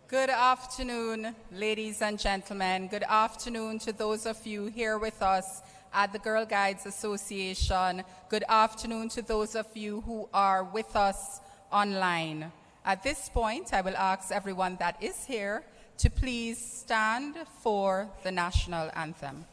Good afternoon, ladies and gentlemen. Good afternoon to those of you here with us at the Girl Guides Association. Good afternoon to those of you who are with us online. At this point, I will ask everyone that is here to please stand for the national anthem.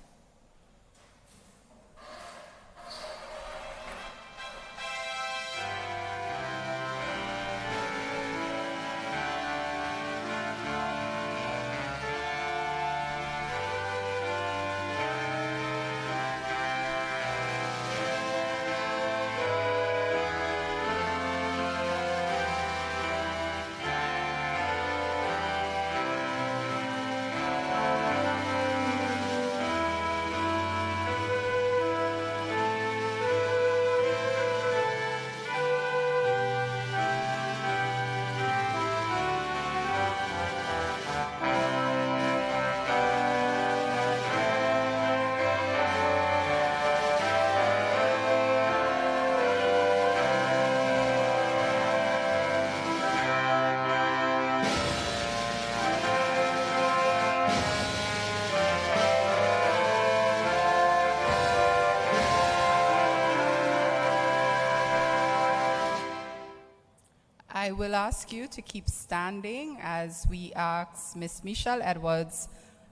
I will ask you to keep standing as we ask Ms. Michelle Edwards,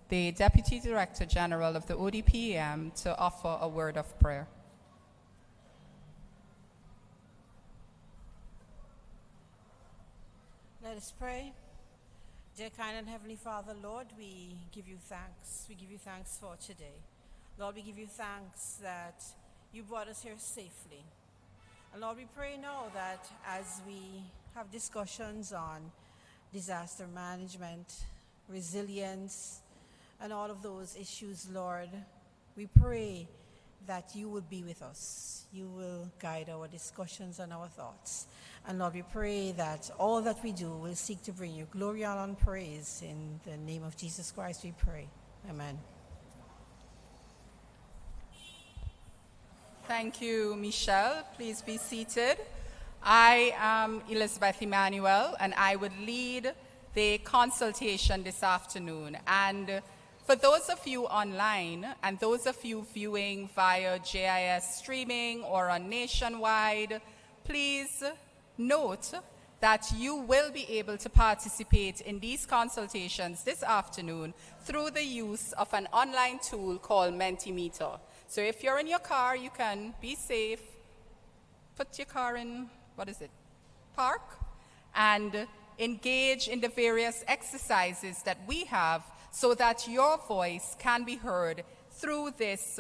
the Deputy Director General of the ODPEM, to offer a word of prayer. Let us pray. Dear kind and Heavenly Father, Lord, we give you thanks. We give you thanks for today. Lord, we give you thanks that you brought us here safely. And Lord, we pray now that as we have discussions on disaster management, resilience, and all of those issues, Lord, we pray that you will be with us. You will guide our discussions and our thoughts. And Lord, we pray that all that we do will seek to bring you glory, honor, and praise. In the name of Jesus Christ we pray. Amen. Thank you, Michelle. Please be seated. I am Elizabeth Emmanuel, and I would lead the consultation this afternoon. And for those of you online and those of you viewing via GIS streaming or on Nationwide, please note that you will be able to participate in these consultations this afternoon through the use of an online tool called Mentimeter. So if you're in your car, you can be safe, put your car in, park, and engage in the various exercises that we have so that your voice can be heard through the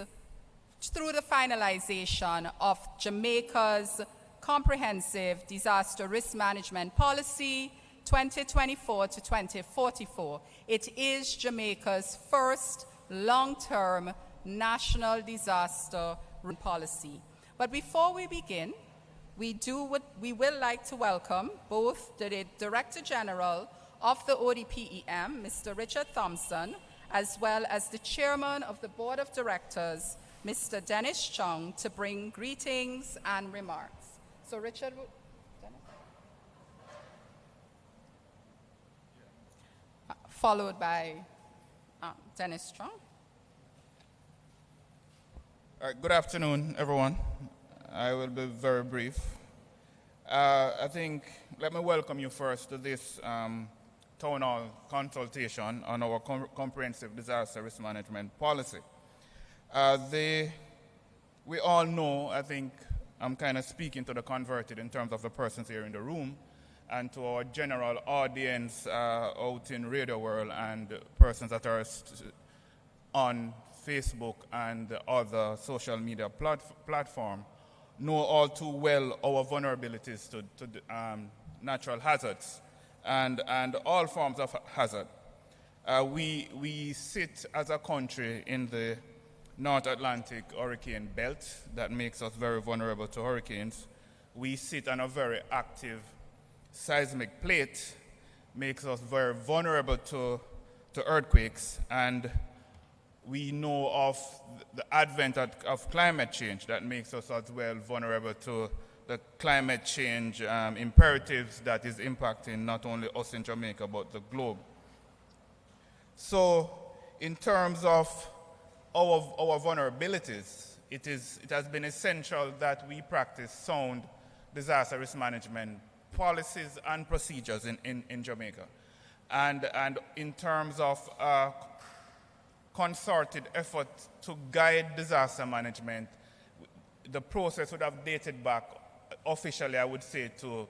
finalization of Jamaica's Comprehensive Disaster Risk Management Policy 2024 to 2044. It is Jamaica's first long-term national disaster policy. But before we begin, we will like to welcome both the Director General of the ODPEM, Mr. Richard Thompson, as well as the Chairman of the Board of Directors, Mr. Dennis Chung, to bring greetings and remarks. So Richard, followed by Dennis Chung. Good afternoon, everyone. I will be very brief. Let me welcome you first to this town hall consultation on our comprehensive disaster risk management policy. We all know, I think I'm kind of speaking to the converted in terms of the persons here in the room and to our general audience out in radio world and persons that are on Facebook and other social media platform know all too well our vulnerabilities to natural hazards and all forms of hazard. We sit as a country in the North Atlantic hurricane belt that makes us very vulnerable to hurricanes. We sit on a very active seismic plate, makes us very vulnerable to earthquakes, and we know of the advent of climate change that makes us as well vulnerable to the climate change imperatives that is impacting not only us in Jamaica but the globe. So in terms of our vulnerabilities, it has been essential that we practice sound disaster risk management policies and procedures in Jamaica. And in terms of concerted effort to guide disaster management, the process would have dated back officially, I would say, to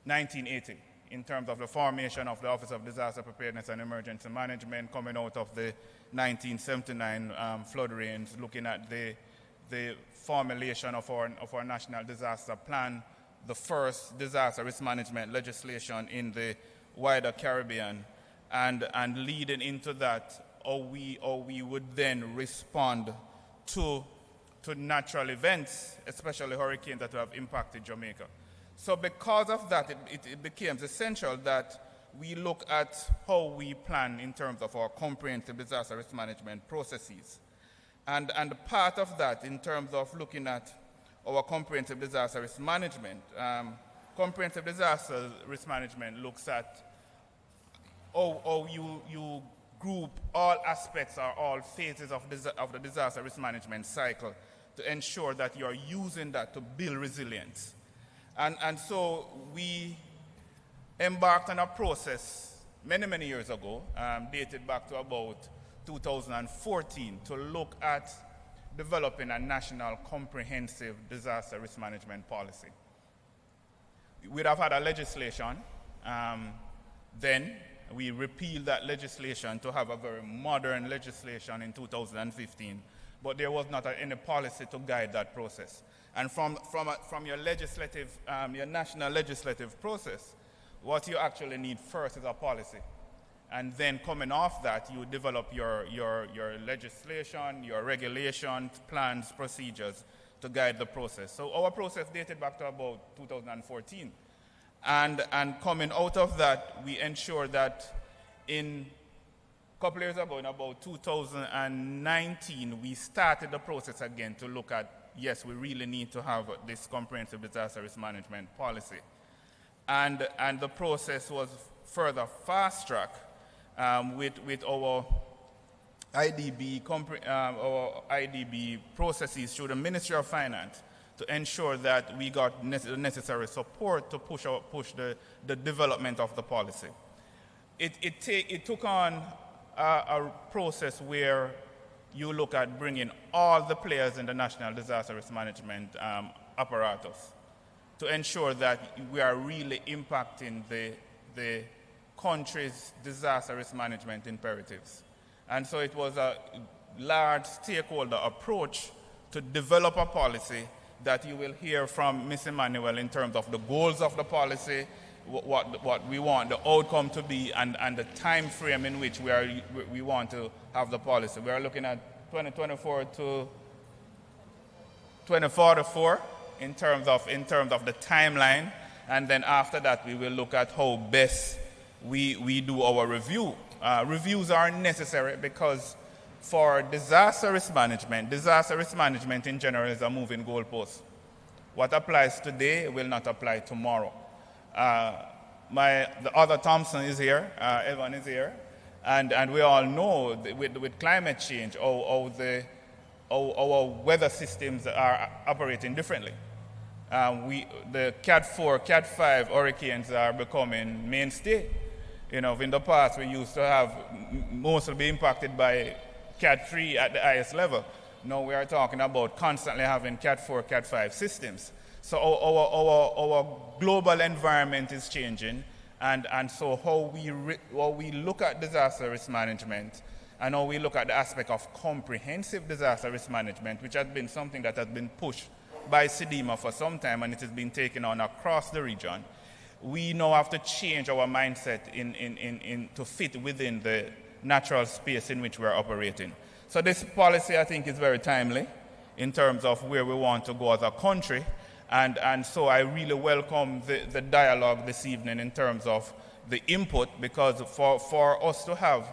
1980 in terms of the formation of the Office of Disaster Preparedness and Emergency Management coming out of the 1979 flood rains, looking at the formulation of our national disaster plan, the first disaster risk management legislation in the wider Caribbean, and leading into that, how we would then respond to natural events, especially hurricanes that have impacted Jamaica. So because of that, it became essential that we look at how we plan in terms of our comprehensive disaster risk management processes. And part of that, in terms of looking at our comprehensive disaster risk management, comprehensive disaster risk management looks at how you group all aspects or all phases of the disaster risk management cycle to ensure that you're using that to build resilience. And so we embarked on a process many years ago, dated back to about 2014, to look at developing a national comprehensive disaster risk management policy. We'd have had a legislation. Then we repealed that legislation to have a very modern legislation in 2015, but there was not any policy to guide that process. And from your legislative, your national legislative process, what you actually need first is a policy. And then coming off that, you develop your legislation, your regulations, plans, procedures to guide the process. So our process dated back to about 2014. And coming out of that, we ensured that in a couple years ago, in about 2019, we started the process again to look at, yes, we really need to have this comprehensive disaster risk management policy. And the process was further fast-tracked with our IDB processes through the Ministry of Finance to ensure that we got the necessary support to push the development of the policy. It took on a process where you look at bringing all the players in the national disaster risk management apparatus to ensure that we are really impacting the country's disaster risk management imperatives. And so it was a large stakeholder approach to develop a policy that you will hear from Ms. Emmanuel in terms of the goals of the policy, what we want the outcome to be, and the time frame in which we want to have the policy. We are looking at 2024 to 2044 in terms of the timeline, and then after that we will look at how best we do our review. Reviews are necessary because for disaster risk management in general is a moving goalpost. What applies today will not apply tomorrow. The other Thompson is here, Evan is here, and we all know that with climate change, our weather systems are operating differently. The Cat 4, Cat 5 hurricanes are becoming mainstay. You know, in the past we used to have mostly be impacted by Cat 3 at the highest level. Now we are talking about constantly having Cat 4, Cat 5 systems. So our global environment is changing, and so how we look at disaster risk management and how we look at the aspect of comprehensive disaster risk management, which has been something that has been pushed by CDMA for some time, and it has been taken on across the region. We now have to change our mindset to fit within the natural space in which we're operating. So this policy, I think, is very timely in terms of where we want to go as a country. And so I really welcome the dialogue this evening in terms of the input, because for us to have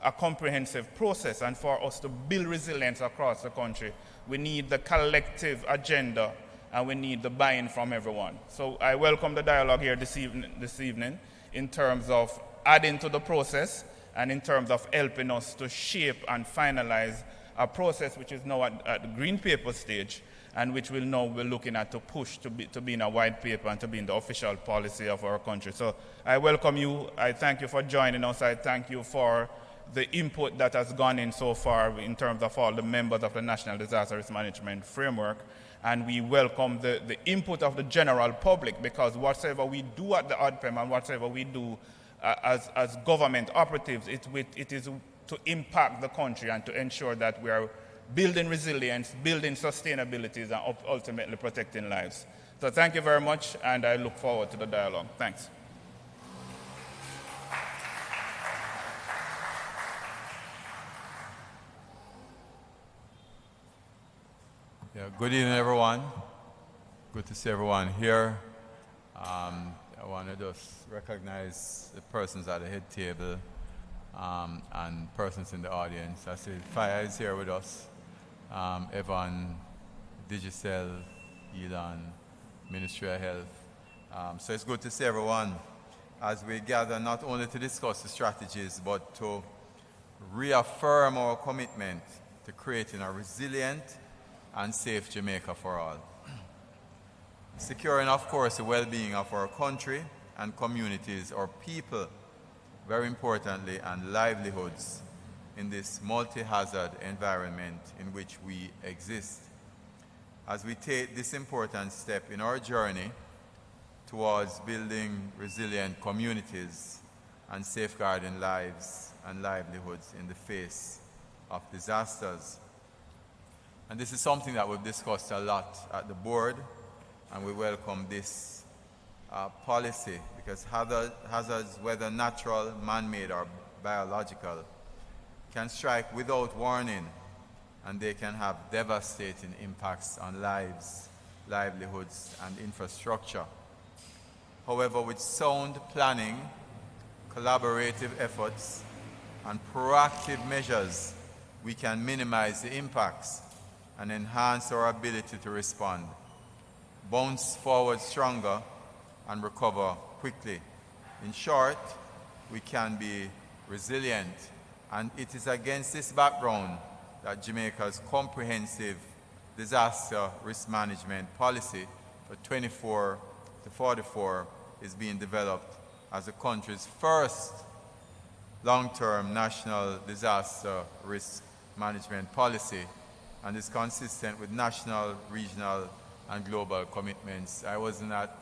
a comprehensive process and for us to build resilience across the country, we need the collective agenda and we need the buy-in from everyone. So I welcome the dialogue here this evening in terms of adding to the process and in terms of helping us to shape and finalize a process which is now at the green paper stage, and which we're looking at to push to be in a white paper and to be in the official policy of our country. So I welcome you. I thank you for joining us. I thank you for the input that has gone in so far in terms of all the members of the National Disaster Risk Management Framework. And we welcome the input of the general public, because whatever we do at the ODPEM and whatever we do as government operatives, it is to impact the country and to ensure that we are building resilience, building sustainability, and ultimately protecting lives. So thank you very much, and I look forward to the dialogue. Thanks. Yeah, good evening, everyone. Good to see everyone here. I want to just recognize the persons at the head table and persons in the audience. I see Fire is here with us. Evan, Digicel, Elon, Ministry of Health. So it's good to see everyone as we gather not only to discuss the strategies, but to reaffirm our commitment to creating a resilient and safe Jamaica for all. Securing, of course, the well-being of our country and communities, our people, very importantly, and livelihoods in this multi-hazard environment in which we exist. As we take this important step in our journey towards building resilient communities and safeguarding lives and livelihoods in the face of disasters. And this is something that we've discussed a lot at the board, and we welcome this policy, because hazards, whether natural, man-made, or biological, can strike without warning, and they can have devastating impacts on lives, livelihoods, and infrastructure. However, with sound planning, collaborative efforts, and proactive measures, we can minimize the impacts and enhance our ability to respond, bounce forward stronger, and recover quickly. In short, we can be resilient, and it is against this background that Jamaica's comprehensive disaster risk management policy for 24 to 44 is being developed as the country's first long-term national disaster risk management policy, and is consistent with national, regional, and global commitments. I wasn't at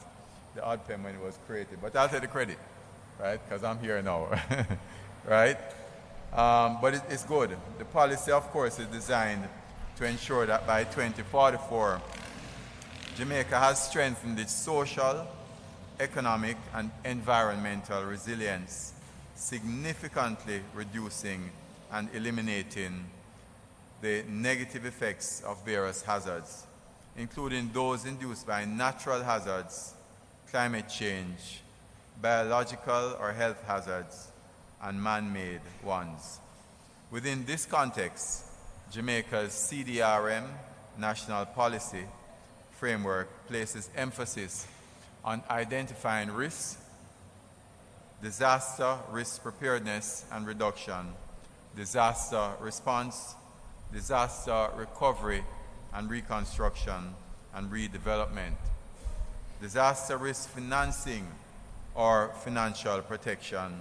the ODPEM when it was created, but I'll take the credit, right? Because I'm here now, right? But it's good. The policy, of course, is designed to ensure that by 2044, Jamaica has strengthened its social, economic, and environmental resilience, significantly reducing and eliminating the negative effects of various hazards, including those induced by natural hazards, climate change, biological or health hazards, and man-made ones. Within this context, Jamaica's CDRM national policy framework places emphasis on identifying risks, disaster risk preparedness and reduction, disaster response, disaster recovery and reconstruction and redevelopment, disaster risk financing or financial protection,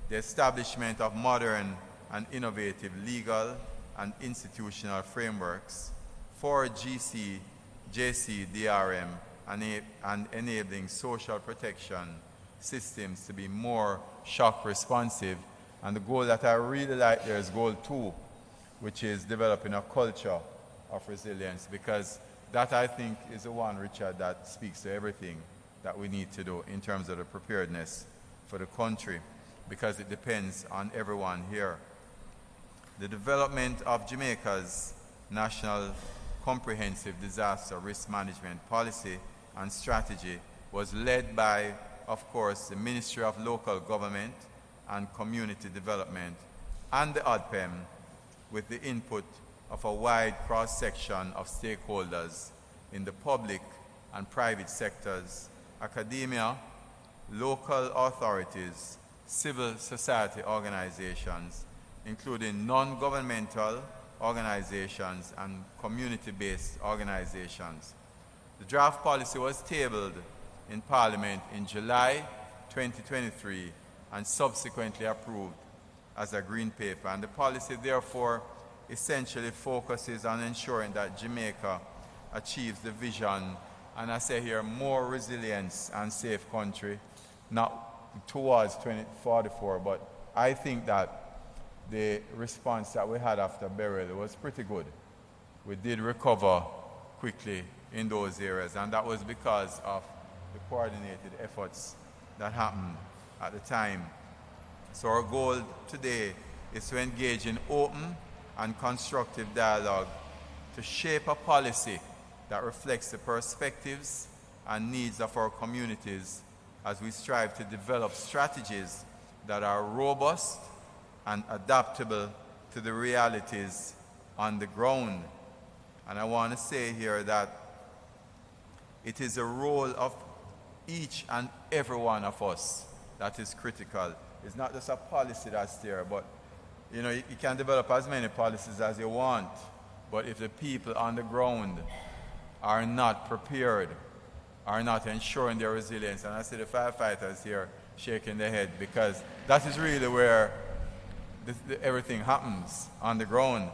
the establishment of modern and innovative legal and institutional frameworks for GC, JC, DRM, and enabling social protection systems to be more shock responsive. And the goal that I really like there is goal 2, which is developing a culture of resilience, because that, I think, is the one, Richard, that speaks to everything that we need to do in terms of the preparedness for the country, because it depends on everyone here. The development of Jamaica's National Comprehensive Disaster Risk Management Policy and Strategy was led by, of course, the Ministry of Local Government and Community Development and the ODPEM, with the input of a wide cross-section of stakeholders in the public and private sectors, academia, local authorities, civil society organizations, including non-governmental organizations and community-based organizations. The draft policy was tabled in Parliament in July 2023 and subsequently approved as a green paper. And the policy, therefore, essentially focuses on ensuring that Jamaica achieves the vision, and I say here, more resilience and safe country, not towards 2044, but I think that the response that we had after Beryl was pretty good. We did recover quickly in those areas, and that was because of the coordinated efforts that happened at the time. So our goal today is to engage in open and constructive dialogue to shape a policy that reflects the perspectives and needs of our communities as we strive to develop strategies that are robust and adaptable to the realities on the ground. And I want to say here that it is a role of each and every one of us that is critical. It's not just a policy that's there, but you know, you can develop as many policies as you want, but if the people on the ground are not prepared, are not ensuring their resilience, and I see the firefighters here shaking their head, because that is really where everything happens on the ground,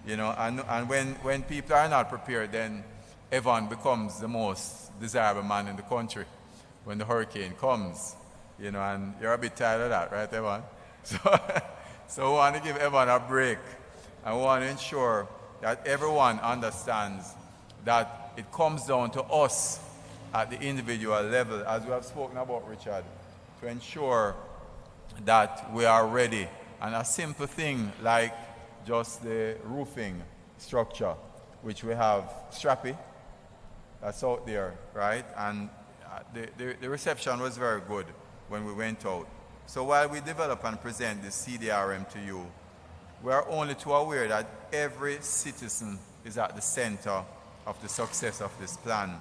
you know, and when people are not prepared, then Evan becomes the most desirable man in the country when the hurricane comes, you know, and you're a bit tired of that, right, Evan? So I want to give Evan a break. I want to ensure that everyone understands that it comes down to us at the individual level, as we have spoken about, Richard, to ensure that we are ready. And a simple thing like just the roofing structure, which we have Strappy, that's out there, right? And the reception was very good when we went out. So while we develop and present the CDRM to you, we are only too aware that every citizen is at the center of the success of this plan.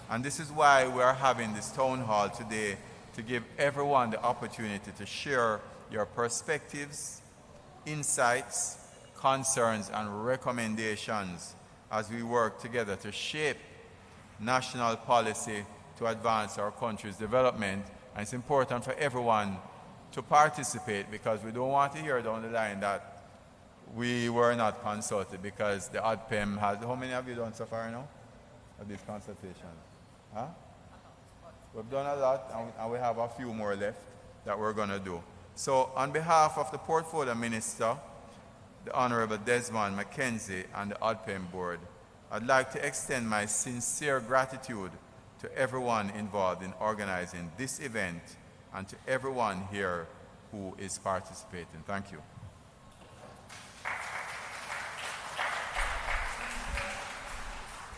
And this is why we are having this town hall today, to give everyone the opportunity to share your perspectives, insights, concerns, and recommendations as we work together to shape national policy to advance our country's development. And it's important for everyone to participate, because we don't want to hear down the line that we were not consulted, because the ODPEM has, how many have you done so far now of these consultations? Huh? We've done a lot, and we have a few more left that we're going to do. So on behalf of the Portfolio Minister, the Honorable Desmond McKenzie, and the ODPEM Board, I'd like to extend my sincere gratitude to everyone involved in organizing this event and to everyone here who is participating. Thank you.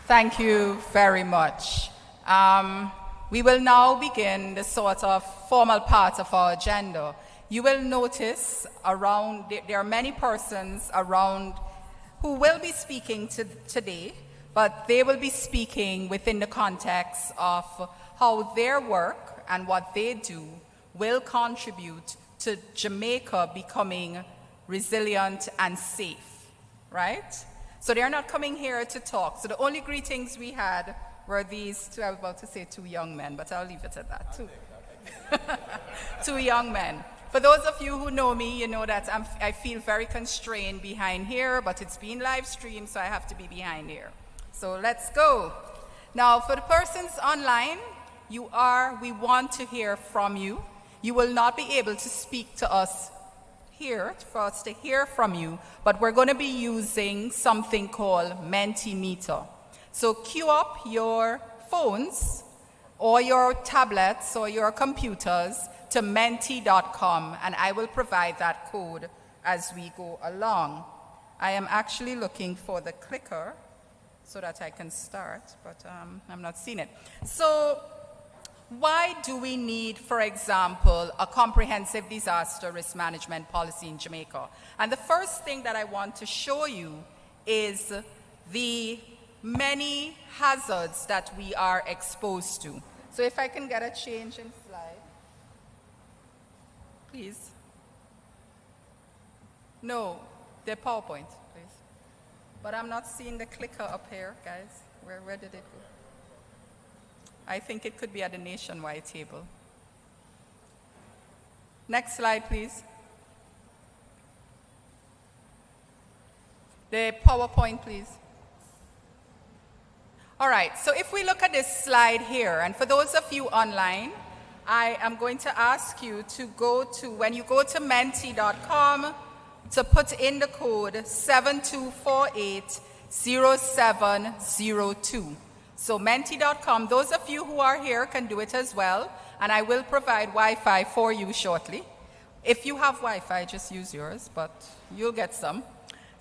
Thank you very much. We will now begin the sort of formal part of our agenda. You will notice around, there are many persons around who will be speaking today, but they will be speaking within the context of how their work and what they do will contribute to Jamaica becoming resilient and safe, right? So they're not coming here to talk. So the only greetings we had were these two, I was about to say two young men, but I'll leave it at that, two young men. For those of you who know me, you know that I feel very constrained behind here, but it's being live streamed, so I have to be behind here. So let's go. Now, for the persons online, we want to hear from you. You will not be able to speak to us here, for us to hear from you, but we're going to be using something called Mentimeter. So queue up your phones or your tablets or your computers to menti.com, and I will provide that code as we go along. I am actually looking for the clicker so that I can start, but I'm not seeing it. So why do we need, for example, a comprehensive disaster risk management policy in Jamaica? And the first thing that I want to show you is the many hazards that we are exposed to. So if I can get a change in slide. please. No, the PowerPoint, please. But I'm not seeing the clicker up here, guys. Where did it go? I think it could be at the nationwide table. Next slide, please. The PowerPoint, please. All right, so if we look at this slide here, and for those of you online, I am going to ask you to go to, when you go to menti.com, to put in the code 72480702. So menti.com, those of you who are here can do it as well, and I will provide Wi-Fi for you shortly. If you have Wi-Fi, just use yours, but you'll get some.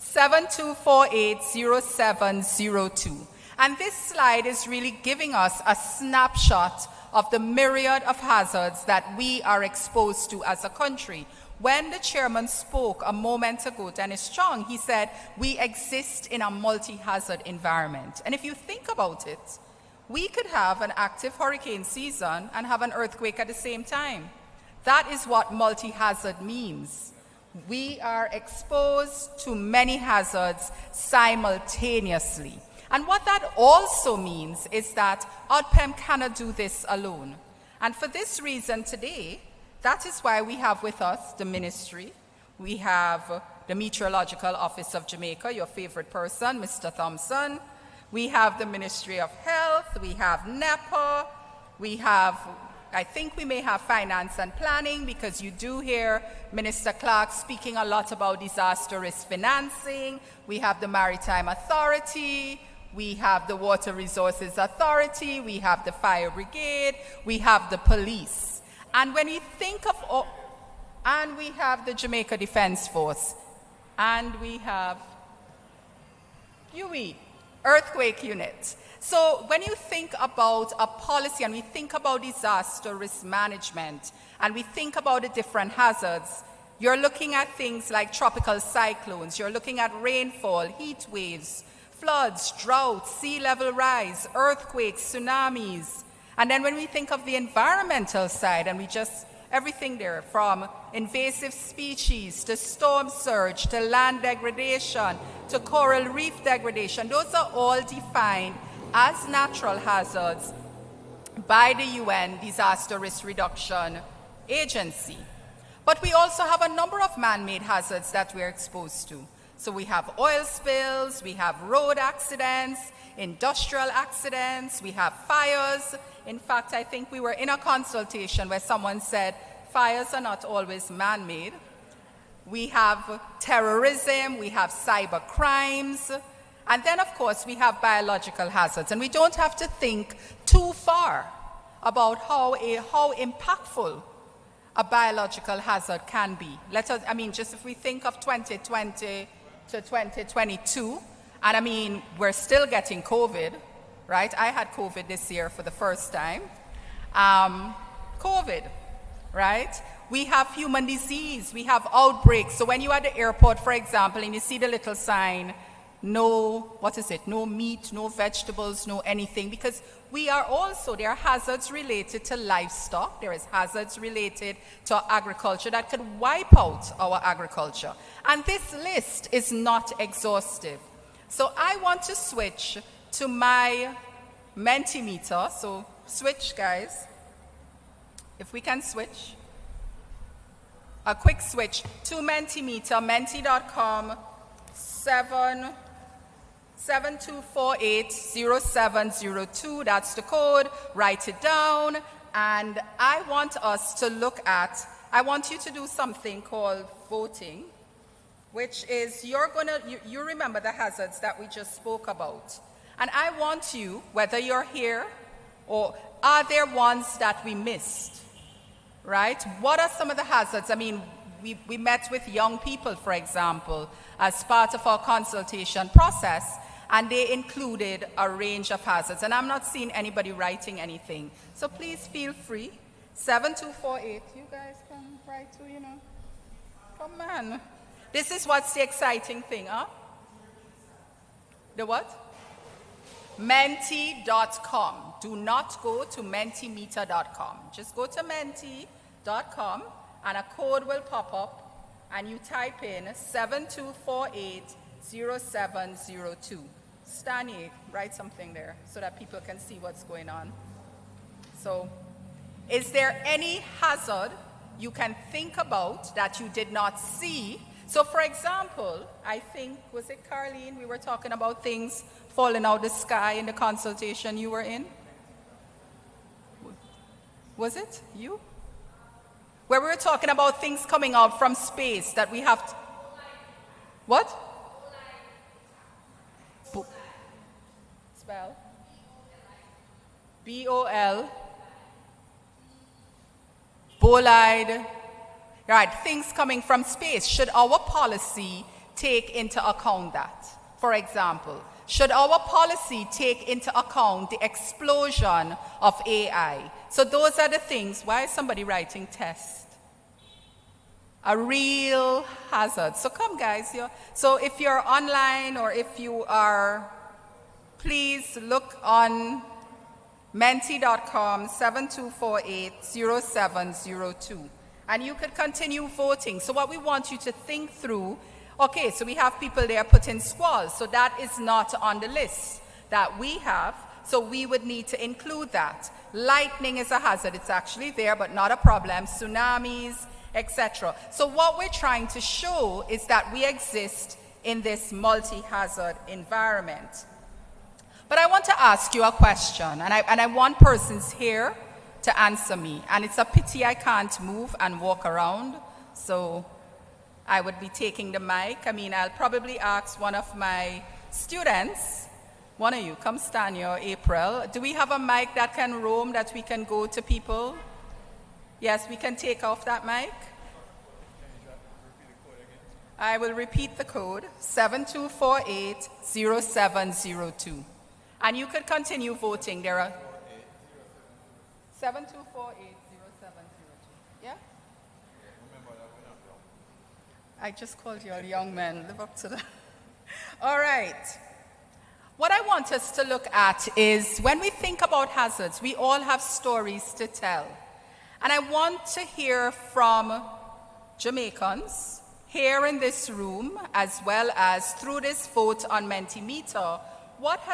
72480702. And this slide is really giving us a snapshot of the myriad of hazards that we are exposed to as a country. When the chairman spoke a moment ago, Dennis Strong, he said, we exist in a multi-hazard environment. And if you think about it, we could have an active hurricane season and have an earthquake at the same time. That is what multi-hazard means. We are exposed to many hazards simultaneously. And what that also means is that ODPEM cannot do this alone. And for this reason today, that is why we have with us the ministry. We have the Meteorological Office of Jamaica, your favorite person, Mr. Thompson. We have the Ministry of Health. We have NEPA. We have, I think we may have finance and planning, because you do hear Minister Clark speaking a lot about disaster risk financing. We have the Maritime Authority. We have the Water Resources Authority. We have the Fire Brigade. We have the police. And when you think of, and we have the Jamaica Defense Force, and we have UE, Earthquake Unit. So when you think about a policy and we think about disaster risk management and we think about the different hazards, you're looking at things like tropical cyclones, you're looking at rainfall, heat waves, floods, droughts, sea level rise, earthquakes, tsunamis. And then when we think of the environmental side, and we just, everything there from invasive species to storm surge to land degradation to coral reef degradation, those are all defined as natural hazards by the UN Disaster Risk Reduction Agency. But we also have a number of man-made hazards that we're exposed to. So we have oil spills, we have road accidents, industrial accidents, we have fires. In fact, I think we were in a consultation where someone said fires are not always man-made. We have terrorism, we have cyber crimes, and then of course we have biological hazards. And we don't have to think too far about how impactful a biological hazard can be. Just if we think of 2020 to 2022, and I mean, we're still getting COVID, right? I had COVID this year for the first time. COVID, right? We have human disease, we have outbreaks. So when you're at the airport, for example, and you see the little sign, no, no meat, no vegetables, no anything, because there are hazards related to livestock, there is hazards related to agriculture that could wipe out our agriculture. And this list is not exhaustive. So I want to switch to my Mentimeter. So switch, guys. If we can switch. A quick switch to Mentimeter, menti.com 72480702. That's the code. Write it down. And I want you to do something called voting, which is you remember the hazards that we just spoke about. And I want you, whether you're here or are there ones that we missed, right? What are some of the hazards? I mean, we met with young people, for example, as part of our consultation process, and they included a range of hazards. And I'm not seeing anybody writing anything. So please feel free. 7248, you guys can write too, Come on. This is what's the exciting thing, huh? The what? Menti.com. Do not go to mentimeter.com. Just go to menti.com and a code will pop up, and you type in 72480702. Stanley, write something there so that people can see what's going on. So, is there any hazard you can think about that you did not see? So, for example, I think, was it Carlene? We were talking about things falling out the sky in the consultation you were in. Was it you? Where we were talking about things coming out from space that we have to... What? Spell. B-O-L. Bolide. Right, things coming from space. Should our policy take into account that? For example, should our policy take into account the explosion of AI? So those are the things. Why is somebody writing test? A real hazard. So come guys. So if you're online or if you are, please look on menti.com 72480702. And you could continue voting. So what we want you to think through, okay, so we have people there putting squalls. So that is not on the list that we have. So we would need to include that. Lightning is a hazard. It's actually there, but not a problem. Tsunamis, etc. So what we're trying to show is that we exist in this multi-hazard environment. But I want to ask you a question, and I want persons here to answer me. And it's a pity I can't move and walk around, so I would be taking the mic. I mean, I'll probably ask one of my students, one of you, come stand here, April. Do we have a mic that can roam, that we can go to people? Yes, we can take off that mic. I will repeat the code, 72480702. And you could continue voting. There are 72480702. Yeah? I just called you a young man. Live up to that. All right. What I want us to look at is when we think about hazards, we all have stories to tell. And I want to hear from Jamaicans here in this room, as well as through this vote on Mentimeter, what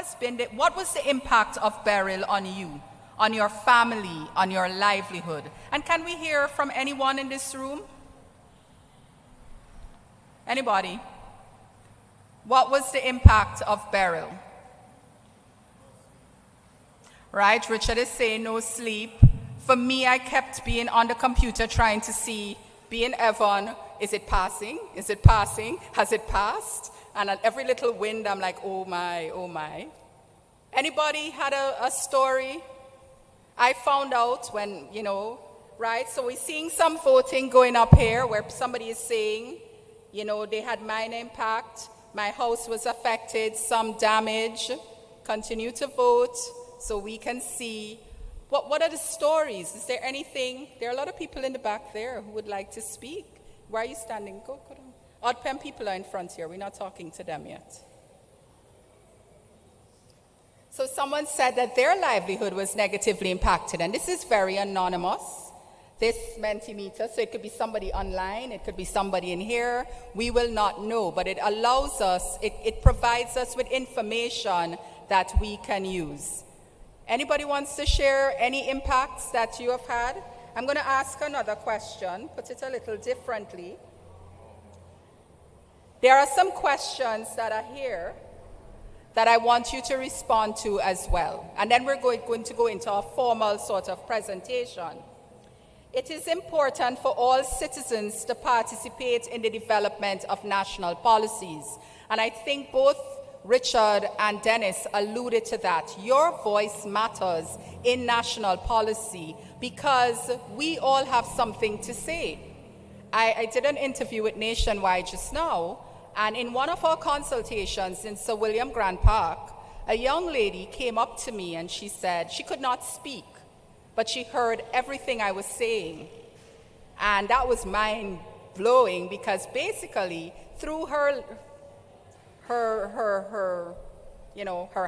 was the impact of beryl on you, on your family, on your livelihood? And can we hear from anyone in this room? Anybody? What was the impact of beryl? Right, Richard is saying no sleep. For me, I kept being on the computer trying to see, being Evan, is it passing? Is it passing? Has it passed? And at every little wind, I'm like, oh my, oh my. Anybody had a story? I found out when, right? So we're seeing some voting going up here where somebody is saying, they had minor impact. My house was affected, some damage. Continue to vote so we can see. What are the stories? Is there anything? There are a lot of people in the back there who would like to speak. Why are you standing? Go down. ODPEM people are in front here. We're not talking to them yet. So someone said that their livelihood was negatively impacted, and this is very anonymous, this Mentimeter. So it could be somebody online, it could be somebody in here. We will not know, but it allows us, it provides us with information that we can use. Anybody wants to share any impacts that you have had? I'm going to ask another question, put it a little differently. There are some questions that are here that I want you to respond to as well. And then we're going to go into a formal sort of presentation. It is important for all citizens to participate in the development of national policies. And I think both Richard and Dennis alluded to that. Your voice matters in national policy because we all have something to say. I did an interview with Nationwide just now, and in one of our consultations in Sir William Grant Park, a young lady came up to me and she said she could not speak, but she heard everything I was saying. And that was mind-blowing because basically through her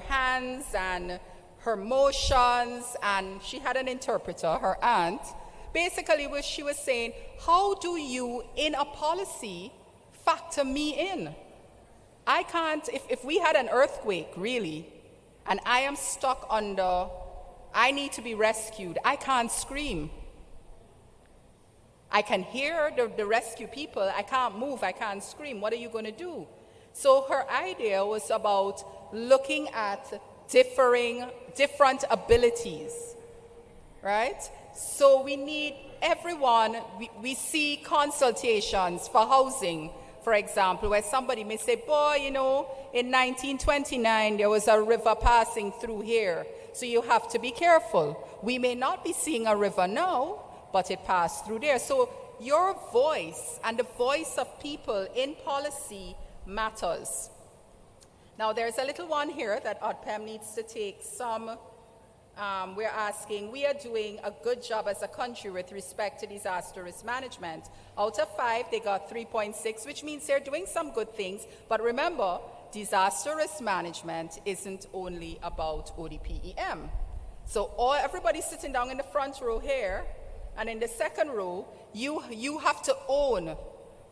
hands and her motions, and she had an interpreter, her aunt, Basically, what she was saying, how do you, in a policy, factor me in? I can't, if we had an earthquake, really, and I am stuck under, I need to be rescued, I can't scream. I can hear the rescue people, I can't move, I can't scream. What are you going to do? So her idea was about looking at different abilities, right? So we need everyone, we see consultations for housing, for example, where somebody may say, boy, you know, in 1929 there was a river passing through here, so you have to be careful. We may not be seeing a river now, but it passed through there. So your voice and the voice of people in policy matters. Now there's a little one here that ODPEM needs to take some. We're asking, we are doing a good job as a country with respect to disaster risk management. Out of 5, they got 3.6, which means they're doing some good things. But remember, disaster risk management isn't only about ODPEM. So everybody sitting down in the front row here, and in the second row, you have to own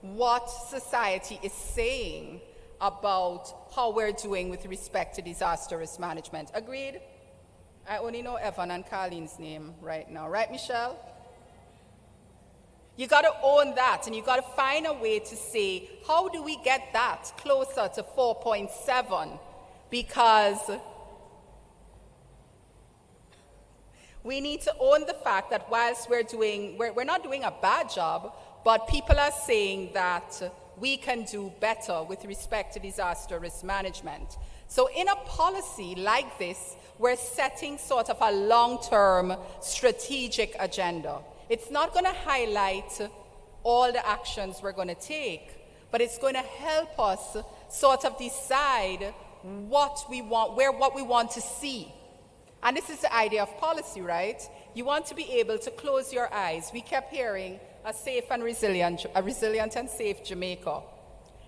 what society is saying about how we're doing with respect to disaster risk management. Agreed? I only know Evan and Carlene's name right now. Right, Michelle? You got to own that, and you got to find a way to say, how do we get that closer to 4.7? Because we need to own the fact that whilst we're not doing a bad job, but people are saying that we can do better with respect to disaster risk management. So in a policy like this, we're setting sort of a long-term strategic agenda. It's not going to highlight all the actions we're going to take, but it's going to help us sort of decide what we want to see. And this is the idea of policy, right? You want to be able to close your eyes. We kept hearing a resilient and safe Jamaica.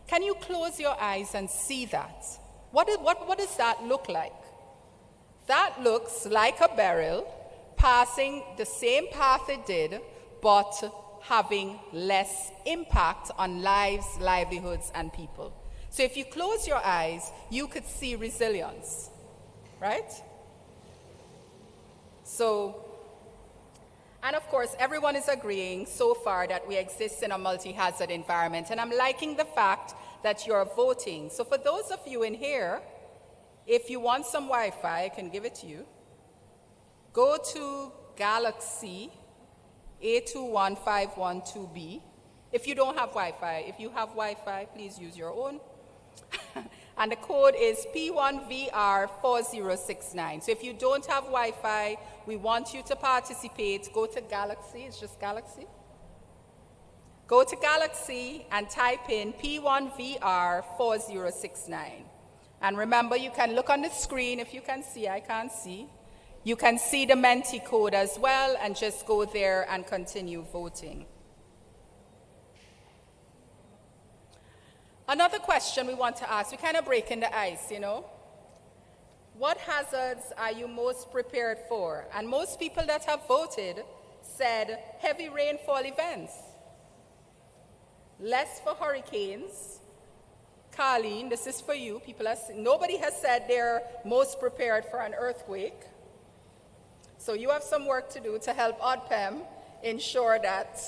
Can you close your eyes and see that? What does that look like? That looks like a barrel passing the same path it did, but having less impact on lives, livelihoods, and people. So if you close your eyes, you could see resilience, right? So, and of course, everyone is agreeing so far that we exist in a multi-hazard environment, and I'm liking the fact that you're voting. So for those of you in here, if you want some Wi-Fi, I can give it to you. Go to Galaxy A21512B. If you don't have Wi-Fi, if you have Wi-Fi, please use your own. And the code is P1VR4069. So if you don't have Wi-Fi, we want you to participate. Go to Galaxy, it's just Galaxy. Go to Galaxy and type in P1VR4069. And remember, you can look on the screen if you can see. I can't see. You can see the Menti code as well, and just go there and continue voting. Another question we want to ask, we kind of break in the ice, you know. What hazards are you most prepared for? And most people that have voted said heavy rainfall events, less for hurricanes. Carlene, this is for you. Nobody has said they're most prepared for an earthquake. So you have some work to do to help ODPEM ensure that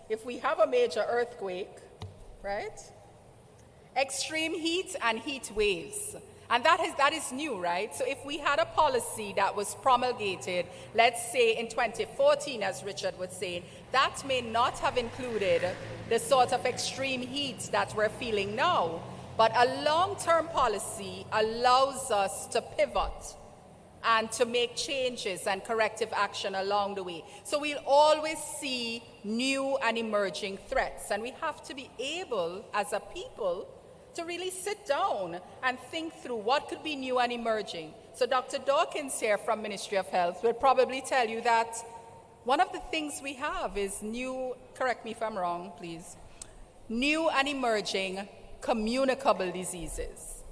if we have a major earthquake, right? Extreme heat and heat waves. And that is new, right? So if we had a policy that was promulgated, let's say in 2014, as Richard was saying, that may not have included the sort of extreme heat that we're feeling now. But a long-term policy allows us to pivot and to make changes and corrective action along the way. So we'll always see new and emerging threats. And we have to be able, as a people, to really sit down and think through what could be new and emerging. So Dr. Dawkins here from Ministry of Health will probably tell you that one of the things we have is new, correct me if I'm wrong, please, new and emerging communicable diseases.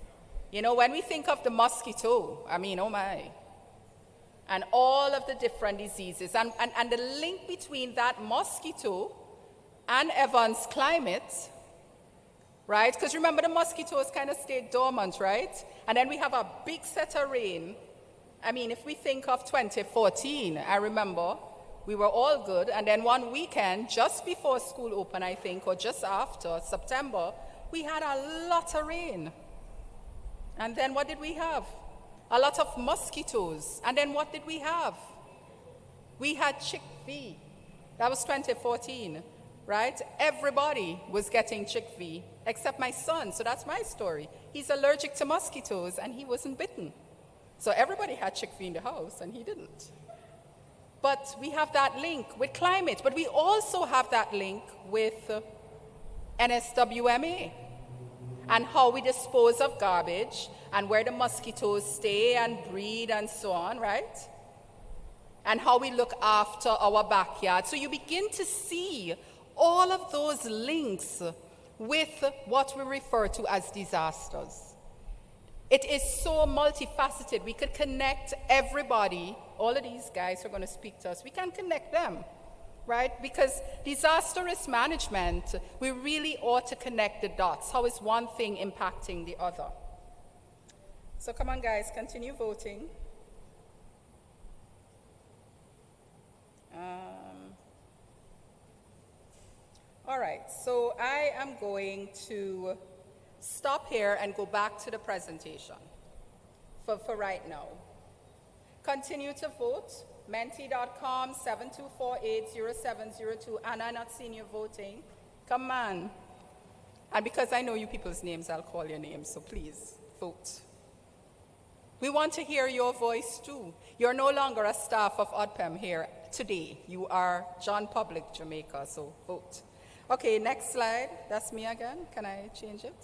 You know, when we think of the mosquito, I mean, oh my. and all of the different diseases. And the link between that mosquito and Evans climate, right? Because remember, the mosquitoes kind of stayed dormant, right? And then we have a big set of rain. I mean, if we think of 2014, I remember we were all good. And then one weekend, just before school opened, I think, or just after, September, we had a lot of rain. And then what did we have? A lot of mosquitoes. And then what did we have? We had chickpea. That was 2014, right? Everybody was getting chickpea, except my son. So that's my story. He's allergic to mosquitoes, and he wasn't bitten. So everybody had chickpea in the house, and he didn't. But we have that link with climate. But we also have that link with NSWMA and how we dispose of garbage and where the mosquitoes stay and breed and so on, right? And how we look after our backyard. So you begin to see all of those links with what we refer to as disasters. It is so multifaceted. We could connect everybody. All of these guys who are going to speak to us, we can connect them, right? Because disaster risk management, we really ought to connect the dots. How is one thing impacting the other? So come on, guys, continue voting. All right, so I am going to stop here and go back to the presentation for right now. Continue to vote. Menti.com 72480702. Anna, I'm not seeing you voting. Come on. And because I know you people's names, I'll call your names, so please vote. We want to hear your voice too. You're no longer a staff of ODPEM here today. You are John Public Jamaica, so vote. Okay, next slide. That's me again. Can I change it?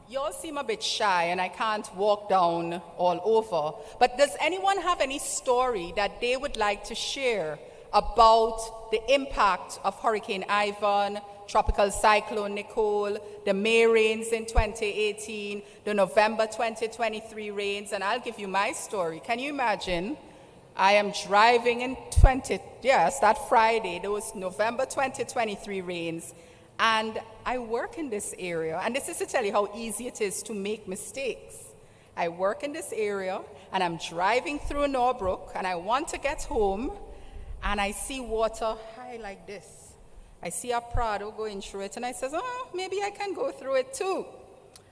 You all seem a bit shy, and I can't walk down all over. But does anyone have any story that they would like to share about the impact of Hurricane Ivan, Tropical Cyclone Nicole, the May rains in 2018, the November 2023 rains? And I'll give you my story. Can you imagine? I am driving in that Friday, there was November 2023 rains. And I work in this area, and this is to tell you how easy it is to make mistakes. I work in this area, and I'm driving through Norbrook, and I want to get home, and I see water high like this. I see a Prado going through it, and I says, oh, maybe I can go through it too.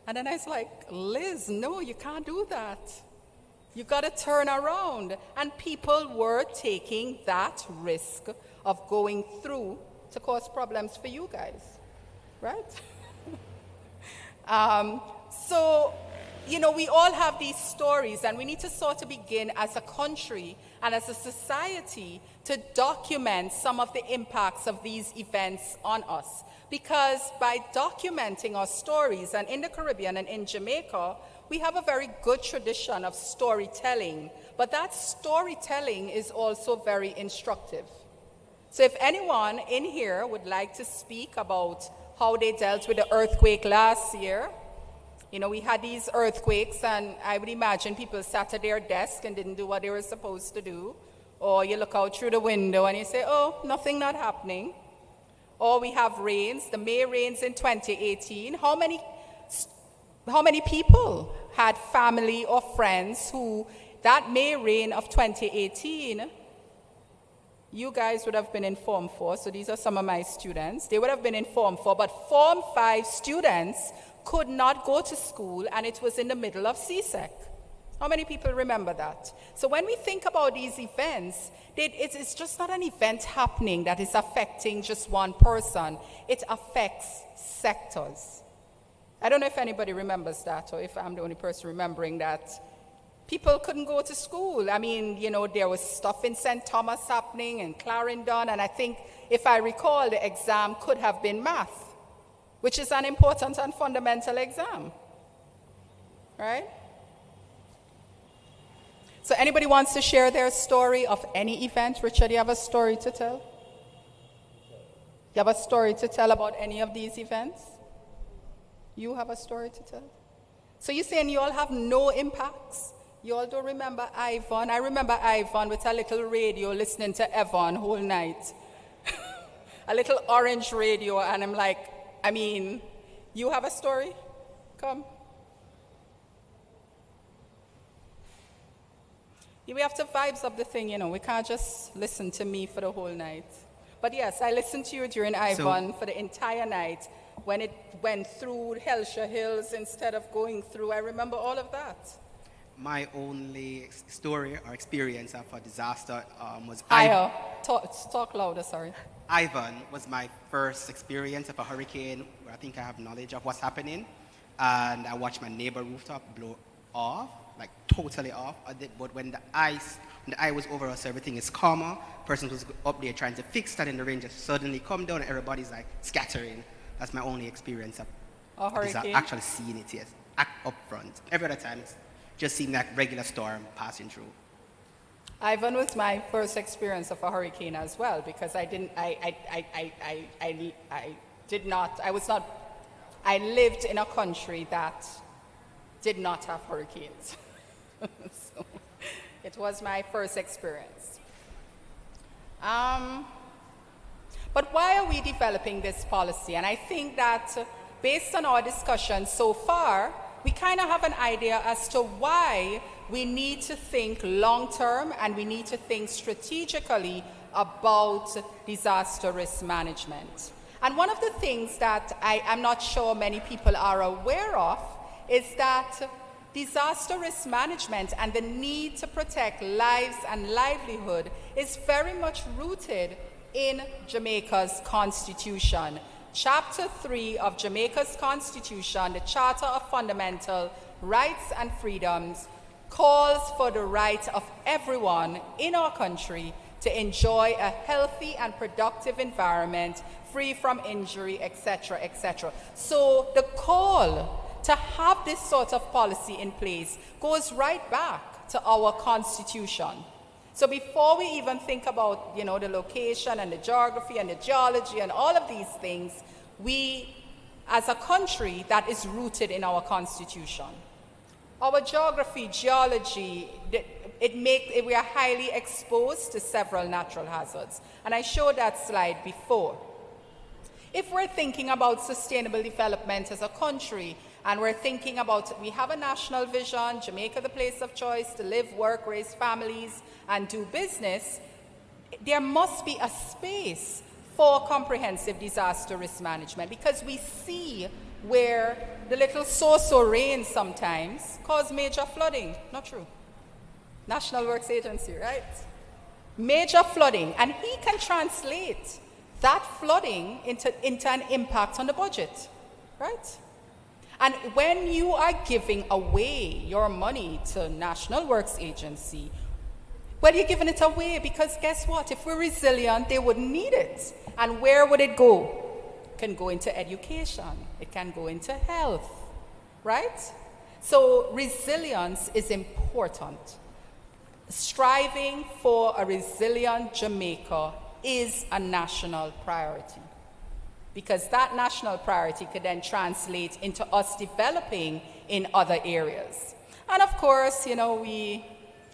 And then I was like, Liz, no, you can't do that. You got to turn around. And people were taking that risk of going through to cause problems for you guys, right? So, you know, we all have these stories, and we need to sort of begin as a country and as a society to document some of the impacts of these events on us. Because by documenting our stories, and in the Caribbean and in Jamaica, we have a very good tradition of storytelling, but that storytelling is also very instructive. So if anyone in here would like to speak about how they dealt with the earthquake last year, you know, we had these earthquakes, and I would imagine people sat at their desk and didn't do what they were supposed to do. Or you look out through the window and you say, oh, nothing not happening. Or we have rains, the May rains in 2018. How many people had family or friends who that May rain of 2018, you guys would have been in Form 4, so these are some of my students. They would have been in Form 4, but Form 5 students could not go to school, and it was in the middle of CSEC. How many people remember that? So when we think about these events, it's just not an event happening that is affecting just one person. It affects sectors. I don't know if anybody remembers that, or if I'm the only person remembering that. People couldn't go to school. I mean, you know, there was stuff in St. Thomas happening and Clarendon, and I think, if I recall, the exam could have been math, which is an important and fundamental exam, right? So anybody wants to share their story of any event? Richard, you have a story to tell? You have a story to tell about any of these events? You have a story to tell? So you're saying you all have no impacts? You all don't remember Ivan? I remember Ivan with a little radio listening to Evan whole night. A little orange radio, and I'm like, I mean, you have a story? Come. We have to vibes up the thing, you know. We can't just listen to me for the whole night. But yes, I listened to you during Ivan for the entire night when it went through Hellshire Hills instead of going through. I remember all of that. My only story or experience of a disaster was Talk louder, sorry. Ivan was my first experience of a hurricane where I think I have knowledge of what's happening. And I watched my neighbor rooftop blow off, like totally off. But when the eye was over us, everything is calmer. Person was up there trying to fix that, and the rain just suddenly come down and everybody's like scattering. That's my only experience of a hurricane? Actually seeing it, yes, up front. Every other time it's just seeing that regular storm passing through. Ivan was my first experience of a hurricane as well, because I lived in a country that did not have hurricanes. So it was my first experience. But why are we developing this policy? And I think that based on our discussion so far, we kind of have an idea as to why we need to think long-term and we need to think strategically about disaster risk management. And one of the things that I'm not sure many people are aware of is that disaster risk management and the need to protect lives and livelihood is very much rooted in Jamaica's Constitution. Chapter 3 of Jamaica's Constitution, the Charter of Fundamental Rights and Freedoms, calls for the right of everyone in our country to enjoy a healthy and productive environment, free from injury, etc., etc. So the call to have this sort of policy in place goes right back to our Constitution. So before we even think about, the location and the geography and the geology and all of these things, we, as a country, that is rooted in our Constitution. Our geography, geology, we are highly exposed to several natural hazards. And I showed that slide before. If we're thinking about sustainable development as a country, and we're thinking about, we have a national vision, Jamaica the place of choice to live, work, raise families, and do business, there must be a space for comprehensive disaster risk management, because we see where the little so-so rain sometimes cause major flooding. Not true. National Works Agency, right? Major flooding, and he can translate that flooding into an impact on the budget, right? And when you are giving away your money to National Works Agency, well, you're giving it away because guess what? If we're resilient, they wouldn't need it. And where would it go? It can go into education. It can go into health, right? So resilience is important. Striving for a resilient Jamaica is a national priority, because that national priority could then translate into us developing in other areas. And of course, we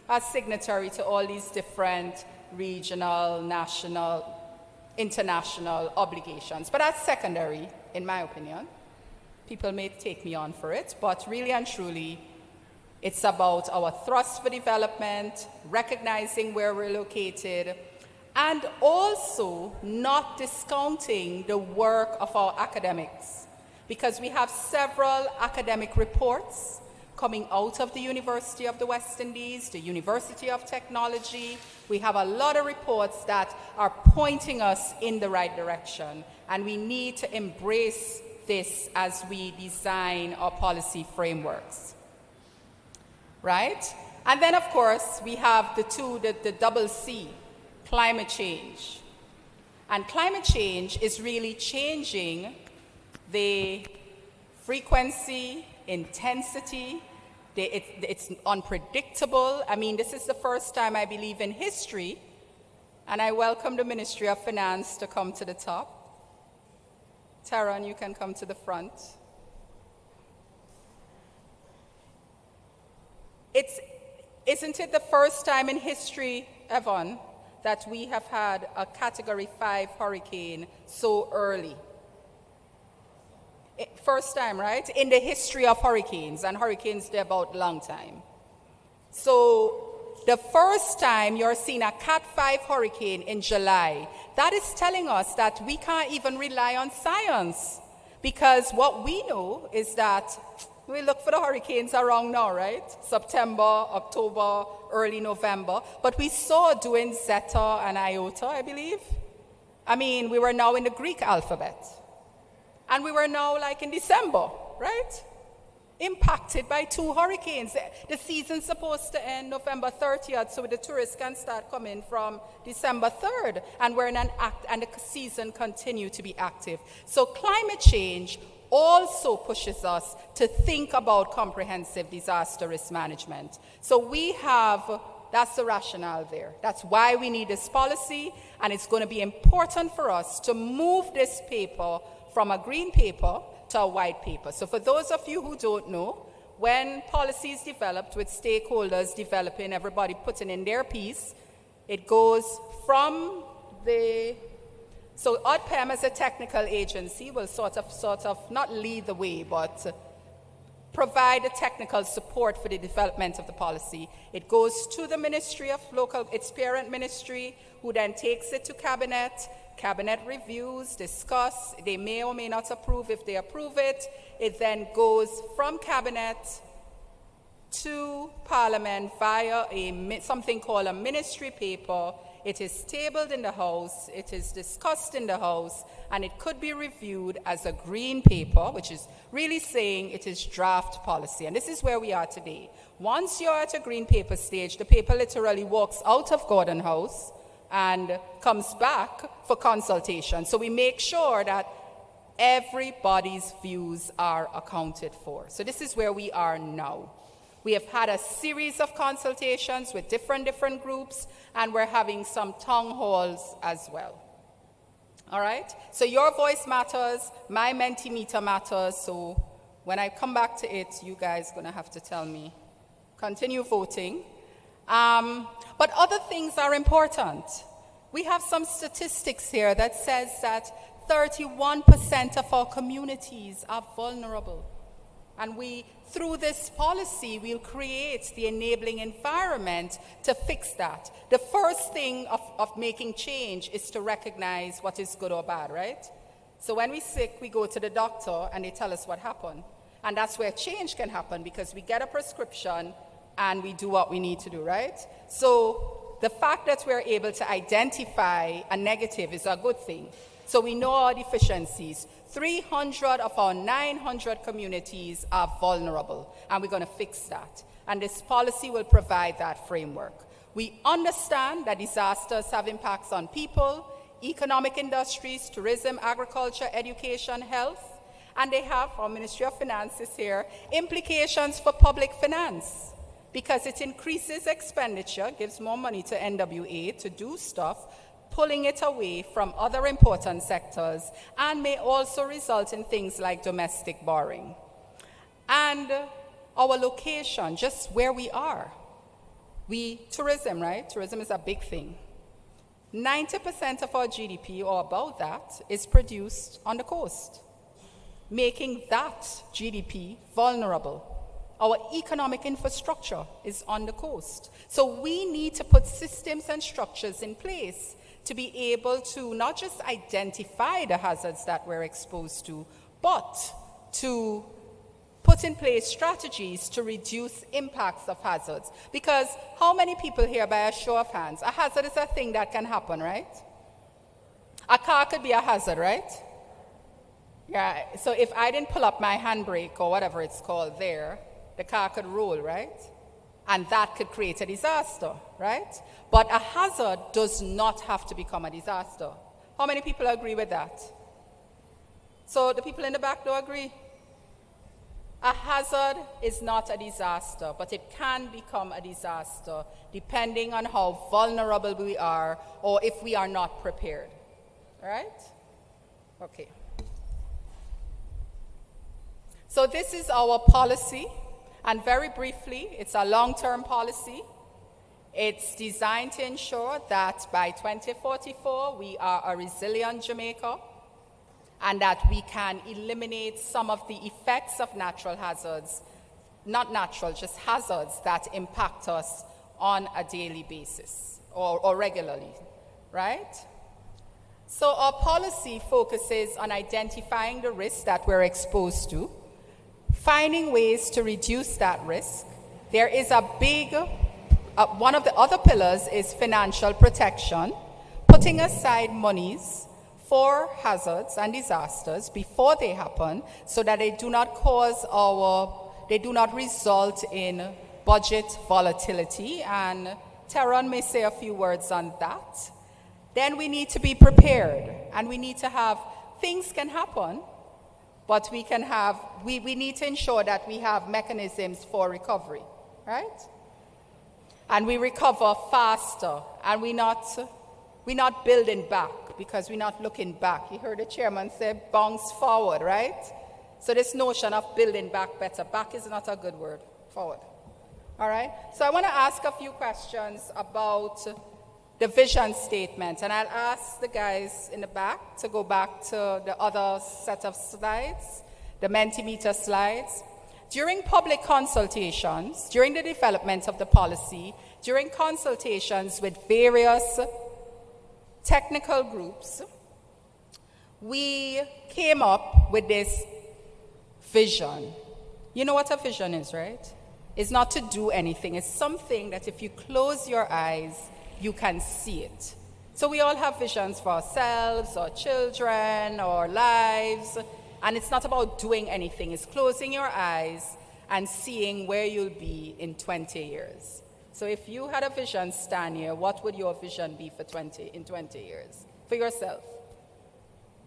are signatory to all these different regional, national, international obligations. But that's secondary, in my opinion. People may take me on for it, but really and truly, it's about our thrust for development, recognizing where we're located, and also not discounting the work of our academics, because we have several academic reports coming out of the University of the West Indies, the University of Technology. We have a lot of reports that are pointing us in the right direction, and we need to embrace this as we design our policy frameworks, right? And then, of course, we have the double C, climate change. And climate change is really changing the frequency, intensity. It's unpredictable. I mean, this is the first time, I believe, in history, and I welcome the Ministry of Finance to come to the top. Taron, you can come to the front. Isn't it the first time in history, Evan, that we have had a Category 5 hurricane so early? First time, right? In the history of hurricanes, and hurricanes, they're about a long time. So the first time you're seeing a Cat 5 hurricane in July, that is telling us that we can't even rely on science, because what we know is that we look for the hurricanes around now, right? September, October, early November. But we saw during Zeta and Iota, I believe. I mean, we were now in the Greek alphabet. And we were now like in December, right? Impacted by 2 hurricanes. The season's supposed to end November 30th, so the tourists can start coming from December 3rd. And we're in an act, and the season continue to be active. So climate change also pushes us to think about comprehensive disaster risk management. So that's the rationale there. That's why we need this policy, and it's going to be important for us to move this paper from a green paper to a white paper. So for those of you who don't know, when policy is developed with stakeholders developing, everybody putting in their piece, it goes from so ODPEM as a technical agency will sort of not lead the way, but provide the technical support for the development of the policy. It goes to the Ministry of Local, its parent ministry, who then takes it to Cabinet. Cabinet reviews, discuss, they may or may not approve. If they approve it, it then goes from Cabinet to Parliament via something called a ministry paper. It is tabled in the House, it is discussed in the House, and it could be reviewed as a green paper, which is really saying it is draft policy. And this is where we are today. Once you're at a green paper stage, the paper literally walks out of Gordon House and comes back for consultation. So we make sure that everybody's views are accounted for. So this is where we are now. We have had a series of consultations with different groups, and we're having some town halls as well. All right? So your voice matters, my Mentimeter matters, so when I come back to it, you guys are going to have to tell me. Continue voting. But other things are important. We have some statistics here that says that 31% of our communities are vulnerable. And through this policy, we'll create the enabling environment to fix that. The first thing of making change is to recognize what is good or bad, right? So when we're sick, we go to the doctor and they tell us what happened. And that's where change can happen, because we get a prescription and we do what we need to do, right? So the fact that we're able to identify a negative is a good thing. So we know our deficiencies. 300 of our 900 communities are vulnerable, and we're going to fix that. And this policy will provide that framework. We understand that disasters have impacts on people, economic industries, tourism, agriculture, education, health, and they have, our Ministry of Finance is here, implications for public finance, because it increases expenditure, gives more money to NWA to do stuff, pulling it away from other important sectors, and may also result in things like domestic borrowing. And our location, just where we are. Tourism, right? Tourism is a big thing. 90% of our GDP, or about that, is produced on the coast, making that GDP vulnerable. Our economic infrastructure is on the coast. So we need to put systems and structures in place to be able to not just identify the hazards that we're exposed to, but to put in place strategies to reduce impacts of hazards. Because how many people here, by a show of hands, a hazard is a thing that can happen, right? A car could be a hazard, right? Yeah, so if I didn't pull up my handbrake or whatever it's called there, the car could roll, right? And that could create a disaster, right? But a hazard does not have to become a disaster. How many people agree with that? So the people in the back don't agree? A hazard is not a disaster, but it can become a disaster depending on how vulnerable we are or if we are not prepared. All right? Okay. So this is our policy. And very briefly, it's a long-term policy. It's designed to ensure that by 2044, we are a resilient Jamaica, and that we can eliminate some of the effects of natural hazards, not natural, just hazards that impact us on a daily basis or regularly, right? So our policy focuses on identifying the risks that we're exposed to, finding ways to reduce that risk. There is a big, one of the other pillars is financial protection, putting aside monies for hazards and disasters before they happen so that they do not they do not result in budget volatility. And Teron may say a few words on that. Then we need to be prepared, and we need to have, things can happen, but we need to ensure that we have mechanisms for recovery, right? And we recover faster, and we're not building back, because we're not looking back. You heard the chairman say bounce forward, right? So this notion of building back better, back is not a good word, forward. All right? So I want to ask a few questions about the vision statement, and I'll ask the guys in the back to go back to the other set of slides, the Mentimeter slides. During public consultations, during the development of the policy, during consultations with various technical groups, we came up with this vision. You know what a vision is, right? It's not to do anything. It's something that if you close your eyes, you can see it. So we all have visions for ourselves, our children, our lives, and it's not about doing anything. It's closing your eyes and seeing where you'll be in 20 years. So if you had a vision, stand here, what would your vision be for 20 years? For yourself.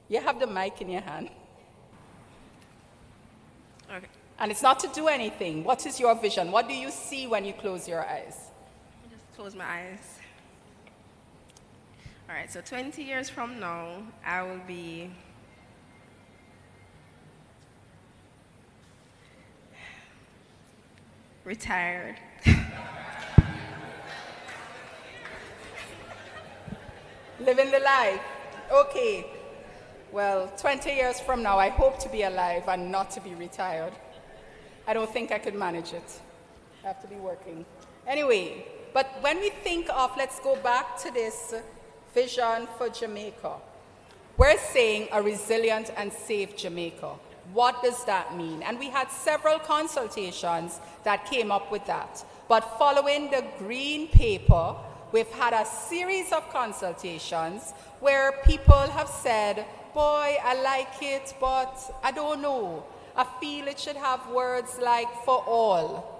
You have the mic in your hand. Okay. And it's not to do anything. What is your vision? What do you see when you close your eyes? Just close my eyes. All right, so 20 years from now, I will be retired. Living the life. Okay. Well, 20 years from now, I hope to be alive and not to be retired. I don't think I could manage it. I have to be working. Anyway, but when we think of, let's go back to this vision for Jamaica. We're saying a resilient and safe Jamaica. What does that mean? And we had several consultations that came up with that. But following the green paper, we've had a series of consultations where people have said, boy, I like it, but I don't know. I feel it should have words like for all.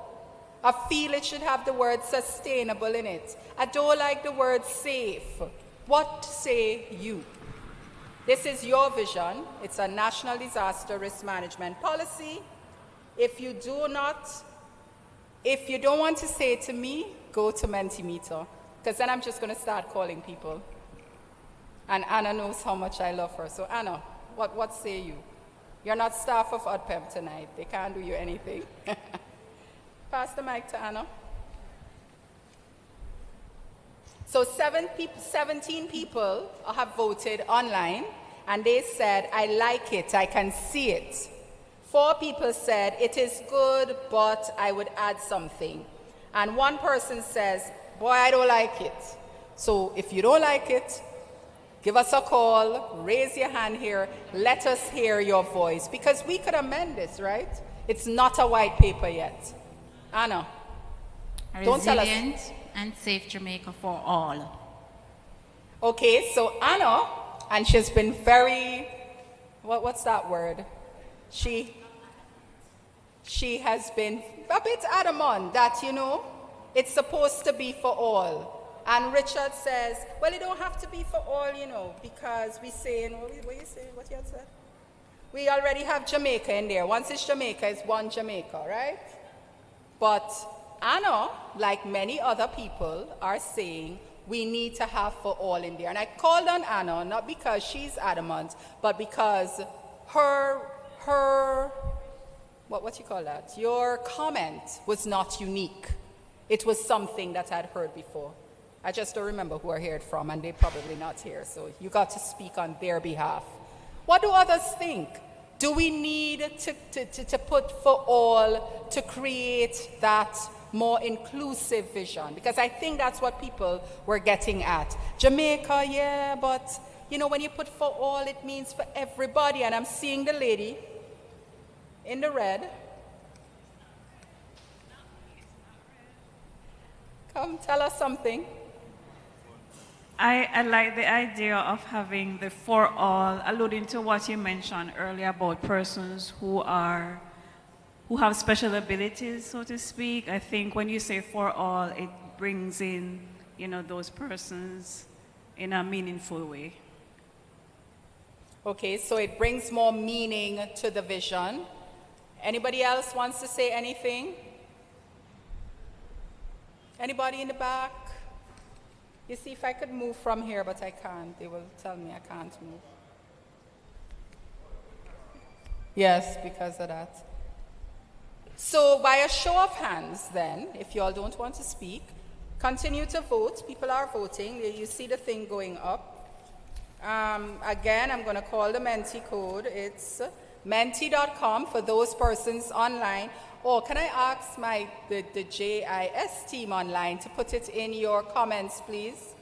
I feel it should have the word sustainable in it. I don't like the word safe. What say you? This is your vision. It's a national disaster risk management policy. If you don't want to say it to me, go to Mentimeter, because then I'm just going to start calling people. And Anna knows how much I love her. So Anna, what say you? You're not staff of ODPEM tonight. They can't do you anything. Pass the mic to Anna. So 17 people have voted online, and they said, I like it, I can see it. 4 people said, it is good, but I would add something. And 1 person says, boy, I don't like it. So if you don't like it, give us a call, raise your hand here, let us hear your voice, because we could amend this, right? It's not a white paper yet. Anna, don't tell us. Resilient and safe Jamaica for all. Okay, so Anna, and she's been very, what's that word? She has been a bit adamant that, it's supposed to be for all. And Richard says, well, it don't have to be for all, because we saying, what you saying, what you had said? We already have Jamaica in there. Once it's Jamaica, it's one Jamaica, right? But Anna, like many other people, are saying we need to have for all in there. And I called on Anna, not because she's adamant, but because her what you call that? Your comment was not unique. It was something that I'd heard before. I just don't remember who I heard it from, and they're probably not here, so you got to speak on their behalf. What do others think? Do we need to put for all to create that more inclusive vision? Because I think that's what people were getting at. Jamaica, yeah, but you know, when you put for all, it means for everybody. And I'm seeing the lady in the red. Come, tell us something. I like the idea of having the for all, alluding to what you mentioned earlier about persons who have special abilities, so to speak. I think when you say for all, it brings in, you know, those persons in a meaningful way. Okay, so it brings more meaning to the vision. Anybody else wants to say anything? Anybody in the back? You see, if I could move from here, but I can't. They will tell me I can't move. Yes, because of that. So by a show of hands then, if you all don't want to speak, continue to vote. People are voting. You see the thing going up. Again, I'm going to call the Menti code. It's menti.com for those persons online. Or can I ask the JIS team online to put it in your comments, please?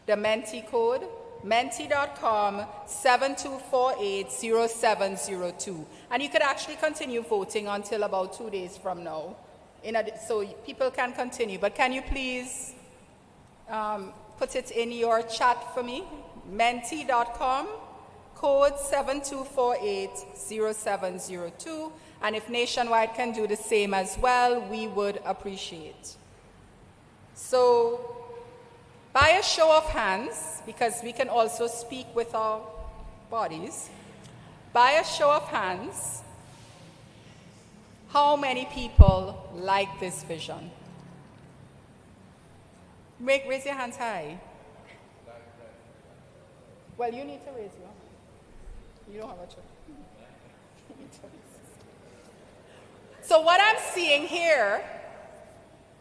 The Menti code, menti.com 72480702. And you could actually continue voting until about 2 days from now. So people can continue. But can you please put it in your chat for me? Menti.com, code 72480702. And if Nationwide can do the same as well, we would appreciate. So, by a show of hands, because we can also speak with our bodies, by a show of hands, how many people like this vision? Raise your hands high. Well, you need to raise your hand. You don't have a choice. So what I'm seeing here,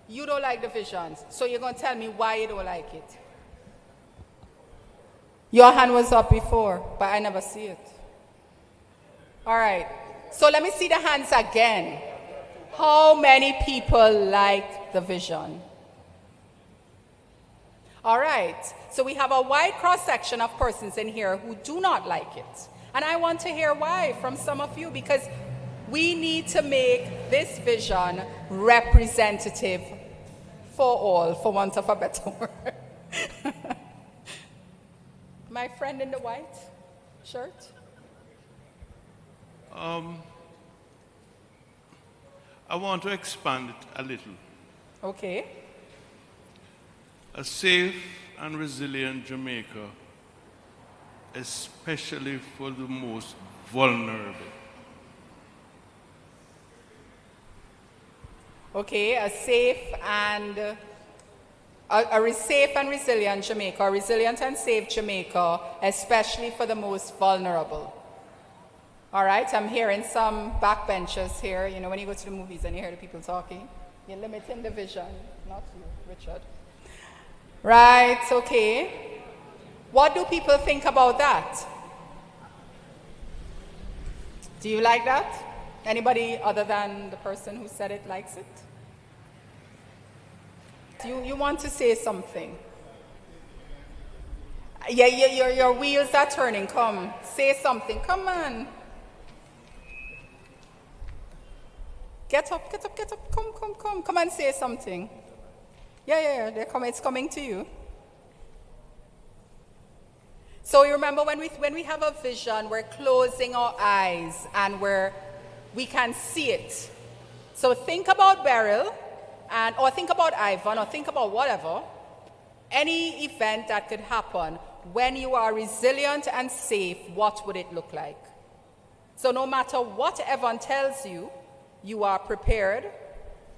you don't like the visions. So you're going to tell me why you don't like it. Your hand was up before, but I never see it. All right. So let me see the hands again. How many people like the vision? All right. So we have a wide cross-section of persons in here who do not like it. And I want to hear why from some of you, because we need to make this vision representative for all, for want of a better word. My friend in the white shirt. I want to expand it a little. Okay. A safe and resilient Jamaica, especially for the most vulnerable. Okay, a safe and resilient Jamaica, a resilient and safe Jamaica, especially for the most vulnerable. All right, I'm hearing some backbenchers here. You know, when you go to the movies and you hear the people talking, you're limiting the vision. Not you, Richard. Right, okay. What do people think about that? Do you like that? Anybody other than the person who said it likes it? Do you want to say something? Yeah, your wheels are turning. Come, say something. Come on. Get up. Come and say something. Yeah, they're coming. It's coming to you. So you remember when we have a vision, we're closing our eyes and we can see it. So think about Beryl, or think about Ivan, or think about whatever, any event that could happen. When you are resilient and safe, what would it look like? So no matter what Evan tells you, you are prepared.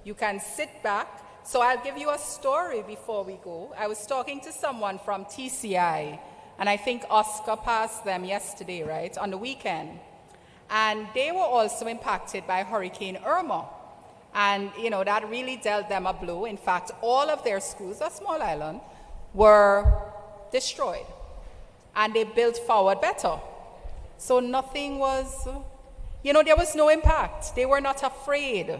You can sit back. So I'll give you a story before we go. I was talking to someone from TCI, and I think Oscar passed them yesterday, right, on the weekend. And they were also impacted by Hurricane Irma. And, that really dealt them a blow. In fact, all of their schools, a small island, were destroyed. And they built forward better. So nothing was, there was no impact. They were not afraid.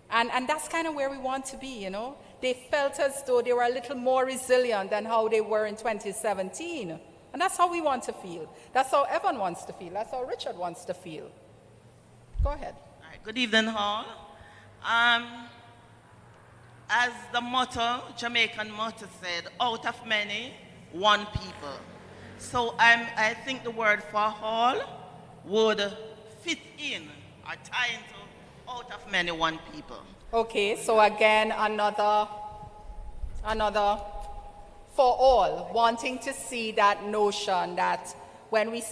And that's kind of where we want to be, They felt as though they were a little more resilient than how they were in 2017. And that's how we want to feel. That's how Evan wants to feel. That's how Richard wants to feel. Go ahead. All right, good evening, all. As the motto, Jamaican motto said, out of many, one people. So I think the word for all would fit in or tie into out of many, one people. Okay, so again, another for all, wanting to see that notion that when we,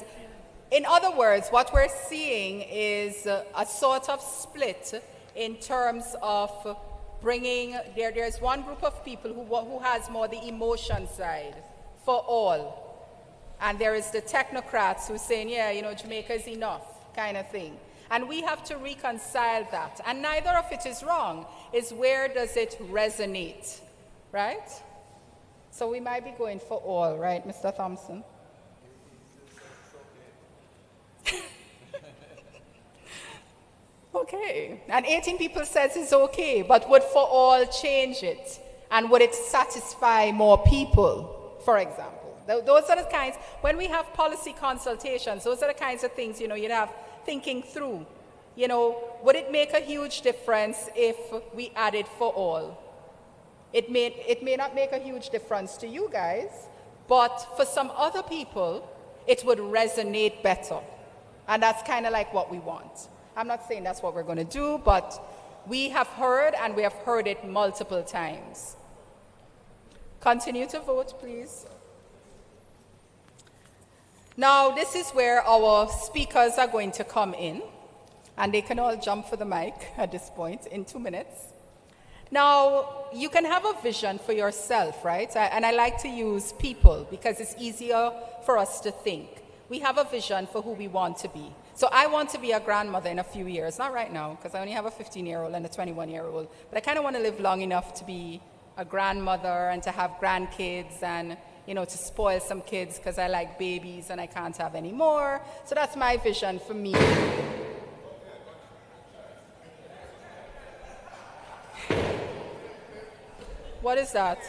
in other words, what we're seeing is a sort of split in terms of bringing, there's one group of people who has more the emotion side for all. And there is the technocrats who are saying, Jamaica is enough, kind of thing. And we have to reconcile that. And neither of it is wrong. It's where does it resonate, right? So we might be going for all, right, Mr. Thompson? Okay. And 18 people says it's okay, but would for all change it? And would it satisfy more people, for example? Those are the kinds, when we have policy consultations, those are the kinds of things, you'd have thinking through. Would it make a huge difference if we added for all? It may not make a huge difference to you guys, but for some other people, it would resonate better. And that's kind of like what we want. I'm not saying that's what we're going to do, but we have heard, and we have heard it multiple times. Continue to vote, please. Now, this is where our speakers are going to come in, and they can all jump for the mic at this point in 2 minutes. Now, you can have a vision for yourself, right? And I like to use people because it's easier for us to think. We have a vision for who we want to be. So I want to be a grandmother in a few years, not right now, because I only have a 15-year-old and a 21-year-old, but I kind of want to live long enough to be a grandmother and to have grandkids and to spoil some kids because I like babies and I can't have any more. So that's my vision for me. What is that?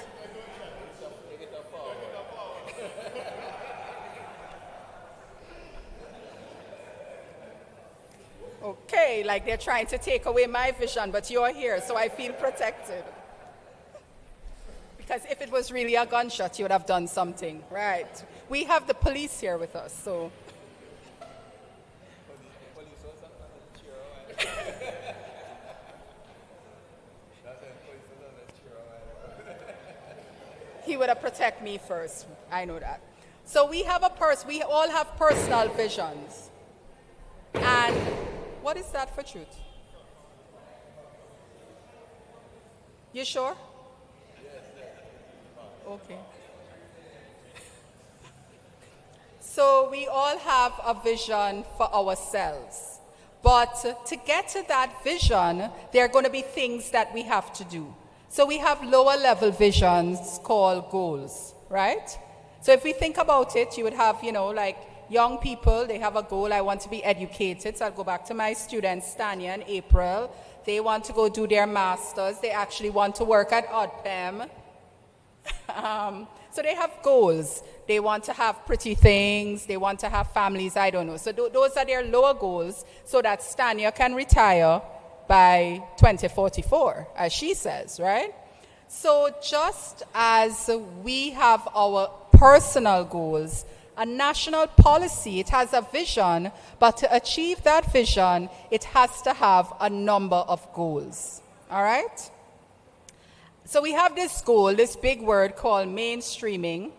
Okay, like they're trying to take away my vision, but you're here, so I feel protected. Because if it was really a gunshot, you would have done something, right? We have the police here with us, so. He would have protected me first. I know that. So we all have personal visions. And what is that for truth? You sure? Okay. So we all have a vision for ourselves. But to get to that vision, there are going to be things that we have to do. So we have lower level visions called goals, right? So if we think about it, you would have, like young people, they have a goal, I want to be educated. So I'll go back to my students, Tanya and April. They want to go do their masters. They actually want to work at ODPEM. So they have goals. They want to have pretty things. They want to have families, I don't know. So those are their lower goals so that Stania can retire by 2044, as she says, right? So just as we have our personal goals, a national policy, it has a vision, but to achieve that vision, it has to have a number of goals, all right? So we have this goal, this big word called mainstreaming,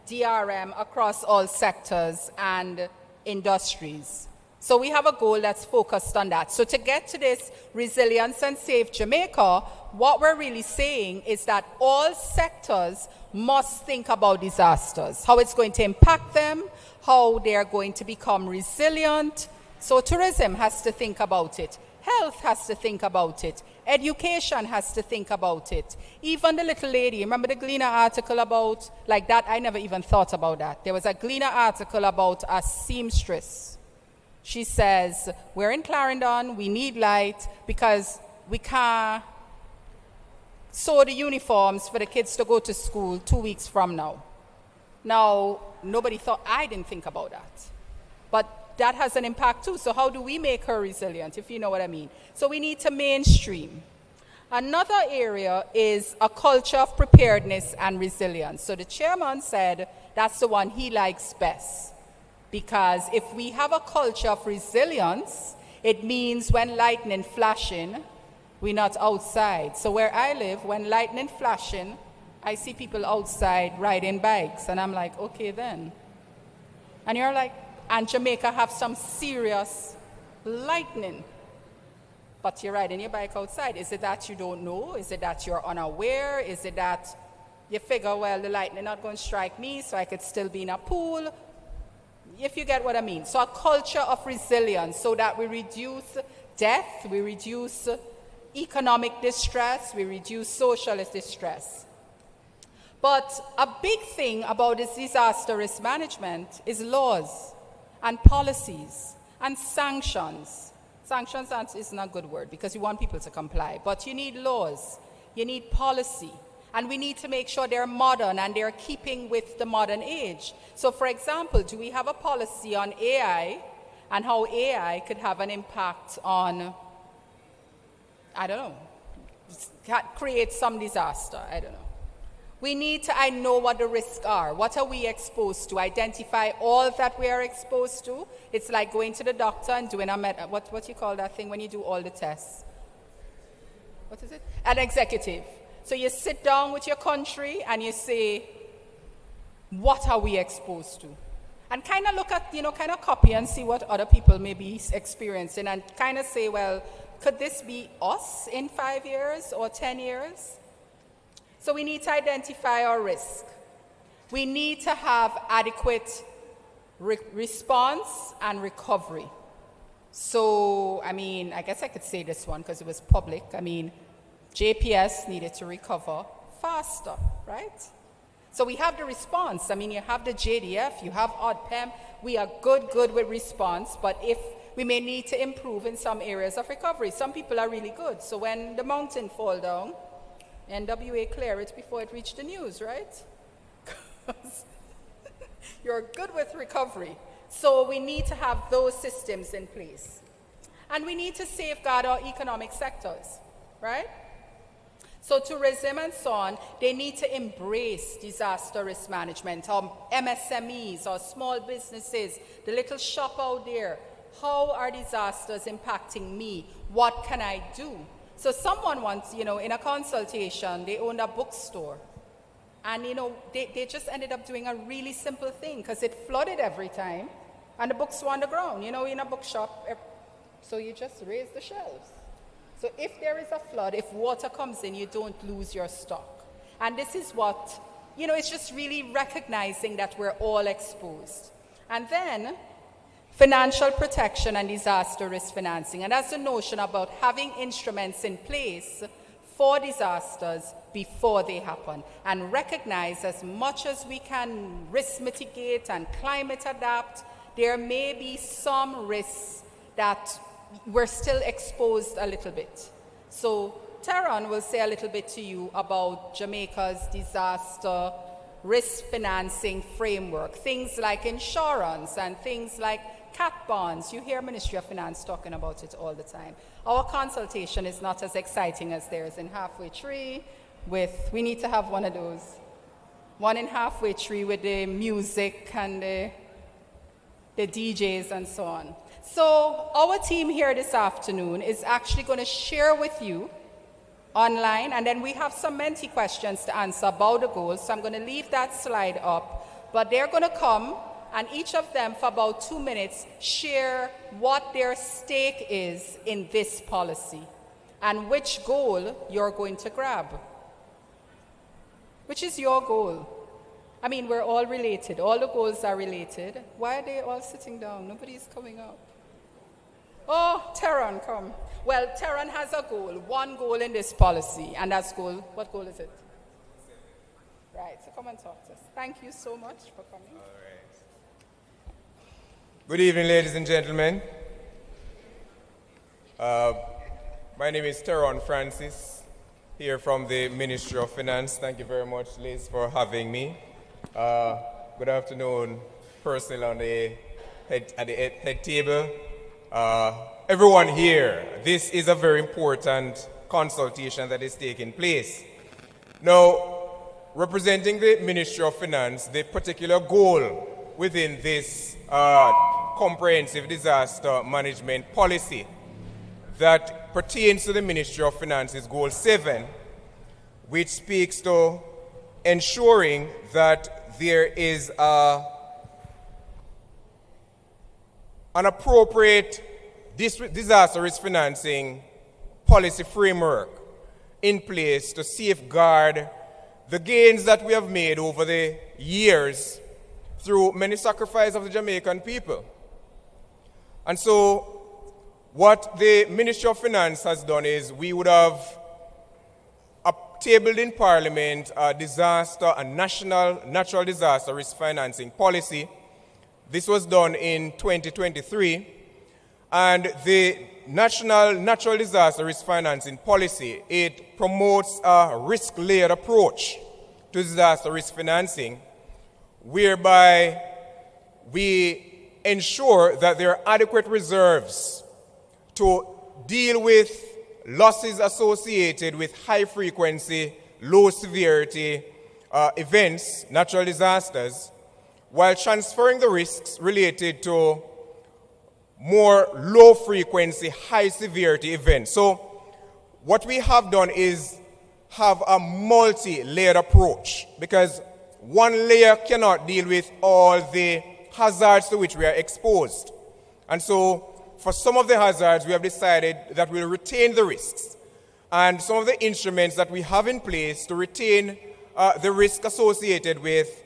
DRM, across all sectors and industries. So we have a goal that's focused on that. So to get to this resilience and save Jamaica, what we're really saying is that all sectors must think about disasters, how it's going to impact them, how they're going to become resilient, So tourism has to think about it. Health has to think about it. Education has to think about it. Even the little lady, remember the Gleaner article about, like that, I never even thought about that. There was a Gleaner article about a seamstress. She says, we're in Clarendon, we need light because we can't sew the uniforms for the kids to go to school 2 weeks from now. Now, nobody thought, I didn't think about that. But that has an impact too. So how do we make her resilient, if you know what I mean? So we need to mainstream. Another area is a culture of preparedness and resilience. So the chairman said that's the one he likes best. Because if we have a culture of resilience, it means when lightning flashing, we're not outside. So where I live, when lightning flashing, I see people outside riding bikes, and I'm like, okay then. And you're like, and Jamaica have some serious lightning, but you're riding your bike outside. Is it that you don't know? Is it that you're unaware? Is it that you figure, well, the lightning not going to strike me, so I could still be in a pool? If you get what I mean. So a culture of resilience so that we reduce death, we reduce economic distress, we reduce social distress. But a big thing about this disaster risk management is laws and policies and sanctions. Sanctions isn't a good word because you want people to comply, but you need laws, you need policy, and we need to make sure they're modern and they're keeping with the modern age. So for example, do we have a policy on AI and how AI could have an impact on, I don't know, create some disaster, I don't know. We need to know what the risks are. What are we exposed to? Identify all that we are exposed to. It's like going to the doctor and doing what you call that thing when you do all the tests? What is it? An executive. So you sit down with your country and you say, what are we exposed to? And kind of look at, kind of copy and see what other people may be experiencing and kind of say, well, could this be us in 5 years or 10 years? So we need to identify our risk. We need to have adequate response and recovery. So, I guess I could say this one because it was public. JPS needed to recover faster, right? So we have the response. You have the JDF, you have ODPEM. We are good with response, but if we may need to improve in some areas of recovery. Some people are really good. So when the mountain fall down, NWA clear it before it reached the news, right? Because you're good with recovery. So we need to have those systems in place. And we need to safeguard our economic sectors, right? So tourism and so on, they need to embrace disaster risk management. MSMEs or small businesses, the little shop out there. How are disasters impacting me? What can I do? So someone once, in a consultation, they owned a bookstore. And, they just ended up doing a really simple thing because it flooded every time. And the books were on the ground, in a bookshop. So you just raise the shelves. So if there is a flood, if water comes in, you don't lose your stock. And this is what, it's just really recognizing that we're all exposed. And then financial protection and disaster risk financing. And that's the notion about having instruments in place for disasters before they happen. And recognize as much as we can risk mitigate and climate adapt, there may be some risks that we're still exposed a little bit. So Taron will say a little bit to you about Jamaica's disaster risk financing framework. Things like insurance and things like cat bonds. You hear Ministry of Finance talking about it all the time. Our consultation is not as exciting as theirs in Halfway Tree we need to have one of those. One in Halfway Tree with the music and the DJs and so on. So our team here this afternoon is actually going to share with you online, and then we have some Menti questions to answer about the goals. So I'm going to leave that slide up, but they're going to come and each of them for about 2 minutes share what their stake is in this policy and which goal you're going to grab. Which is your goal? We're all related. All the goals are related. Why are they all sitting down? Nobody's coming up. Oh, Teron, come. Well, Teron has a goal, one goal in this policy, and that's goal, what goal is it? Right, so come and talk to us. Thank you so much for coming. All right. Good evening, ladies and gentlemen. My name is Teron Francis, here from the Ministry of Finance. Thank you very much, Liz, for having me. Good afternoon, personnel on the head table. Everyone here, this is a very important consultation that is taking place. Now, representing the Ministry of Finance, the particular goal within this comprehensive disaster management policy that pertains to the Ministry of Finance is Goal 7, which speaks to ensuring that there is an appropriate disaster risk financing policy framework in place to safeguard the gains that we have made over the years through many sacrifices of the Jamaican people. And so what the Ministry of Finance has done is we would have tabled in Parliament a national natural disaster risk financing policy. This was done in 2023. And the National Natural Disaster Risk Financing Policy, it promotes a risk-layered approach to disaster risk financing, whereby we ensure that there are adequate reserves to deal with losses associated with high-frequency, low-severity events, natural disasters, while transferring the risks related to more low-frequency, high-severity events. So what we have done is have a multi-layered approach, because one layer cannot deal with all the hazards to which we are exposed. And so for some of the hazards, we have decided that we'll retain the risks. And some of the instruments that we have in place to retain the risk associated with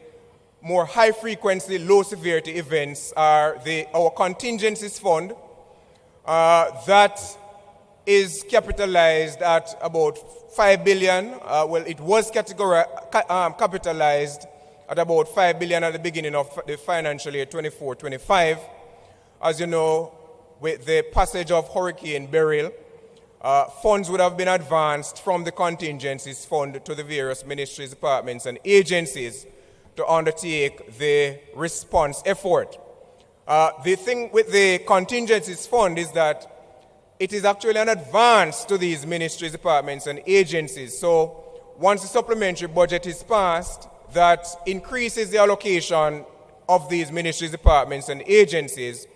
more high-frequency, low-severity events are our contingencies fund that is capitalized at about 5 billion. Well, it was capitalized at about 5 billion at the beginning of the financial year 24-25. As you know, with the passage of Hurricane Beryl, funds would have been advanced from the contingencies fund to the various ministries, departments, and agencies to undertake the response effort. The thing with the contingencies fund is that it is actually an advance to these ministries, departments, and agencies. So once the supplementary budget is passed, that increases the allocation of these ministries, departments, and agencies,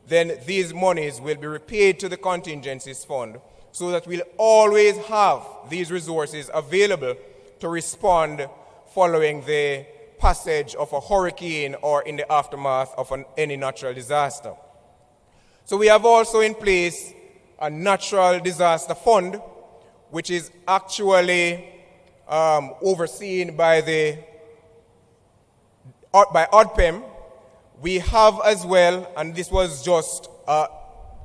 then these monies will be repaid to the contingencies fund so that we'll always have these resources available to respond following the passage of a hurricane or in the aftermath of any natural disaster. So we have also in place a natural disaster fund, which is actually overseen by ODPEM. We have as well, and this was just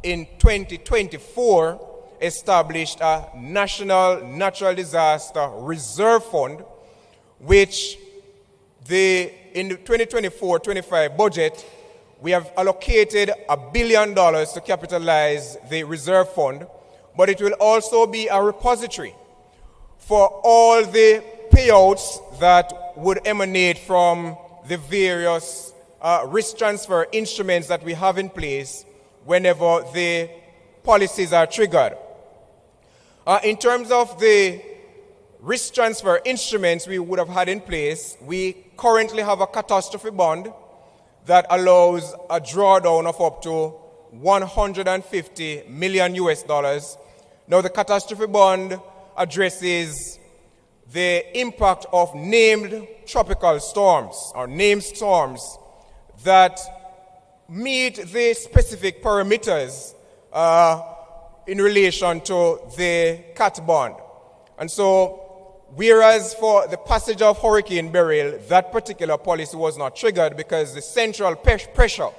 in 2024, established a National Natural Disaster Reserve Fund, which in the 2024-25 budget, we have allocated $1 billion to capitalize the reserve fund, but it will also be a repository for all the payouts that would emanate from the various risk transfer instruments that we have in place whenever the policies are triggered. In terms of the risk transfer instruments we would have had in place, we currently have a catastrophe bond that allows a drawdown of up to $150 million US. Now, the catastrophe bond addresses the impact of named tropical storms or named storms that meet the specific parameters in relation to the CAT bond. And so, whereas for the passage of Hurricane Beryl, that particular policy was not triggered because the central pressure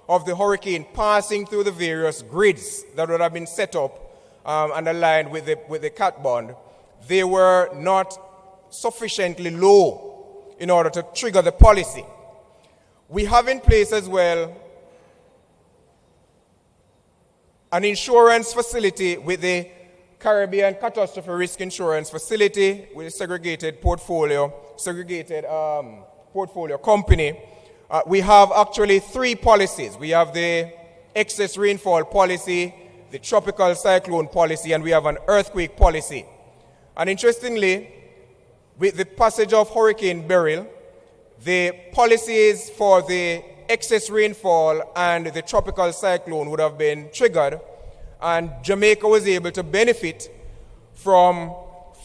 of the hurricane passing through the various grids that would have been set up and aligned with the cat bond, they were not sufficiently low in order to trigger the policy. We have in place as well an insurance facility with the Caribbean Catastrophe Risk Insurance Facility with a segregated portfolio company. We have actually 3 policies. We have the excess rainfall policy, the tropical cyclone policy, and we have an earthquake policy. And interestingly, with the passage of Hurricane Beryl, the policies for the excess rainfall and the tropical cyclone would have been triggered, and Jamaica was able to benefit from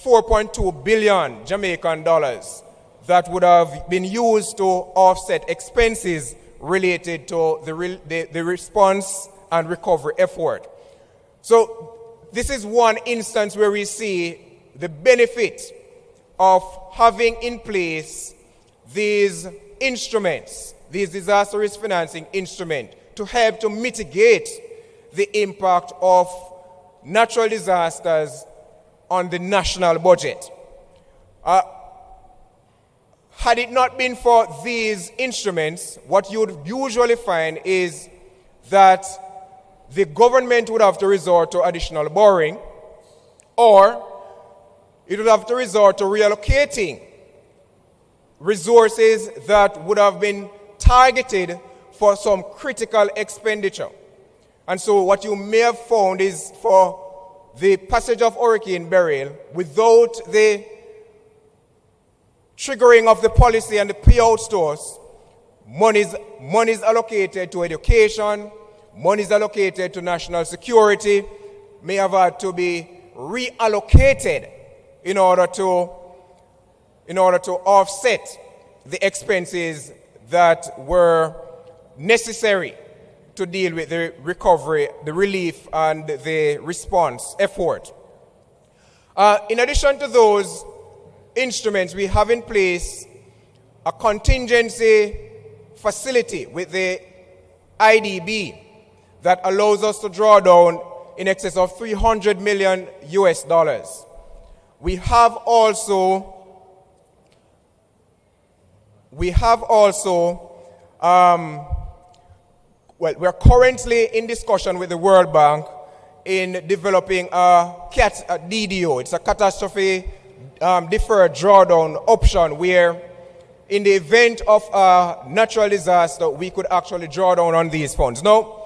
4.2 billion Jamaican dollars that would have been used to offset expenses related to the response and recovery effort. So this is one instance where we see the benefit of having in place these instruments, these disaster risk financing instruments, to help to mitigate the impact of natural disasters on the national budget. Had it not been for these instruments, what you would usually find is that the government would have to resort to additional borrowing, or it would have to resort to reallocating resources that would have been targeted for some critical expenditure. And so what you may have found is for the passage of Hurricane Beryl, without the triggering of the policy and the payouts to us, monies allocated to education, monies allocated to national security may have had to be reallocated in order to offset the expenses that were necessary to deal with the recovery, the relief, and the response effort. In addition to those instruments, we have in place a contingency facility with the IDB that allows us to draw down in excess of $300 million US. We have also we're currently in discussion with the World Bank in developing a DDO. It's a catastrophe deferred drawdown option where in the event of a natural disaster, we could actually draw down on these funds. Now,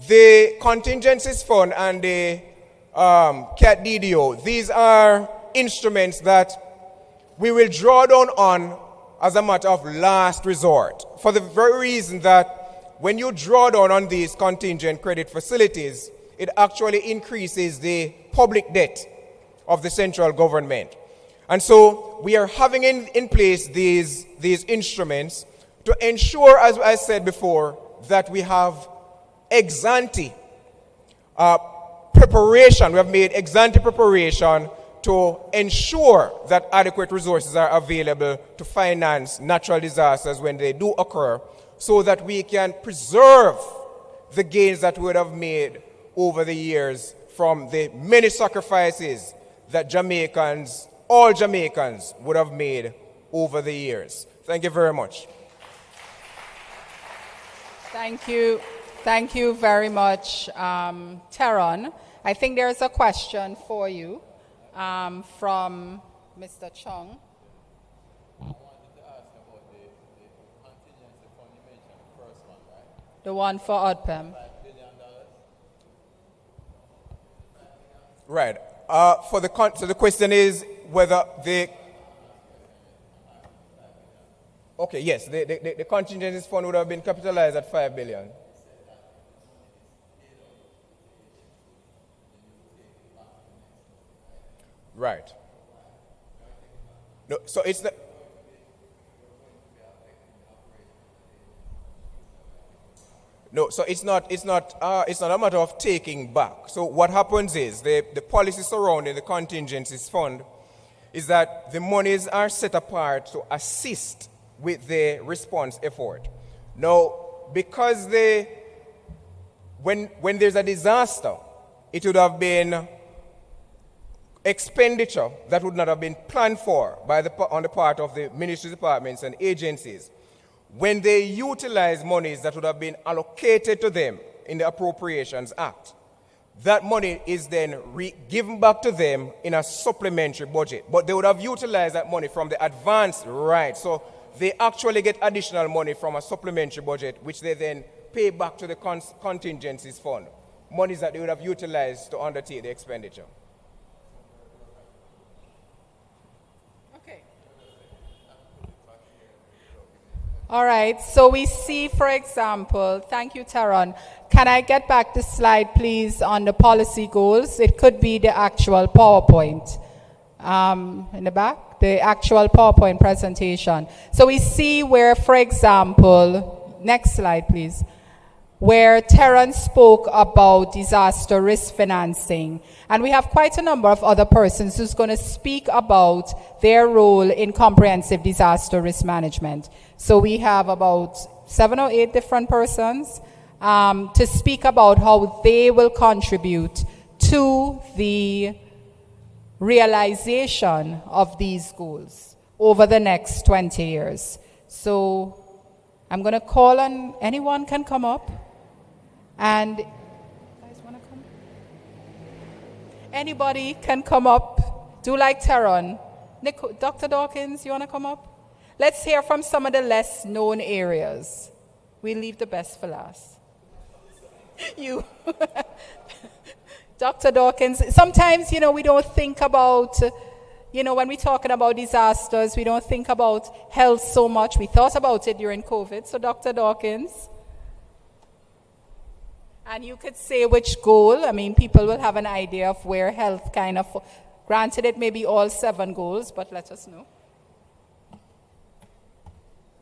the contingencies fund and the CAT DDO, these are instruments that we will draw down on as a matter of last resort, for the very reason that when you draw down on these contingent credit facilities, it actually increases the public debt of the central government. And so we are having in place these instruments to ensure, as I said before, that we have ex-ante preparation. We have made ex-ante preparation to ensure that adequate resources are available to finance natural disasters when they do occur, so that we can preserve the gains that we would have made over the years from the many sacrifices that all Jamaicans would have made over the years. Thank you very much. Thank you. Thank you very much, Teron. I think there's a question for you from Mr. Chung. I wanted to ask about the contingency fund you mentioned, the first one, right? The one for ODPEM. $5 billion. Right. So the question is whether the... Okay, yes, the contingency fund would have been capitalized at $5 billion. Right. No, so it's the... No, so it's not a matter of taking back. So what happens is the policy surrounding the contingencies fund is that the monies are set apart to assist with the response effort. Now, because the when there's a disaster, it would have been expenditure that would not have been planned for on the part of the ministry departments and agencies. When they utilize monies that would have been allocated to them in the Appropriations Act, that money is then given back to them in a supplementary budget. But they would have utilized that money from the advance right. So they actually get additional money from a supplementary budget, which they then pay back to the contingencies fund. Monies that they would have utilized to undertake the expenditure. Okay. All right, so we see, for example, thank you, Taron. Can I get back the slide, please, on the policy goals? It could be the actual PowerPoint in the back, the actual PowerPoint presentation. So we see where, for example, next slide, please, where Taron spoke about disaster risk financing. And we have quite a number of other persons who's going to speak about their role in comprehensive disaster risk management. So we have about 7 or 8 different persons to speak about how they will contribute to the realization of these goals over the next 20 years. So I'm going to call on anyone can come up. And you guys want to come? Anybody can come up. Do like Taron. Dr. Dawkins, you want to come up? Let's hear from some of the less known areas. We leave the best for last. You. Dr. Dawkins, sometimes, we don't think about, when we're talking about disasters, we don't think about health so much. We thought about it during COVID. So, Dr. Dawkins. And you could say which goal. I mean, people will have an idea of where health kind of, granted it may be all 7 goals, but let us know.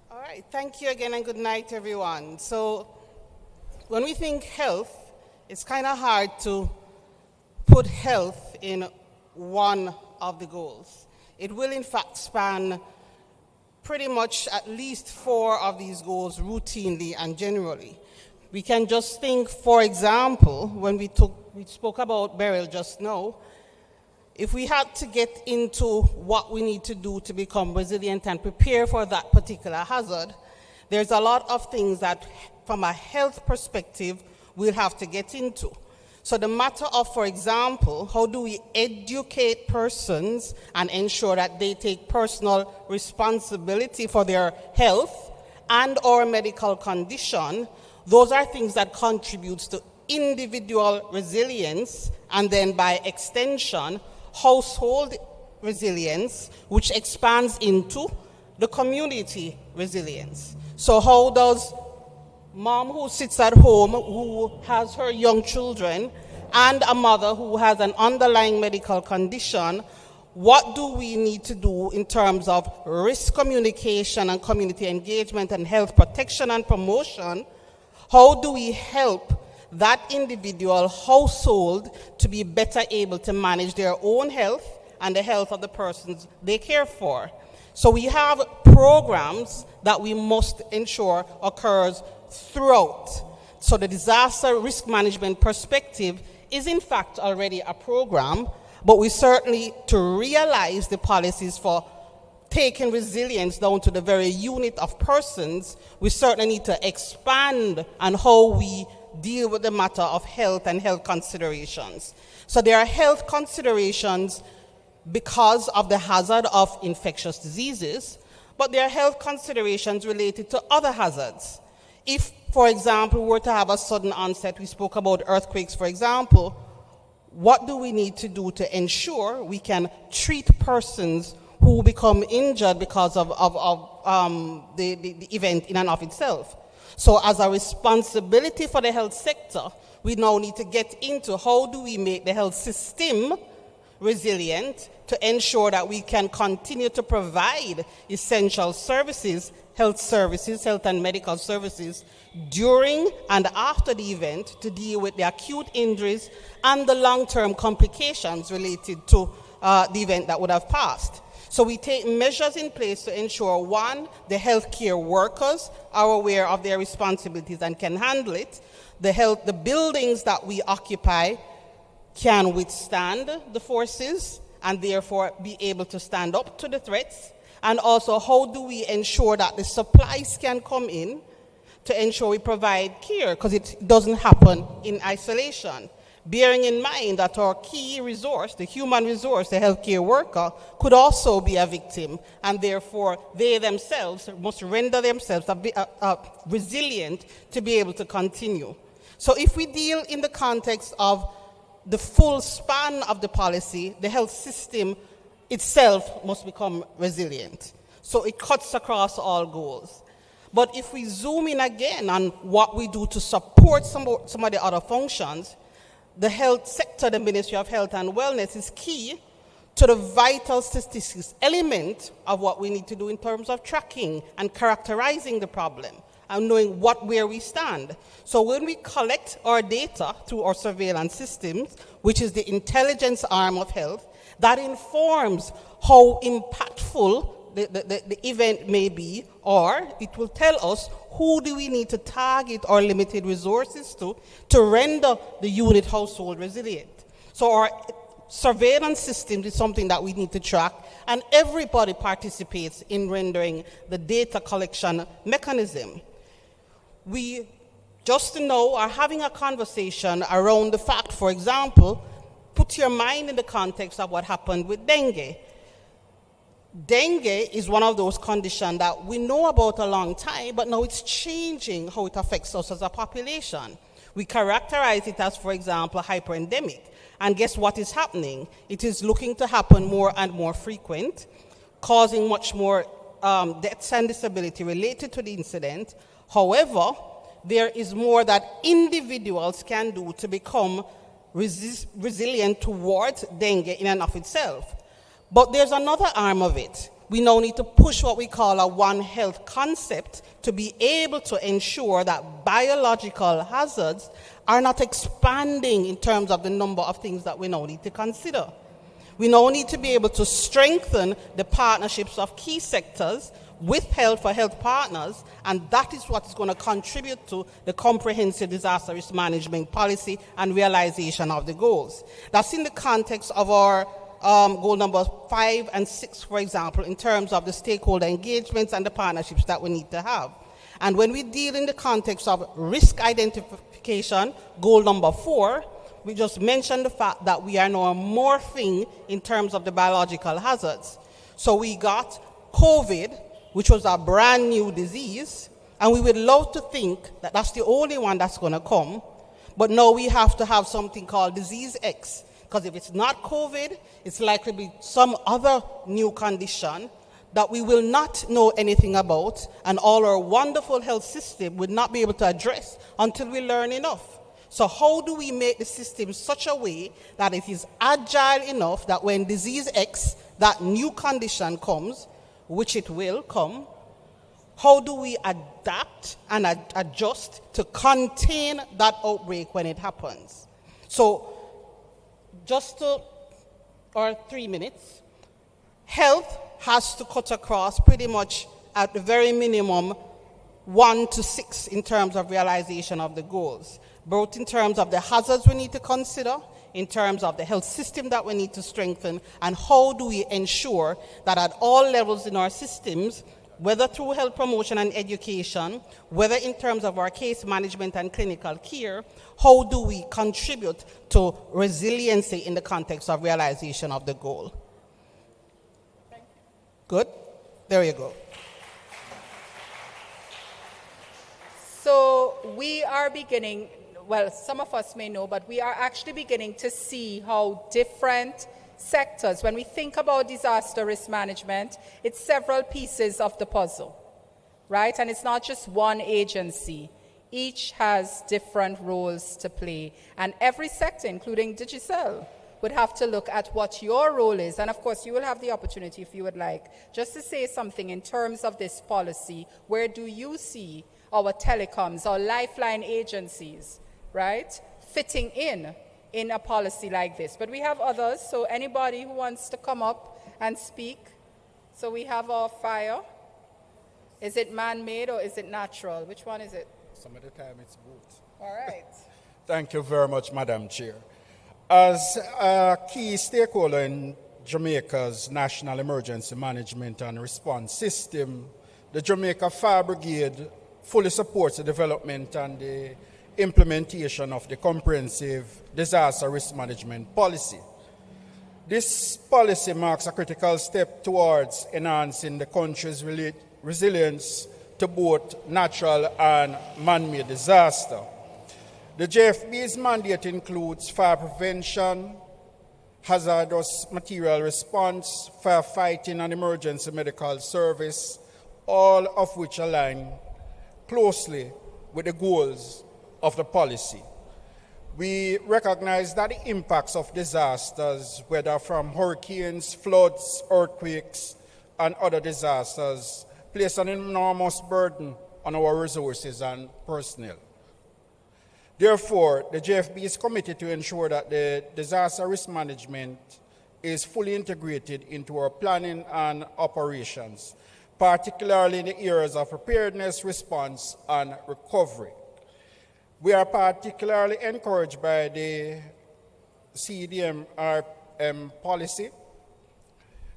All right, thank you again and good night, everyone. So when we think health, it's kind of hard to put health in one of the goals. It will in fact span pretty much at least 4 of these goals routinely and generally. We can just think, for example, when we spoke about burial just now, if we had to get into what we need to do to become resilient and prepare for that particular hazard, there's a lot of things that, from a health perspective, we'll have to get into. So the matter of, for example, how do we educate persons and ensure that they take personal responsibility for their health and or medical condition, those are things that contributes to individual resilience and then by extension, household resilience, which expands into the community resilience. So how does mom who sits at home, who has her young children, and a mother who has an underlying medical condition, what do we need to do in terms of risk communication and community engagement and health protection and promotion? How do we help that individual household to be better able to manage their own health and the health of the persons they care for? So we have programs that we must ensure occurs throughout. So the disaster risk management perspective is in fact already a program, but we certainly, to realize the policies for taking resilience down to the very unit of persons, we certainly need to expand on how we deal with the matter of health and health considerations. So there are health considerations because of the hazard of infectious diseases, but there are health considerations related to other hazards. If, for example, we were to have a sudden onset, we spoke about earthquakes, for example, what do we need to do to ensure we can treat persons who become injured because of the event in and of itself? So as a responsibility for the health sector, we now need to get into how do we make the health system resilient to ensure that we can continue to provide essential services, health and medical services during and after the event to deal with the acute injuries and the long-term complications related to the event that would have passed. So we take measures in place to ensure, one, the healthcare workers are aware of their responsibilities and can handle it. the buildings that we occupy can withstand the forces and therefore be able to stand up to the threats? And also, how do we ensure that the supplies can come in to ensure we provide care? Because it doesn't happen in isolation. Bearing in mind that our key resource, the human resource, the healthcare worker, could also be a victim, and therefore they themselves must render themselves resilient to be able to continue. So if we deal in the context of the full span of the policy, the health system itself must become resilient. So it cuts across all goals. But if we zoom in again on what we do to support some of the other functions, the health sector, the Ministry of Health and Wellness, is key to the vital statistics element of what we need to do in terms of tracking and characterizing the problem and knowing where we stand. So when we collect our data through our surveillance systems, which is the intelligence arm of health, that informs how impactful the event may be, or it will tell us who do we need to target our limited resources to render the unit household resilient. So our surveillance system is something that we need to track, and everybody participates in rendering the data collection mechanism. We, just to know, are having a conversation around the fact, for example, put your mind in the context of what happened with dengue. Dengue is one of those conditions that we know about a long time, but now it's changing how it affects us as a population. We characterize it as, for example, hyperendemic. And guess what is happening? It is looking to happen more and more frequent, causing much more deaths and disability related to the incident. However, there is more that individuals can do to become resilient towards dengue in and of itself. But there's another arm of it. We now need to push what we call a One Health concept to be able to ensure that biological hazards are not expanding in terms of the number of things that we now need to consider. We now need to be able to strengthen the partnerships of key sectors with health for health partners, and that is what is going to contribute to the comprehensive disaster risk management policy and realization of the goals. That's in the context of our goal number 5 and 6, for example, in terms of the stakeholder engagements and the partnerships that we need to have. And when we deal in the context of risk identification, goal number 4, we just mentioned the fact that we are now morphing in terms of the biological hazards. So we got COVID, which was a brand new disease, and we would love to think that that's the only one that's going to come. But now we have to have something called disease X, because if it's not COVID, it's likely to be some other new condition that we will not know anything about, and all our wonderful health system would not be able to address until we learn enough. So how do we make the system such a way that it is agile enough that when disease X, that new condition comes, which it will come, how do we adapt and adjust to contain that outbreak when it happens? So just to, or 3 minutes, health has to cut across pretty much at the very minimum 1 to 6 in terms of realization of the goals, both in terms of the hazards we need to consider, in terms of the health system that we need to strengthen, and how do we ensure that at all levels in our systems, whether through health promotion and education, whether in terms of our case management and clinical care, how do we contribute to resiliency in the context of realization of the goal? Good? There you go. So we are beginning, well, some of us may know, but we are actually beginning to see how different sectors, when we think about disaster risk management, it's several pieces of the puzzle, right? And it's not just one agency. Each has different roles to play. And every sector, including Digicel, would have to look at what your role is. And of course, you will have the opportunity, if you would like, just to say something in terms of this policy. Where do you see our telecoms, our lifeline agencies, right, fitting in a policy like this? But we have others, so anybody who wants to come up and speak. So we have our fire. Is it man-made or is it natural? Which one is it? Some of the time it's both. All right. Thank you very much, Madam Chair. As a key stakeholder in Jamaica's National Emergency Management and Response System, the Jamaica Fire Brigade fully supports the development and the implementation of the comprehensive disaster risk management policy. This policy marks a critical step towards enhancing the country's resilience to both natural and man-made disaster. The JFB's mandate includes fire prevention, hazardous material response, firefighting, and emergency medical service, all of which align closely with the goals of the policy. We recognize that the impacts of disasters, whether from hurricanes, floods, earthquakes, and other disasters, place an enormous burden on our resources and personnel. Therefore, the JFB is committed to ensure that the disaster risk management is fully integrated into our planning and operations, particularly in the areas of preparedness, response, and recovery. We are particularly encouraged by the CDM-RM policy.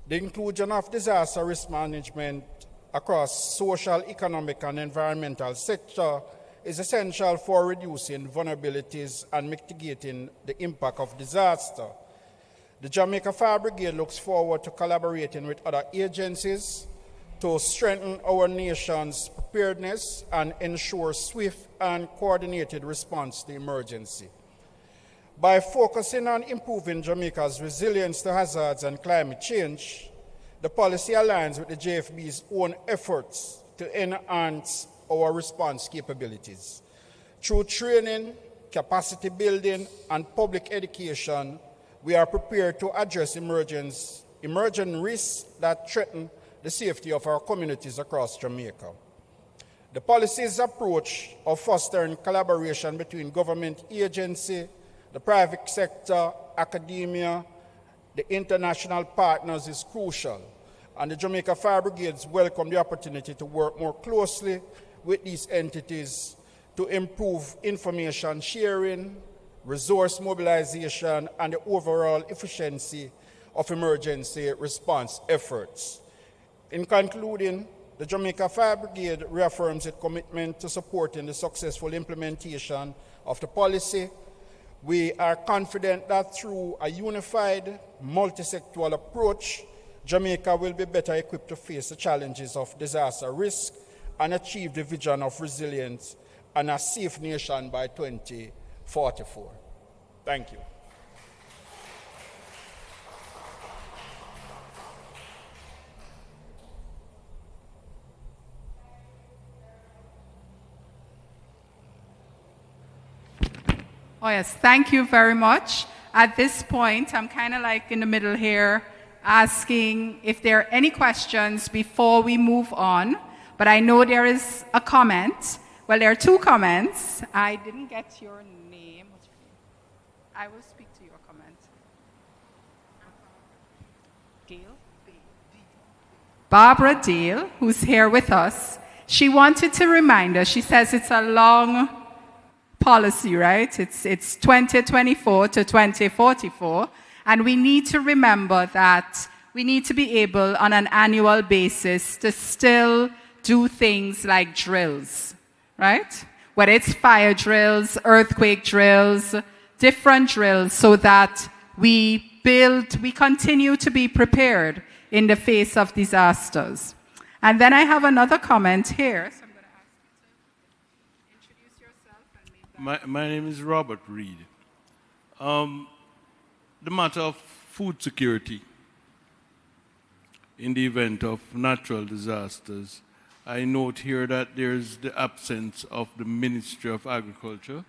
The inclusion of disaster risk management across social, economic, and environmental sector is essential for reducing vulnerabilities and mitigating the impact of disaster. The Jamaica Fire Brigade looks forward to collaborating with other agencies to strengthen our nation's preparedness and ensure swift and coordinated response to emergency. By focusing on improving Jamaica's resilience to hazards and climate change, the policy aligns with the JFB's own efforts to enhance our response capabilities. Through training, capacity building, and public education, we are prepared to address emerging risks that threaten the safety of our communities across Jamaica. The policy's approach of fostering collaboration between government agency, the private sector, academia, the international partners is crucial, and the Jamaica Fire Brigades welcome the opportunity to work more closely with these entities to improve information sharing, resource mobilization, and the overall efficiency of emergency response efforts. In concluding, the Jamaica Fire Brigade reaffirms its commitment to supporting the successful implementation of the policy. We are confident that through a unified, multisectoral approach, Jamaica will be better equipped to face the challenges of disaster risk and achieve the vision of resilience and a safe nation by 2044. Thank you. Oh yes, thank you very much. At this point, I'm kind of like in the middle here, asking if there are any questions before we move on. But I know there is a comment. Well, there are two comments. I didn't get your name. What's your name? I will speak to your comment. Gail? Barbara Dale, who's here with us, she wanted to remind us, she says it's a long policy, right? It's 2024 to 2044. And we need to remember that we need to be able on an annual basis to still do things like drills, right? Whether it's fire drills, earthquake drills, different drills, so that we continue to be prepared in the face of disasters. And then I have another comment here. So I'm going to ask you to introduce yourself. And my name is Robert Reed. The matter of food security in the event of natural disasters, I note here that there's the absence of the Ministry of Agriculture.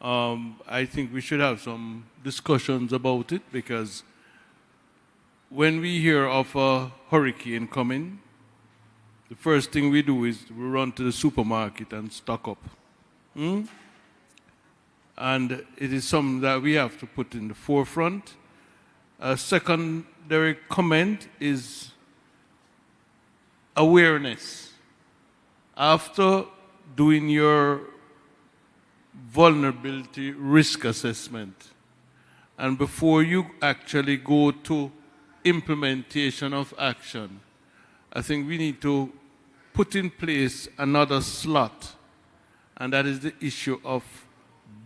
I think we should have some discussions about it, because when we hear of a hurricane coming, the first thing we do is we run to the supermarket and stock up. And it is something that we have to put in the forefront. A secondary comment is awareness. After doing your vulnerability risk assessment. And before you actually go to implementation of action, I think we need to put in place another slot, and that is the issue of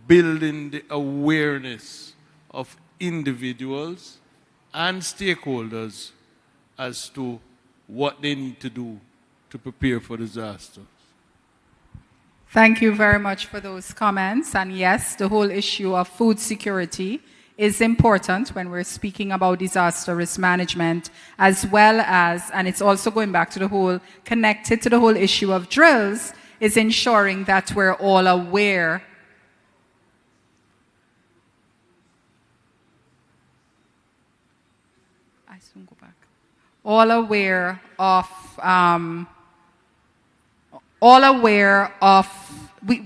building the awareness of individuals and stakeholders as to what they need to do to prepare for disaster. Thank you very much for those comments. And yes, the whole issue of food security is important when we're speaking about disaster risk management, as well as, and it's also going back to the whole, connected to the whole issue of drills, is ensuring that we're all aware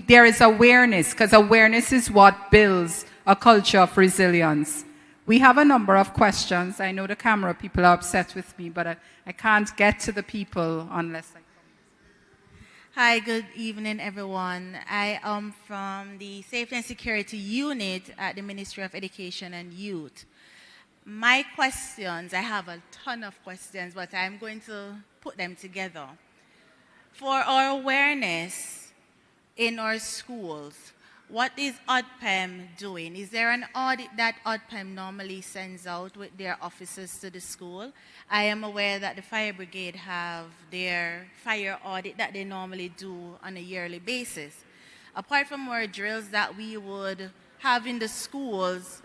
there is awareness, because awareness is what builds a culture of resilience. We have a number of questions. I know the camera people are upset with me, but I can't get to the people unless I... Hi, good evening, everyone. I am from the Safety and Security Unit at the Ministry of Education and Youth. My questions, I have a ton of questions, but I'm going to put them together. For our awareness in our schools, what is ODPEM doing? Is there an audit that ODPEM normally sends out with their officers to the school? I am aware that the fire brigade have their fire audit that they normally do on a yearly basis. Apart from our drills that we would have in the schools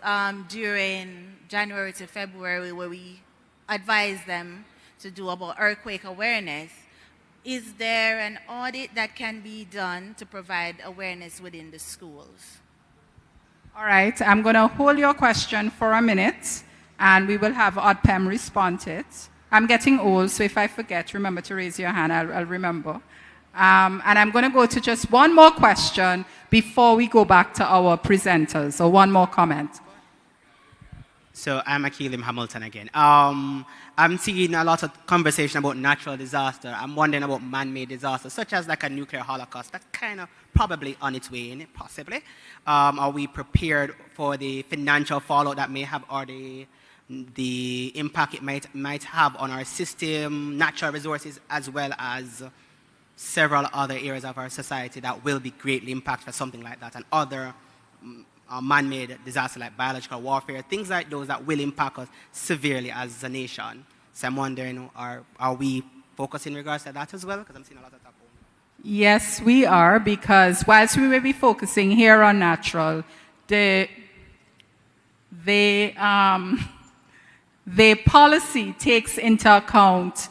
during January to February, where we advise them to do about earthquake awareness, is there an audit that can be done to provide awareness within the schools? All right, I'm going to hold your question for a minute, and we will have ODPEM respond to it. I'm getting old, so if I forget, remember to raise your hand, I'll remember. And I'm going to go to just one more question before we go back to our presenters, so one more comment. So I'm Akeelim Hamilton again. I'm seeing a lot of conversation about natural disaster. I'm wondering about man-made disasters, such as like a nuclear holocaust. That's kind of probably on its way in, possibly. Are we prepared for the financial fallout that may have, or the impact it might have on our system, natural resources, as well as several other areas of our society that will be greatly impacted for something like that, and other man-made disasters like biological warfare, things like those that will impact us severely as a nation. So I'm wondering, are we focusing in regards to that as well? Because I'm seeing a lot of that. Yes, we are, because whilst we may be focusing here on natural, the policy takes into account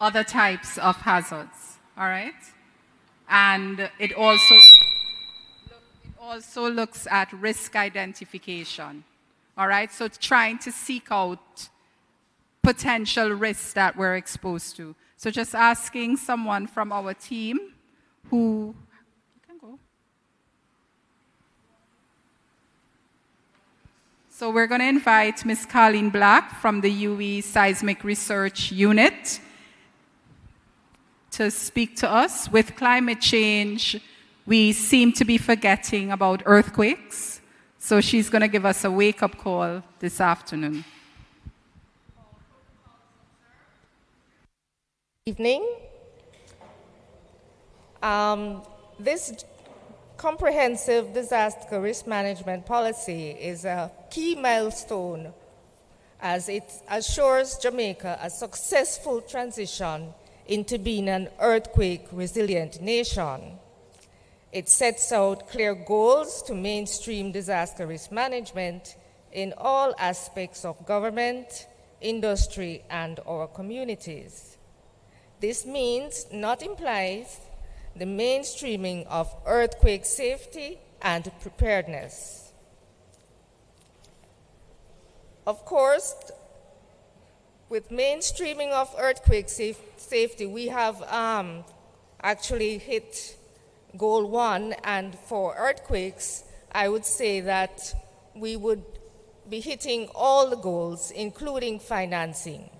other types of hazards, all right? And it also looks at risk identification, all right? So trying to seek out potential risks that we're exposed to. So just asking someone from our team who, you can go. So we're going to invite Ms. Colleen Black from the UE Seismic Research Unit to speak to us. With climate change, we seem to be forgetting about earthquakes. So she's going to give us a wake-up call this afternoon. Evening. This comprehensive disaster risk management policy is a key milestone as it assures Jamaica a successful transition into being an earthquake-resilient nation. It sets out clear goals to mainstream disaster risk management in all aspects of government, industry, and our communities. This means, not implies, the mainstreaming of earthquake safety and preparedness. Of course, with mainstreaming of earthquake safety, we have actually hit goal 1, and for earthquakes, I would say that we would be hitting all the goals, including financing.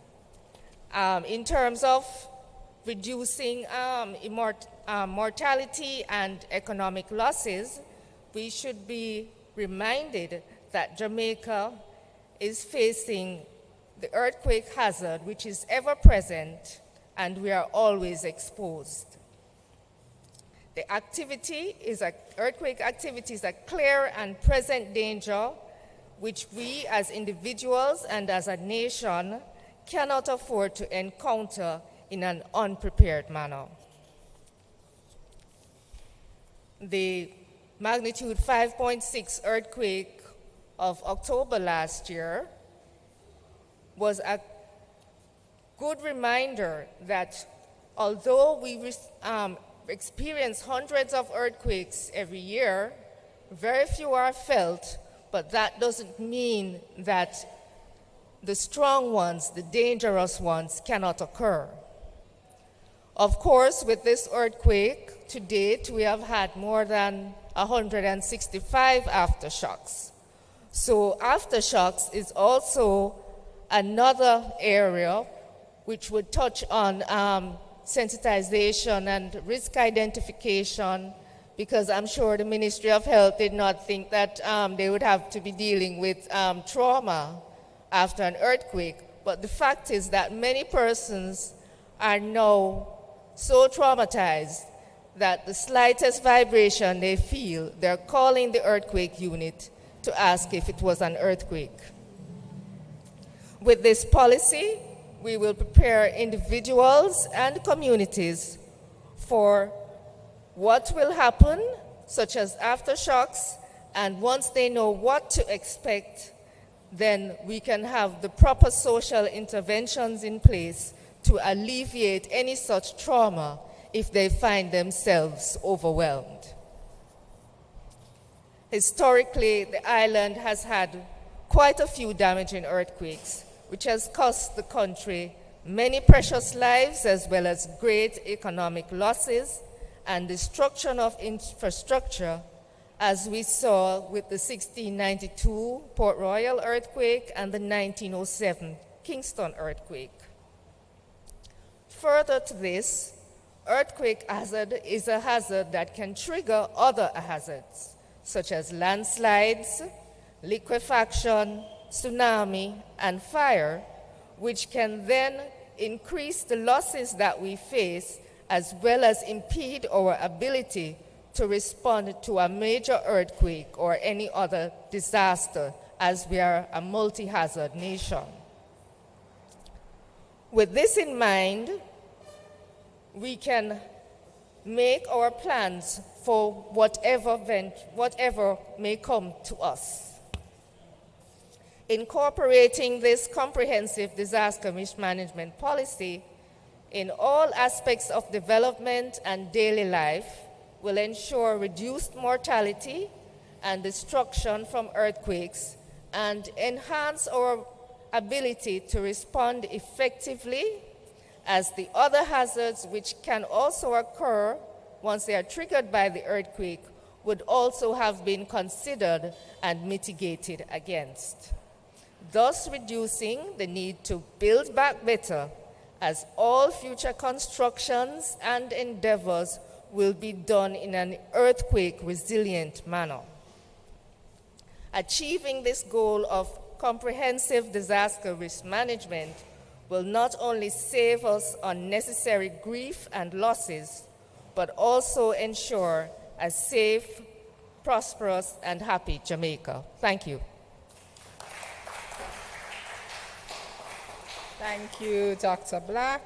In terms of reducing mortality and economic losses, we should be reminded that Jamaica is facing the earthquake hazard, which is ever present, and we are always exposed. The earthquake activity is a clear and present danger which we as individuals and as a nation cannot afford to encounter in an unprepared manner. The magnitude 5.6 earthquake of October last year was a good reminder that although we experience hundreds of earthquakes every year, very few are felt, but that doesn't mean that the strong ones, the dangerous ones, cannot occur. Of course, with this earthquake, to date, we have had more than 165 aftershocks. So aftershocks is also another area which would touch on sensitization and risk identification, because I'm sure the Ministry of Health did not think that they would have to be dealing with trauma after an earthquake. But the fact is that many persons are now so traumatized that the slightest vibration they feel, they're calling the earthquake unit to ask if it was an earthquake. With this policy, we will prepare individuals and communities for what will happen, such as aftershocks, and once they know what to expect, then we can have the proper social interventions in place to alleviate any such trauma if they find themselves overwhelmed. Historically, the island has had quite a few damaging earthquakes, which has cost the country many precious lives as well as great economic losses and destruction of infrastructure, as we saw with the 1692 Port Royal earthquake and the 1907 Kingston earthquake. Further to this, earthquake hazard is a hazard that can trigger other hazards, such as landslides, liquefaction, tsunami, and fire, which can then increase the losses that we face as well as impede our ability to respond to a major earthquake or any other disaster, as we are a multi-hazard nation. With this in mind, we can make our plans for whatever may come to us. Incorporating this comprehensive disaster risk management policy in all aspects of development and daily life will ensure reduced mortality and destruction from earthquakes and enhance our ability to respond effectively, as the other hazards which can also occur once they are triggered by the earthquake would also have been considered and mitigated against, thus reducing the need to build back better, as all future constructions and endeavors will be done in an earthquake-resilient manner. Achieving this goal of comprehensive disaster risk management will not only save us unnecessary grief and losses, but also ensure a safe, prosperous, and happy Jamaica. Thank you. Thank you, Dr. Black.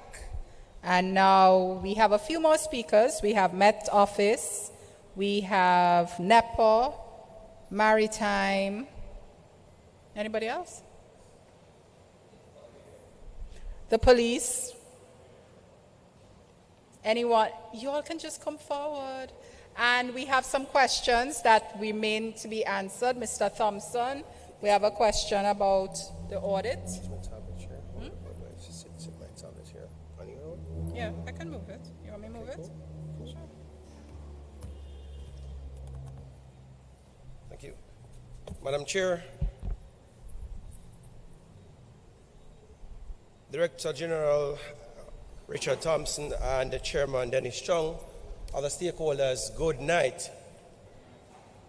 And now we have a few more speakers. We have Met Office, we have NEPA, Maritime. Anybody else? The police. Anyone? You all can just come forward. And we have some questions that remain to be answered. Mr. Thompson, we have a question about the audit. Yeah, I can move it. You want me to move it? Sure. Thank you. Madam Chair, Director General Richard Thompson and the Chairman Dennis Strong, other stakeholders, good night.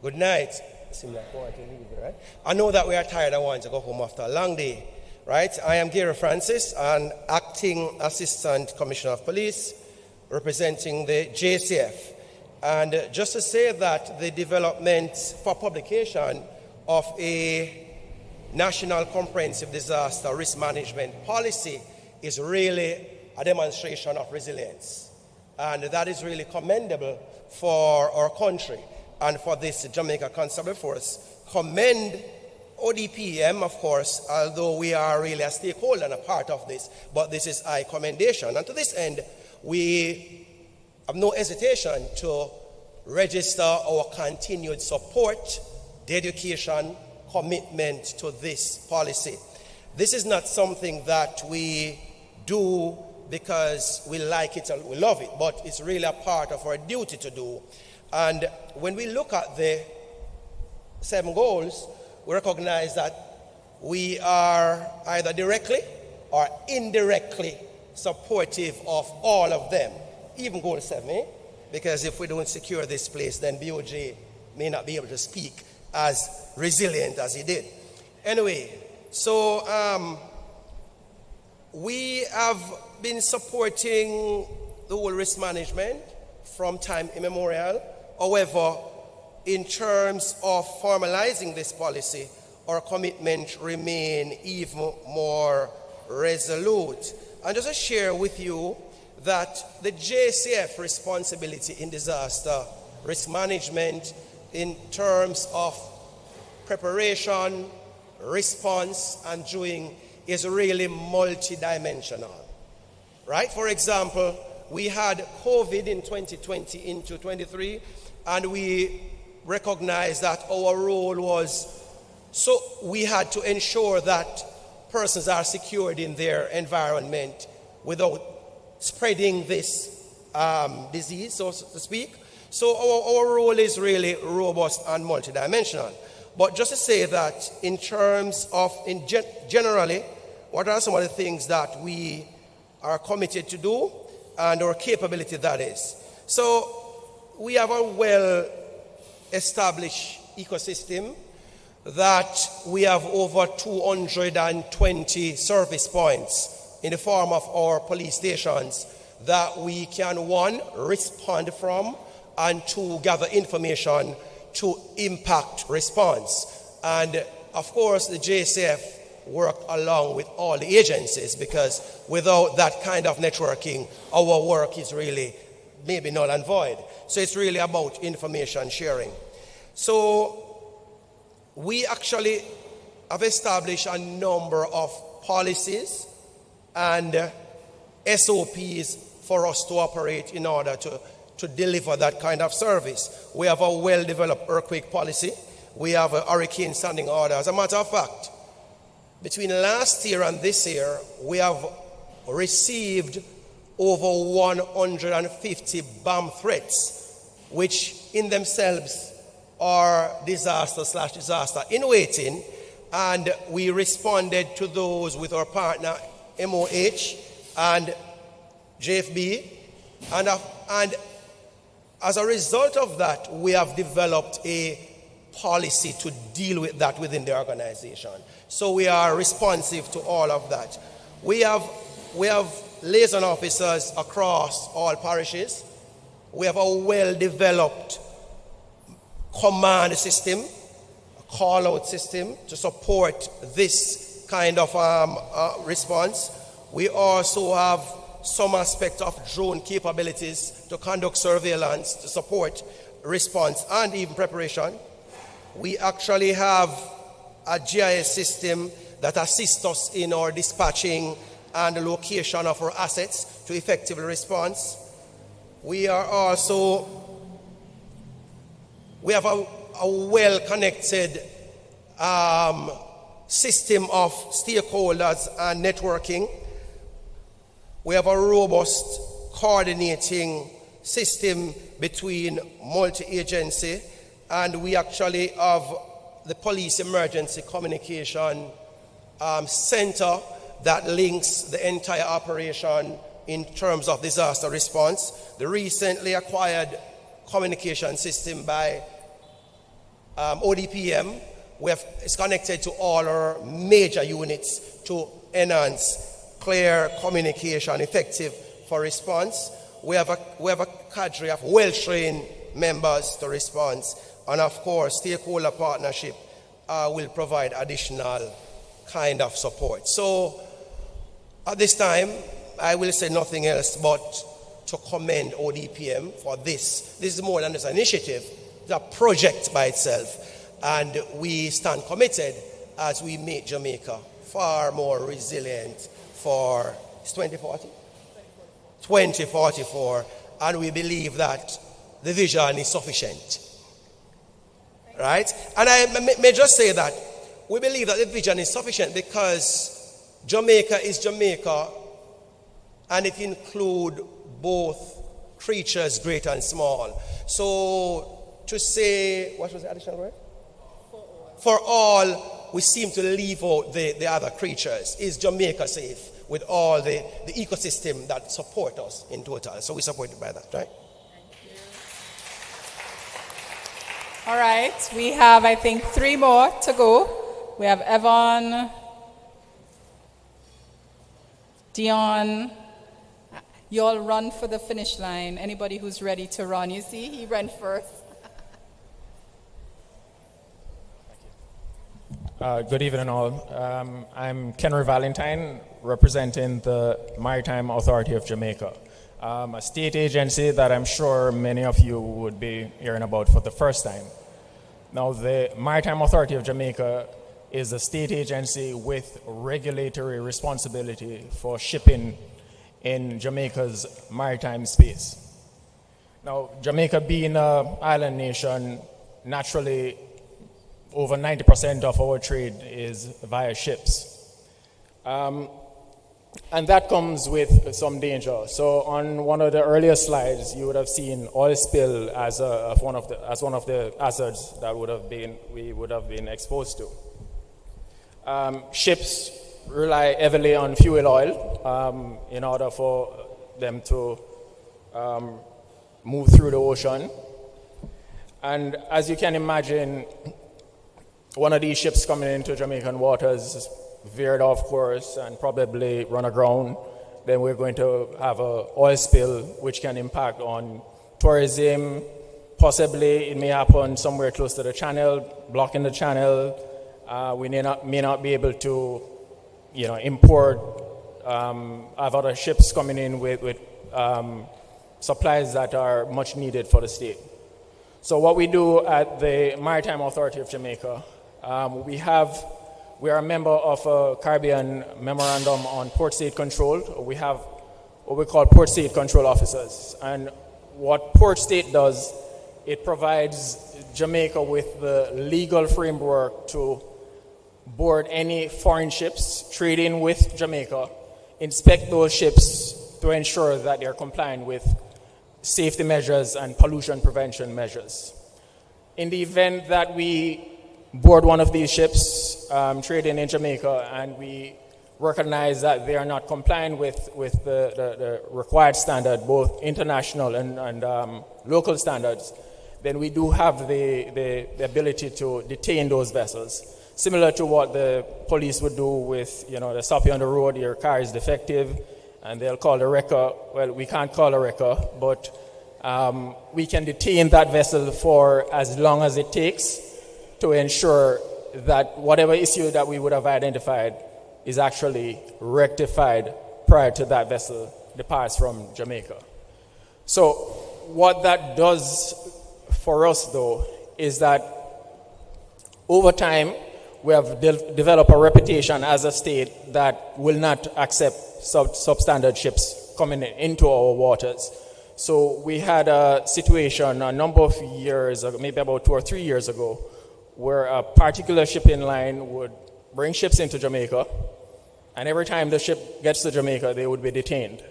Good night. Right? I know that we are tired and want to go home after a long day. Right? I am Gary Francis, an acting Assistant Commissioner of Police, representing the JCF. And just to say that the development for publication of a National Comprehensive Disaster Risk Management Policy is really a demonstration of resilience. And that is really commendable for our country and for this Jamaica Constabulary Force. Commend ODPEM, of course, although we are really a stakeholder and a part of this, but this is a commendation. And to this end, we have no hesitation to register our continued support, dedication, commitment to this policy. This is not something that we do because we like it or we love it, but it's really a part of our duty to do. And when we look at the 7 goals, we recognize that we are either directly or indirectly supportive of all of them, even goal 7, because if we don't secure this place, then BOJ may not be able to speak as resilient as he did. Anyway, so we have been supporting the whole risk management from time immemorial. However, in terms of formalizing this policy, our commitment remains even more resolute. And just to share with you that the JCF responsibility in disaster risk management in terms of preparation, response, and doing is really multidimensional. Right? For example, we had COVID in 2020 into 23, and we recognized that our role was, so we had to ensure that persons are secured in their environment without spreading this disease, so to speak. So our role is really robust and multidimensional. But just to say that in terms of, generally, what are some of the things that we are committed to do and our capability that is. So we have a well-established ecosystem that we have over 220 service points in the form of our police stations that we can, 1, respond from, and 2, gather information to impact response. And of course, the JCF worked along with all the agencies, because without that kind of networking, our work is really maybe null and void. So it's really about information sharing. So we actually have established a number of policies and SOPs for us to operate in order to deliver that kind of service. We have a well-developed earthquake policy. We have a hurricane standing order. As a matter of fact, between last year and this year, we have received over 150 bomb threats, which in themselves are disaster/disaster in waiting, and we responded to those with our partner MOH and JFB, and as a result of that, we have developed a policy to deal with that within the organization. So we are responsive to all of that. We have liaison officers across all parishes. We have a well-developed command system, a call-out system to support this kind of response. We also have some aspect of drone capabilities to conduct surveillance, to support response and even preparation. We actually have a GIS system that assists us in our dispatching and the location of our assets to effectively respond. We have a well-connected system of stakeholders and networking. We have a robust coordinating system between multi-agency, and we actually have the police emergency communication center that links the entire operation in terms of disaster response. The recently acquired communication system by ODPEM. It's connected to all our major units to enhance clear communication, effective for response. We have a cadre of well-trained members to response, and of course, stakeholder partnership will provide additional kind of support. So, at this time, I will say nothing else but to commend ODPEM for this. This is more than just an initiative, it's a project by itself. And we stand committed as we make Jamaica far more resilient for 2040? 2044. And we believe that the vision is sufficient. Right? And I may just say that we believe that the vision is sufficient because Jamaica is Jamaica, and it includes both creatures, great and small. So to say, what was the additional word? For all, we seem to leave out the other creatures. Is Jamaica safe with all the ecosystem that support us in total? So we're supported by that, right? All right, we have, I think, 3 more to go. We have Evan, Dion. You all run for the finish line. Anybody who's ready to run, you see, he ran first. Good evening, all. I'm Kenry Valentine, representing the Maritime Authority of Jamaica, a state agency that I'm sure many of you would be hearing about for the first time. Now, the Maritime Authority of Jamaica is a state agency with regulatory responsibility for shipping in Jamaica's maritime space. Now, Jamaica being an island nation, naturally, over 90% of our trade is via ships. And that comes with some danger. So on one of the earlier slides, you would have seen oil spill as one of the hazards that we would have been exposed to. Ships rely heavily on fuel oil in order for them to move through the ocean. And as you can imagine, one of these ships coming into Jamaican waters veered off course and probably run aground. Then we're going to have an oil spill, which can impact on tourism. Possibly it may happen somewhere close to the channel, blocking the channel. We may not be able to, import, have other ships coming in with supplies that are much needed for the state. So what we do at the Maritime Authority of Jamaica, we are a member of a Caribbean Memorandum on Port State Control. We have what we call Port State Control Officers. And what Port State does, it provides Jamaica with the legal framework to board any foreign ships trading with Jamaica, inspect those ships to ensure that they're compliant with safety measures and pollution prevention measures. In the event that we board one of these ships trading in Jamaica and we recognize that they are not compliant with the required standard, both international and local standards, then we do have the ability to detain those vessels. Similar to what the police would do with, they stop you on the road, your car is defective, and they'll call the wrecker. Well, we can't call a wrecker, but we can detain that vessel for as long as it takes to ensure that whatever issue that we would have identified is actually rectified prior to that vessel departs from Jamaica. So what that does for us, though, is that over time, we have developed a reputation as a state that will not accept substandard ships coming into our waters. So we had a situation a number of years ago, maybe about 2 or 3 years ago, where a particular shipping line would bring ships into Jamaica, and every time the ship gets to Jamaica, they would be detained.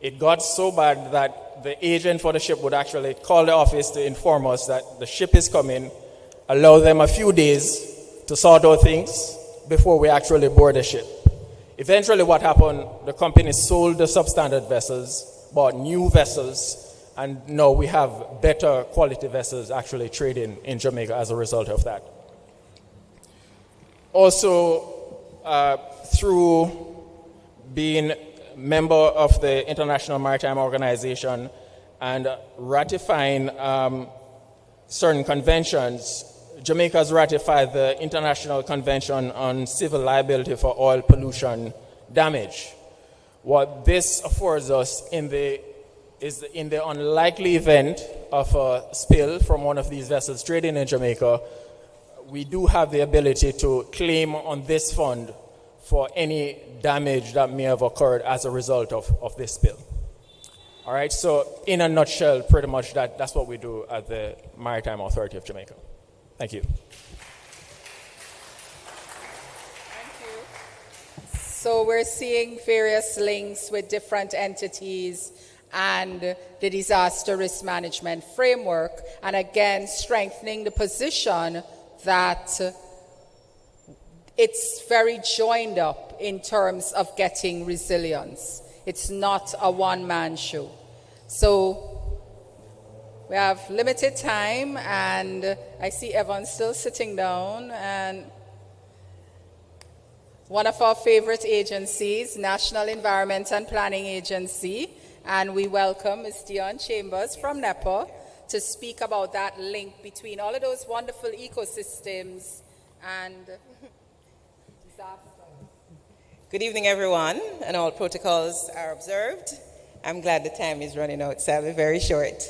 It got so bad that the agent for the ship would actually call the office to inform us that the ship is coming, allow them a few days to sort out things before we actually board the ship. Eventually what happened, the company sold the substandard vessels, bought new vessels, And now we have better quality vessels actually trading in Jamaica as a result of that. Also, through being member of the International Maritime Organization and ratifying certain conventions, Jamaica has ratified the International Convention on Civil Liability for Oil Pollution Damage. What this affords us in the unlikely event of a spill from one of these vessels trading in Jamaica, we do have the ability to claim on this fund for any damage that may have occurred as a result of this spill. All right, so in a nutshell, pretty much that's what we do at the Maritime Authority of Jamaica. Thank you. So we're seeing various links with different entities and the disaster risk management framework, and again, strengthening the position that it's very joined up in terms of getting resilience. It's not a one-man show. So we have limited time, and I see Evan still sitting down, and one of our favorite agencies, National Environment and Planning Agency, and we welcome Ms. Dion Chambers from NEPA to speak about that link between all of those wonderful ecosystems and disaster. Good evening, everyone, and all protocols are observed. I'm glad the time is running out, so I'll be very short.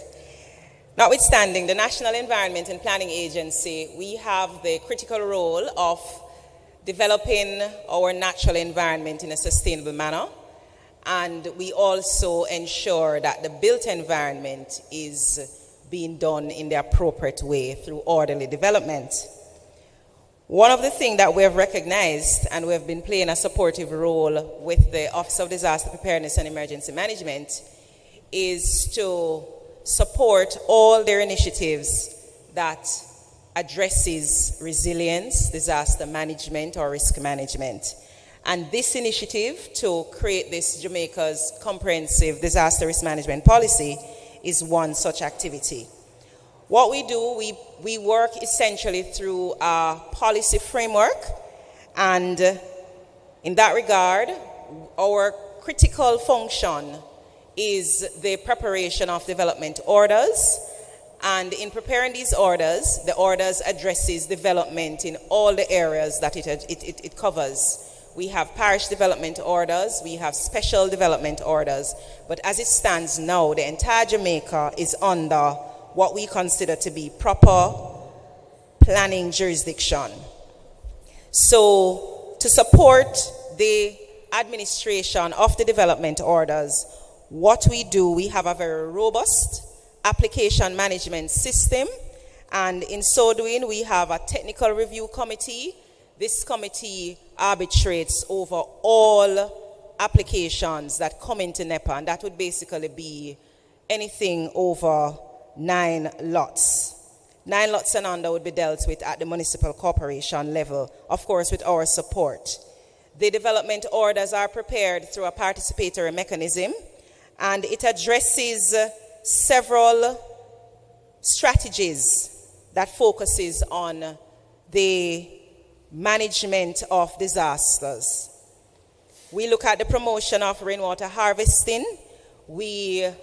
Notwithstanding the National Environment and Planning Agency, we have the critical role of developing our natural environment in a sustainable manner, and we also ensure that the built environment is being done in the appropriate way through orderly development. One of the things that we have recognized, and we have been playing a supportive role with the Office of Disaster Preparedness and Emergency Management, is to support all their initiatives that addresses resilience, disaster management, or risk management. And this initiative to create this Jamaica's comprehensive disaster risk management policy is one such activity. What we do, we work essentially through a policy framework, and in that regard, our critical function is the preparation of development orders. And in preparing these orders, the orders addresses development in all the areas that it covers. We have parish development orders, we have special development orders, but as it stands now, the entire Jamaica is under what we consider to be proper planning jurisdiction. So to support the administration of the development orders, what we do, we have a very robust application management system, and in so doing, we have a technical review committee. This committee arbitrates over all applications that come into NEPA, and that would basically be anything over 9 lots. 9 lots and under would be dealt with at the municipal corporation level, of course with our support. The development orders are prepared through a participatory mechanism, and it addresses several strategies that focuses on the management of disasters. We look at the promotion of rainwater harvesting. We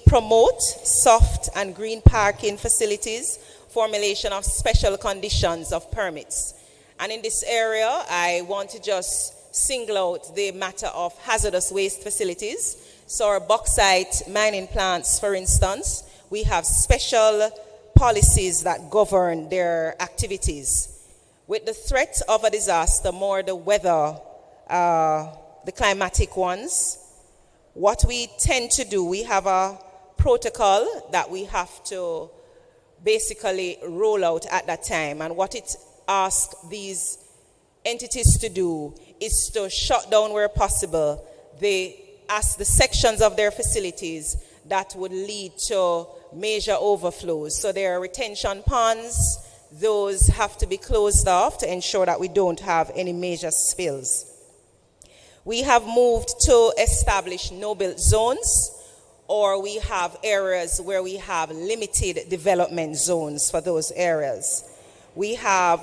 promote soft and green parking facilities, formulation of special conditions of permits. And in this area, I want to just single out the matter of hazardous waste facilities. So our bauxite mining plants, for instance, we have special policies that govern their activities. With the threat of a disaster, more the weather, the climatic ones, what we tend to do, we have a protocol that we have to basically roll out at that time. And what it asks these entities to do is to shut down where possible the sections of their facilities that would lead to major overflows. So there are retention ponds, those have to be closed off to ensure that we don't have any major spills. We have moved to establish no-built zones. or we have areas where we have limited development zones for those areas. We have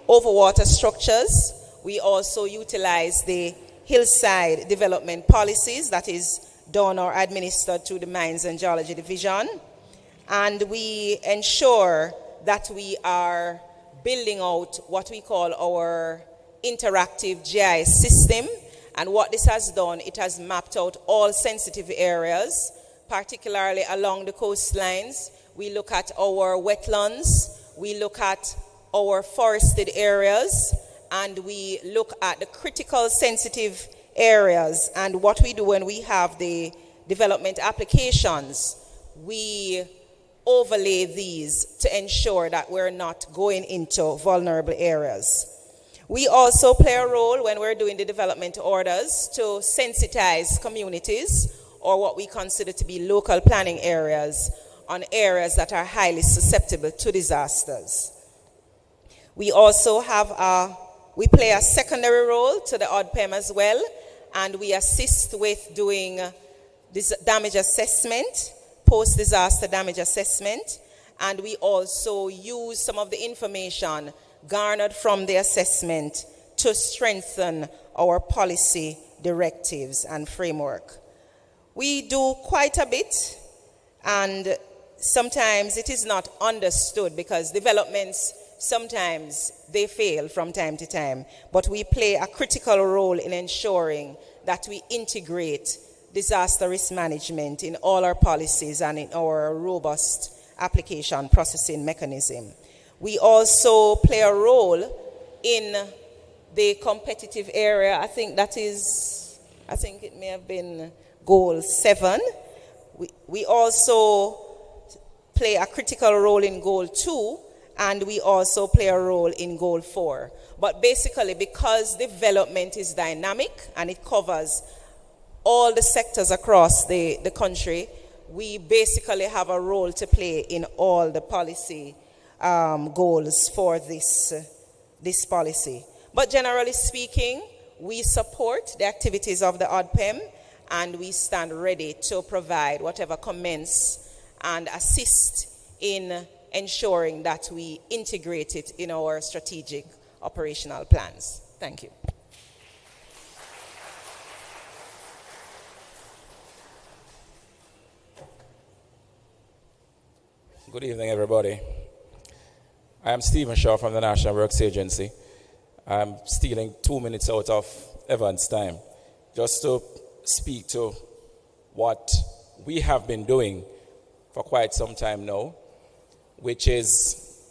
overwater structures. We also utilize the hillside development policies that is done or administered through the Mines and Geology Division. And we ensure that we are building out what we call our interactive GIS system. And what this has done, it has mapped out all sensitive areas, particularly along the coastlines. We look at our wetlands, we look at our forested areas, and we look at the critical sensitive areas. And what we do when we have the development applications, we overlay these to ensure that we're not going into vulnerable areas. We also play a role when we're doing the development orders to sensitize communities, or what we consider to be local planning areas, on areas that are highly susceptible to disasters. We also have we play a secondary role to the ODPEM as well, and we assist with doing this damage assessment, post-disaster damage assessment, and we also use some of the information garnered from the assessment to strengthen our policy directives and framework. We do quite a bit, and sometimes it is not understood because developments, sometimes they fail from time to time, but we play a critical role in ensuring that we integrate disaster risk management in all our policies and in our robust application processing mechanism. We also play a role in the competitive area. I think it may have been goal 7. We also play a critical role in goal 2, and we also play a role in goal 4. But basically, because development is dynamic and it covers all the sectors across the country, we basically have a role to play in all the policy goals for this policy. But generally speaking, we support the activities of the ODPEM, and we stand ready to provide whatever comments and assist in ensuring that we integrate it in our strategic operational plans. Thank you. Good evening, everybody. I am Stephen Shaw from the National Works Agency. I'm stealing 2 minutes out of Evan's time just to speak to what we have been doing for quite some time now, which is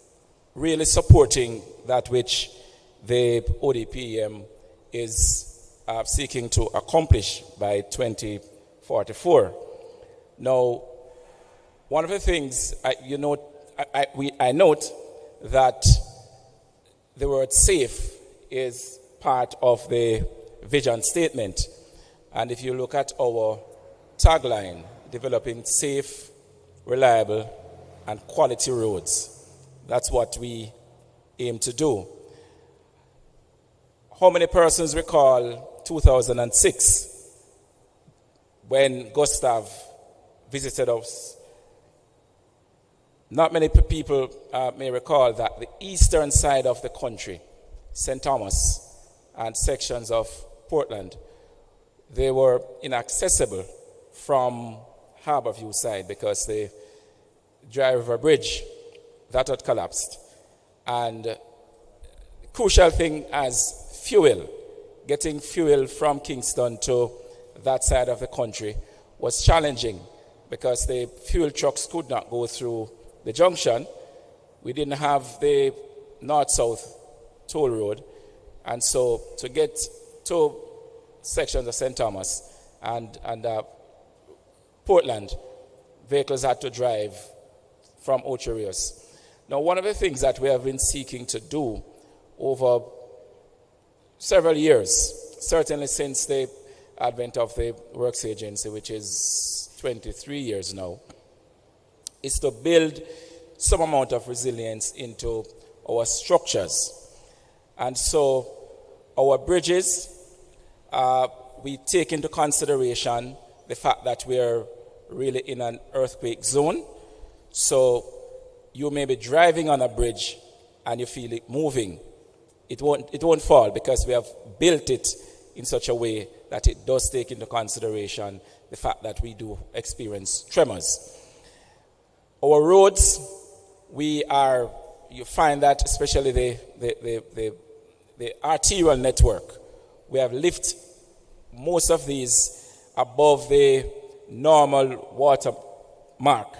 really supporting that which the ODPEM is seeking to accomplish by 2044. Now, one of the things I note that the word safe is part of the vision statement. And if you look at our tagline, developing safe, reliable, and quality roads, that's what we aim to do. How many persons recall 2006 when Gustav visited us? Not many people may recall that the eastern side of the country, St. Thomas and sections of Portland, they were inaccessible from Harborview side because the Dry River Bridge, that had collapsed. And the crucial thing as fuel, getting fuel from Kingston to that side of the country was challenging because the fuel trucks could not go through the junction. We didn't have the north-south toll road, and so to get to sections of St. Thomas and Portland, vehicles had to drive from Ocho Rios. Now, one of the things that we have been seeking to do over several years, certainly since the advent of the Works Agency, which is 23 years now, is to build some amount of resilience into our structures. And so our bridges, we take into consideration the fact that we're really in an earthquake zone. So you may be driving on a bridge and you feel it moving. It won't fall because we have built it in such a way that it does take into consideration the fact that we do experience tremors. Our roads, you find that especially the arterial network, we have lifted most of these above the normal water mark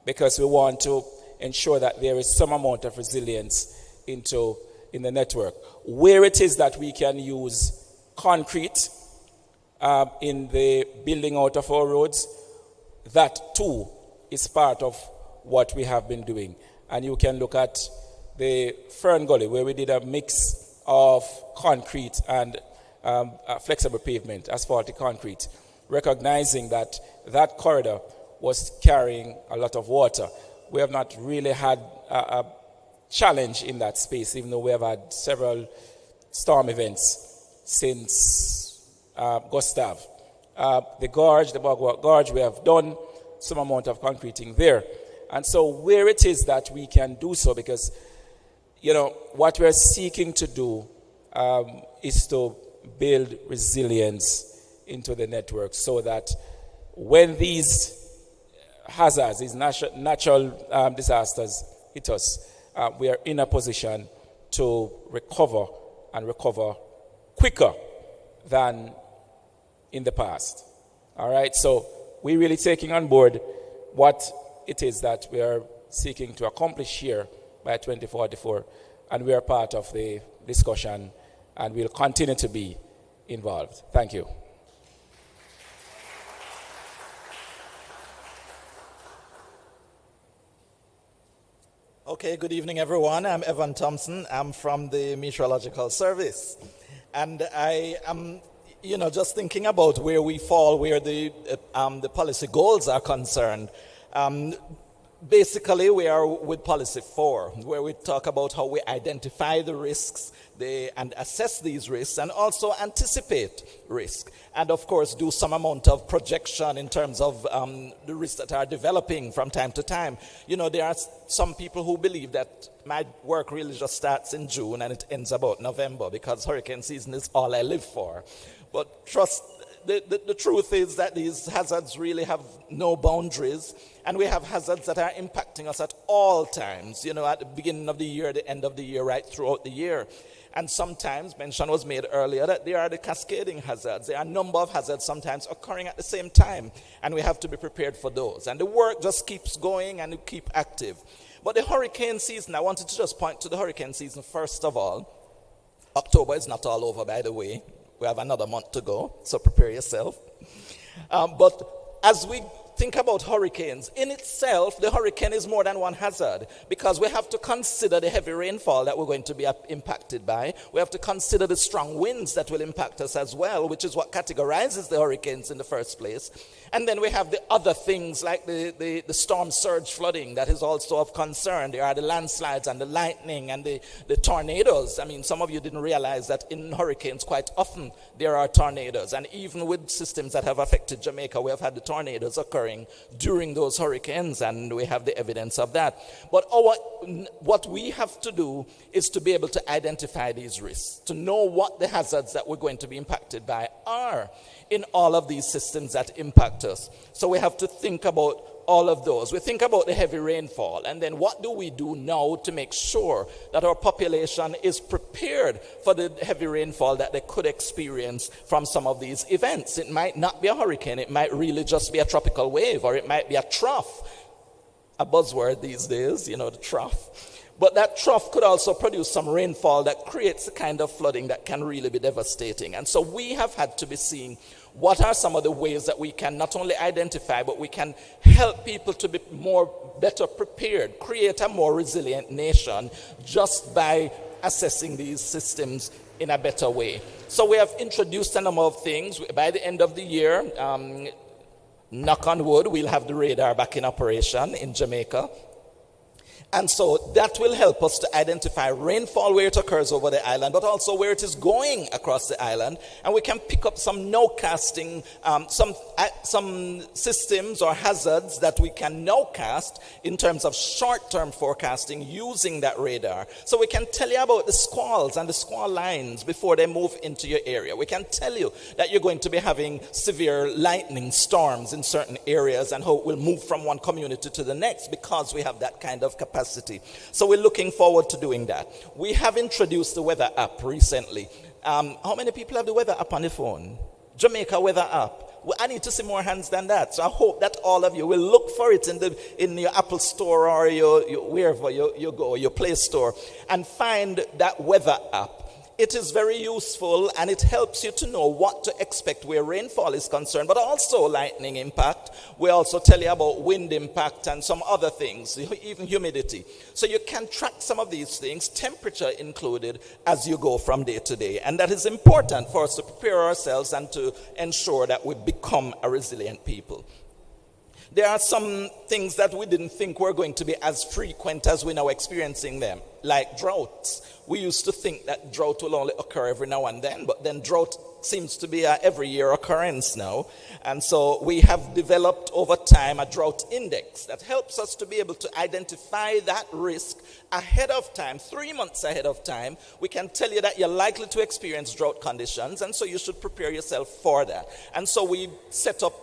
because we want to ensure that there is some amount of resilience in the network. Where it is that we can use concrete in the building out of our roads, that too is part of what we have been doing. And you can look at the Fern Gully where we did a mix of concrete and flexible pavement, asphaltic concrete, recognizing that that corridor was carrying a lot of water. We have not really had a challenge in that space, even though we have had several storm events since Gustav. The Bogwart Gorge, we have done some amount of concreting there. And so where it is that we can do so, because, what we're seeking to do is to build resilience into the network so that when these hazards, these natural disasters hit us, we are in a position to recover and recover quicker than in the past. All right, so we're really taking on board what it is that we are seeking to accomplish here by 2044, and we are part of the discussion and will continue to be involved. Thank you. Okay, good evening, everyone. I'm Evan Thompson. I'm from the Meteorological Service. And I am, just thinking about where we fall, where the policy goals are concerned. Basically, we are with Policy 4, where we talk about how we identify the risks and assess these risks and also anticipate risk. And of course, do some amount of projection in terms of the risks that are developing from time to time. There are some people who believe that my work really just starts in June and it ends about November because hurricane season is all I live for. But the truth is that these hazards really have no boundaries, and we have hazards that are impacting us at all times, at the beginning of the year, the end of the year, right throughout the year. And sometimes, mention was made earlier, that there are the cascading hazards. There are a number of hazards sometimes occurring at the same time, and we have to be prepared for those. And the work just keeps going and we keep active. But the hurricane season, I wanted to just point to the hurricane season first of all. October is not all over, by the way. We have another month to go, so prepare yourself. But as we think about hurricanes, in itself, the hurricane is more than one hazard because we have to consider the heavy rainfall that we're going to be impacted by. We have to consider the strong winds that will impact us as well, which is what categorizes the hurricanes in the first place. And then we have the other things like the storm surge flooding that is also of concern. There are the landslides and the lightning and the tornadoes. I mean, some of you didn't realize that in hurricanes quite often there are tornadoes. And even with systems that have affected Jamaica, we have had the tornadoes occurring during those hurricanes, and we have the evidence of that. But what we have to do is to be able to identify these risks, to know what the hazards that we're going to be impacted by are in all of these systems that impact us. So we have to think about all of those. We think about the heavy rainfall, and then what do we do now to make sure that our population is prepared for the heavy rainfall that they could experience from some of these events? It might not be a hurricane, it might really just be a tropical wave, or it might be a trough, a buzzword these days, the trough. But that trough could also produce some rainfall that creates the kind of flooding that can really be devastating. And so we have had to be seeing what are some of the ways that we can not only identify, but we can help people to be better prepared, create a more resilient nation just by assessing these systems in a better way. So we have introduced a number of things. By the end of the year, knock on wood, we'll have the radar back in operation in Jamaica. And so that will help us to identify rainfall where it occurs over the island, but also where it is going across the island. And we can pick up some nowcasting, some systems or hazards that we can nowcast in terms of short-term forecasting using that radar. So we can tell you about the squalls and the squall lines before they move into your area. We can tell you that you're going to be having severe lightning storms in certain areas and how it will move from one community to the next because we have that kind of capacity. So we're looking forward to doing that. We have introduced the weather app recently. How many people have the weather app on the phone? Jamaica weather app. Well, I need to see more hands than that. So I hope that all of you will look for it in your Apple store or your wherever you go, your Play Store, and find that weather app. It is very useful and it helps you to know what to expect where rainfall is concerned, but also lightning impact. We also tell you about wind impact and some other things, even humidity. So you can track some of these things, temperature included, as you go from day to day. And that is important for us to prepare ourselves and to ensure that we become a resilient people. There are some things that we didn't think were going to be as frequent as we're now experiencing them, like droughts. We used to think that drought will only occur every now and then, but then drought seems to be an every year occurrence now. And so we have developed over time a drought index that helps us to be able to identify that risk ahead of time, 3 months ahead of time. We can tell you that you're likely to experience drought conditions, and so you should prepare yourself for that. And so we set up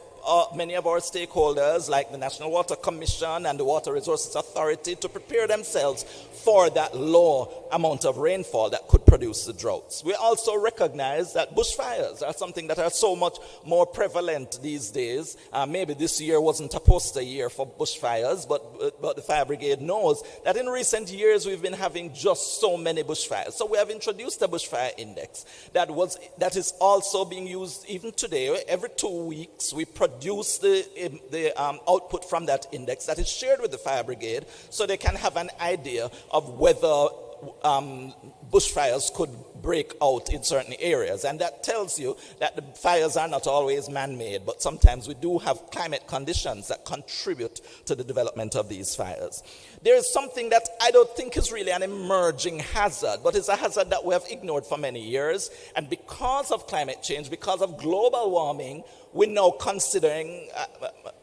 many of our stakeholders, like the National Water Commission and the Water Resources Authority, to prepare themselves for that low amount of rainfall that could produce the droughts. We also recognize that bushfires are something that are so much more prevalent these days. Maybe this year wasn't a poster year for bushfires, but the fire brigade knows that in recent years we've been having just so many bushfires. So we have introduced a bushfire index that is also being used even today. Every 2 weeks we produce the output from that index that is shared with the fire brigade so they can have an idea of whether bushfires could break out in certain areas. And that tells you that the fires are not always man-made, but sometimes we do have climate conditions that contribute to the development of these fires. There is something that I don't think is really an emerging hazard, but it's a hazard that we have ignored for many years. And because of climate change, because of global warming, we're now considering,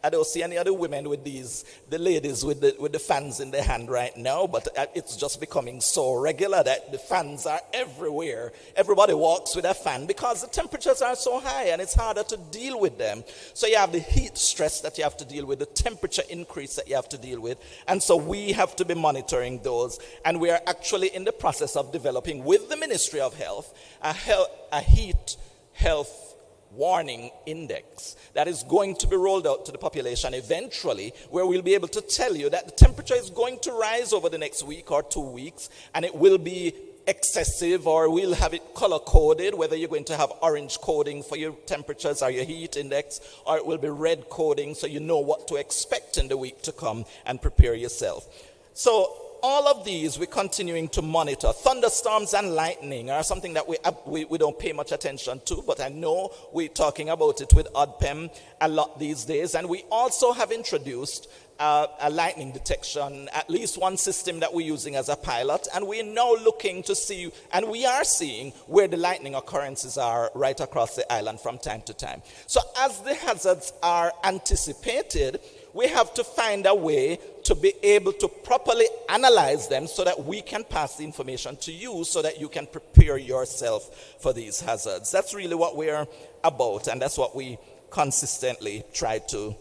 I don't see any other women with the ladies with the fans in their hand right now, but it's just becoming so regular that the fans are everywhere. Everybody walks with a fan because the temperatures are so high and it's harder to deal with them. So you have the heat stress that you have to deal with, the temperature increase that you have to deal with. And so we have to be monitoring those. And we are actually in the process of developing with the Ministry of Health a heat health warning index that is going to be rolled out to the population eventually, where we'll be able to tell you that the temperature is going to rise over the next week or 2 weeks, and it will be excessive, or we'll have it color coded, whether you're going to have orange coding for your temperatures or your heat index, or it will be red coding so you know what to expect in the week to come and prepare yourself. So all of these we're continuing to monitor. Thunderstorms and lightning are something that we don't pay much attention to, but I know we're talking about it with ODPEM a lot these days. And we also have introduced a lightning detection, at least one system that we're using as a pilot. And we're now looking to see, and we are seeing where the lightning occurrences are right across the island from time to time. So as the hazards are anticipated, we have to find a way to be able to properly analyze them so that we can pass the information to you so that you can prepare yourself for these hazards. That's really what we're about, and that's what we consistently try to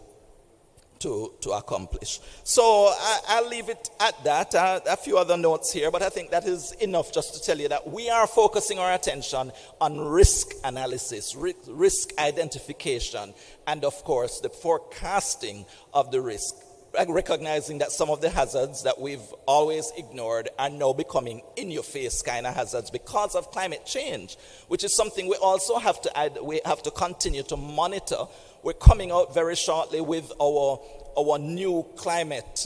accomplish. So I'll leave it at that. A few other notes here, but I think that is enough just to tell you that we are focusing our attention on risk analysis, risk identification, and of course the forecasting of the risk, recognizing that some of the hazards that we've always ignored are now becoming in-your-face kind of hazards because of climate change, which is something we also have to continue to monitor. We're coming out very shortly with our new climate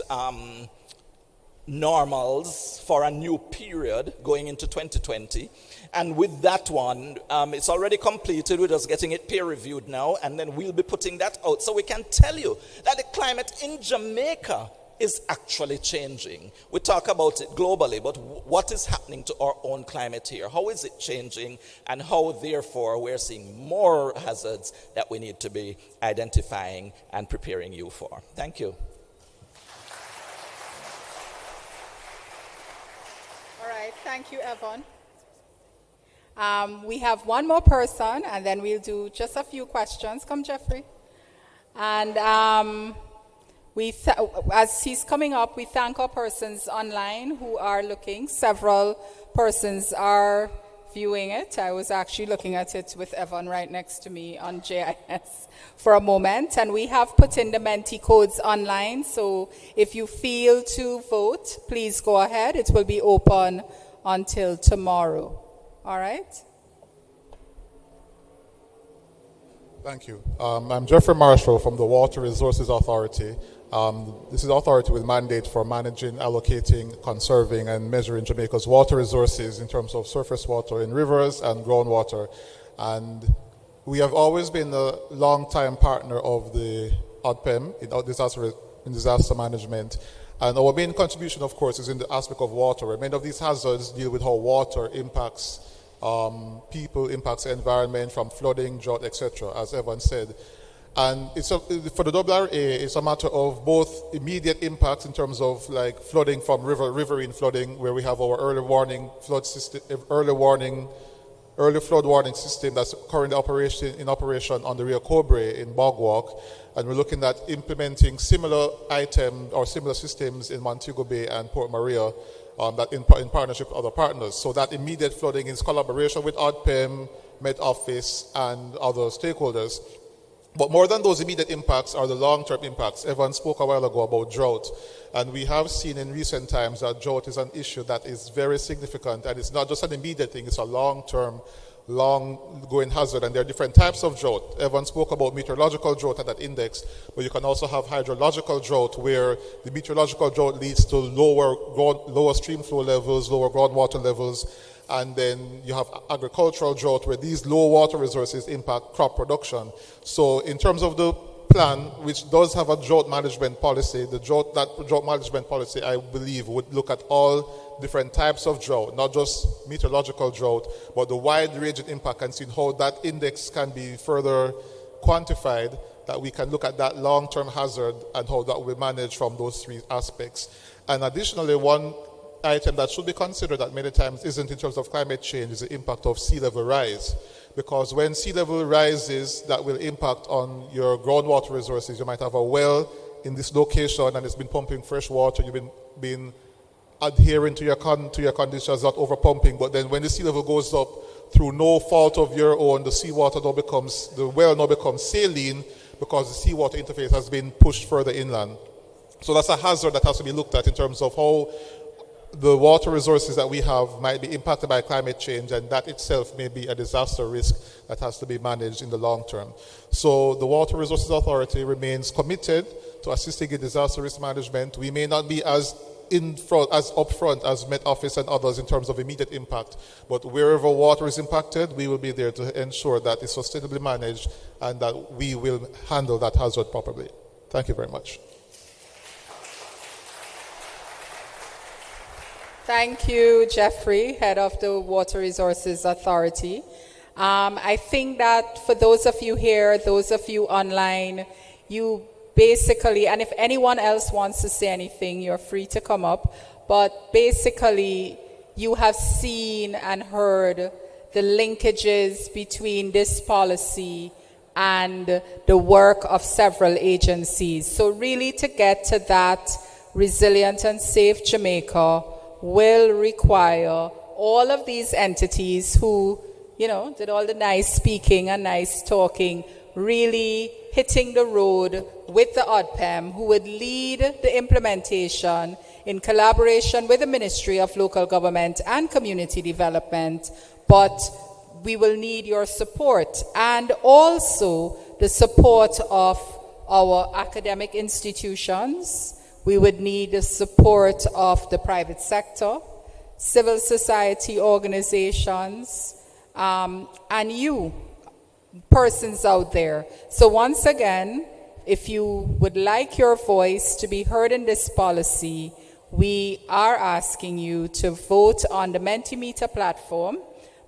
normals for a new period going into 2020. And with that one, it's already completed. We're just getting it peer-reviewed now, and then we'll be putting that out so we can tell you that the climate in Jamaica is actually changing. We talk about it globally, but what is happening to our own climate here? How is it changing, and how, therefore, we're seeing more hazards that we need to be identifying and preparing you for? Thank you. All right, thank you, Evan. We have one more person, and then we'll do just a few questions. Come, Jeffrey. And as he's coming up, we thank our persons online who are looking. Several persons are viewing it. I was actually looking at it with Evan right next to me on JIS for a moment. And we have put in the Menti codes online. So if you feel to vote, please go ahead. It will be open until tomorrow. All right? Thank you. I'm Jeffrey Marshall from the Water Resources Authority. This is an authority with mandate for managing, allocating, conserving, and measuring Jamaica's water resources in terms of surface water in rivers and groundwater. And we have always been a long-time partner of the ODPEM in disaster management. And our main contribution, of course, is in the aspect of water, where many of these hazards deal with how water impacts people, impacts the environment, from flooding, drought, etc., as Evan said. And for the RRA, it's a matter of both immediate impacts in terms of like flooding from riverine flooding, where we have our early flood warning system that's currently in operation on the Rio Cobre in Bogwalk. And we're looking at implementing similar items or similar systems in Montego Bay and Port Maria, that in partnership with other partners. So that immediate flooding is collaboration with ODPEM, Met Office, and other stakeholders. But more than those immediate impacts are the long-term impacts. Evan spoke a while ago about drought. And we have seen in recent times that drought is an issue that is very significant. And it's not just an immediate thing, it's a long-term, long-going hazard. And there are different types of drought. Evan spoke about meteorological drought at that index, but you can also have hydrological drought, where the meteorological drought leads to lower stream flow levels, lower groundwater levels. And then you have agricultural drought, where these low water resources impact crop production. So in terms of the plan, which does have a drought management policy, that drought management policy, I believe, would look at all different types of drought, not just meteorological drought, but the wide-ranging impact, and seeing how that index can be further quantified, that we can look at that long-term hazard and how that will be managed from those three aspects. And additionally, one item that should be considered that many times isn't in terms of climate change is the impact of sea level rise. Because when sea level rises, that will impact on your groundwater resources. You might have a well in this location and it's been pumping fresh water. You've been adhering to your conditions, not over pumping. But then when the sea level goes up through no fault of your own, the well now becomes saline because the seawater interface has been pushed further inland. So that's a hazard that has to be looked at in terms of how the water resources that we have might be impacted by climate change, and that itself may be a disaster risk that has to be managed in the long term. So the Water Resources Authority remains committed to assisting in disaster risk management. We may not be as upfront as Met Office and others in terms of immediate impact, but wherever water is impacted, we will be there to ensure that it's sustainably managed and that we will handle that hazard properly. Thank you very much. Thank you, Jeffrey, head of the Water Resources Authority. I think that for those of you here, those of you online, you basically, and if anyone else wants to say anything, you're free to come up, but basically you have seen and heard the linkages between this policy and the work of several agencies. So really, to get to that resilient and safe Jamaica will require all of these entities who, did all the nice speaking and nice talking, really hitting the road with the ODPEM, who would lead the implementation in collaboration with the Ministry of Local Government and Community Development. But we will need your support, and also the support of our academic institutions. We would need the support of the private sector, civil society organizations, and you, persons out there. So once again, if you would like your voice to be heard in this policy, we are asking you to vote on the Mentimeter platform,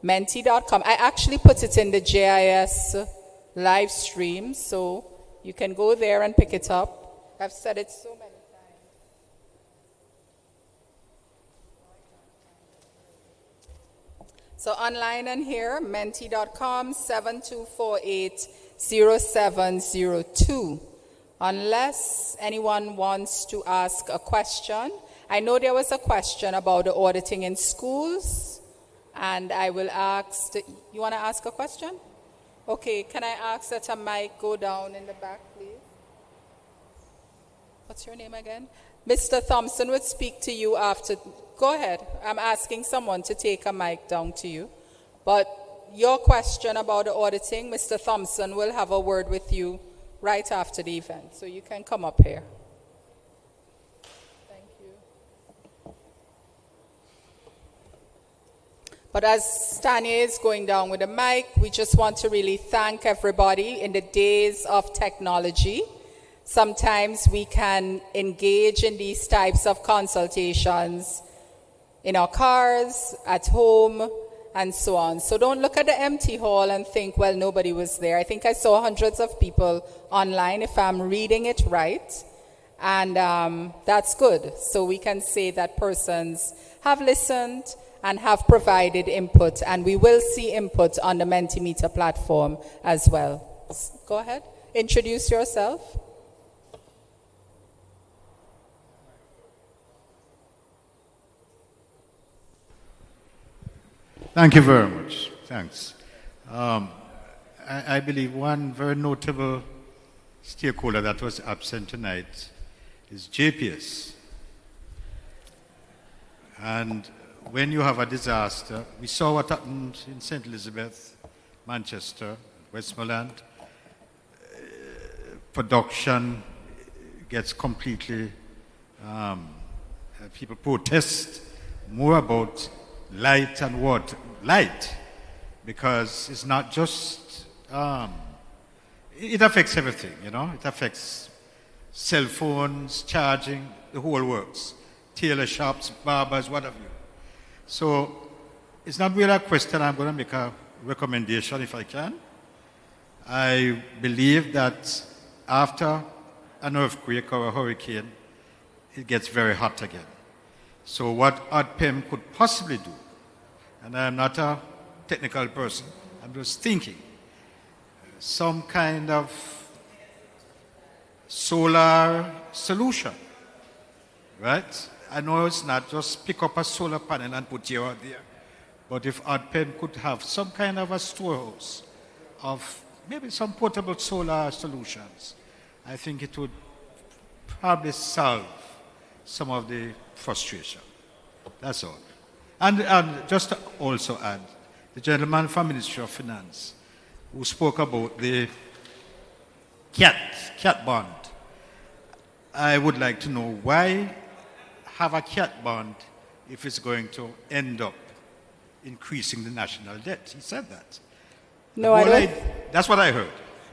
menti.com. I actually put it in the JIS live stream, so you can go there and pick it up. I've said it so many times. So online and here, menti.com, 7248-0702. Unless anyone wants to ask a question. I know there was a question about the auditing in schools, and I will ask, you want to ask a question? Okay, can I ask that a mic go down in the back, please? What's your name again? Mr. Thompson would speak to you after. Go ahead. I'm asking someone to take a mic down to you. But your question about the auditing, Mr. Thompson will have a word with you right after the event. So you can come up here. Thank you. But as Tanya is going down with the mic, we just want to really thank everybody. In the days of technology, sometimes we can engage in these types of consultations in our cars, at home, and so on. So don't look at the empty hall and think, well, nobody was there. I think I saw hundreds of people online, if I'm reading it right. And that's good. So we can say that persons have listened and have provided input. And we will see input on the Mentimeter platform as well. Go ahead. Introduce yourself. Thank you very much. Thanks. I believe one very notable stakeholder that was absent tonight is JPS. And when you have a disaster, we saw what happened in St. Elizabeth, Manchester, Westmoreland. Production gets completely, people protest more about light and water. Light, because it's not just, it affects everything, you know. It affects cell phones, charging, the whole works. Tailor shops, barbers, whatever. So it's not really a question. I'm going to make a recommendation if I can. I believe that after an earthquake or a hurricane, it gets very hot again. So what ODPEM could possibly do, and I'm not a technical person, I'm just thinking, some kind of solar solution, right? I know it's not just pick up a solar panel and put you out there, but if ODPEM could have some kind of a storehouse of maybe some portable solar solutions, I think it would probably solve some of the frustration. That's all. And just to also add, the gentleman from Ministry of Finance who spoke about the cat bond, I would like to know why have a cat bond if it's going to end up increasing the national debt. He said that. No, I don't. That's what I heard.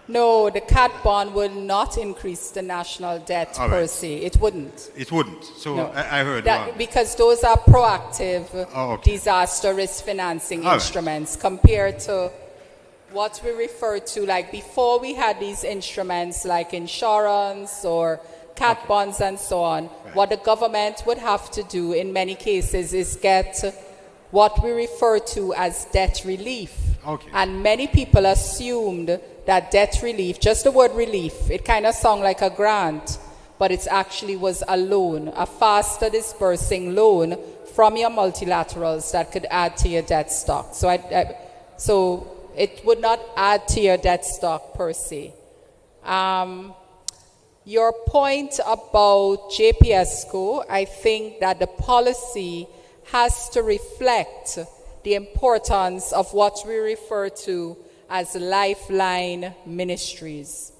No, the cat bond will not increase the national debt per se. It wouldn't. It wouldn't. So no. I heard that, wrong. because those are proactive disaster risk financing instruments compared to what we refer to, like before we had these instruments like insurance or cat bonds and so on. What the government would have to do in many cases is get what we refer to as debt relief. And many people assumed that debt relief, just the word relief, it kind of sounds like a grant, but it actually was a loan, a faster dispersing loan from your multilaterals that could add to your debt stock. So it would not add to your debt stock per se. Your point about JPSCO, I think that the policy has to reflect the importance of what we refer to as lifeline ministries.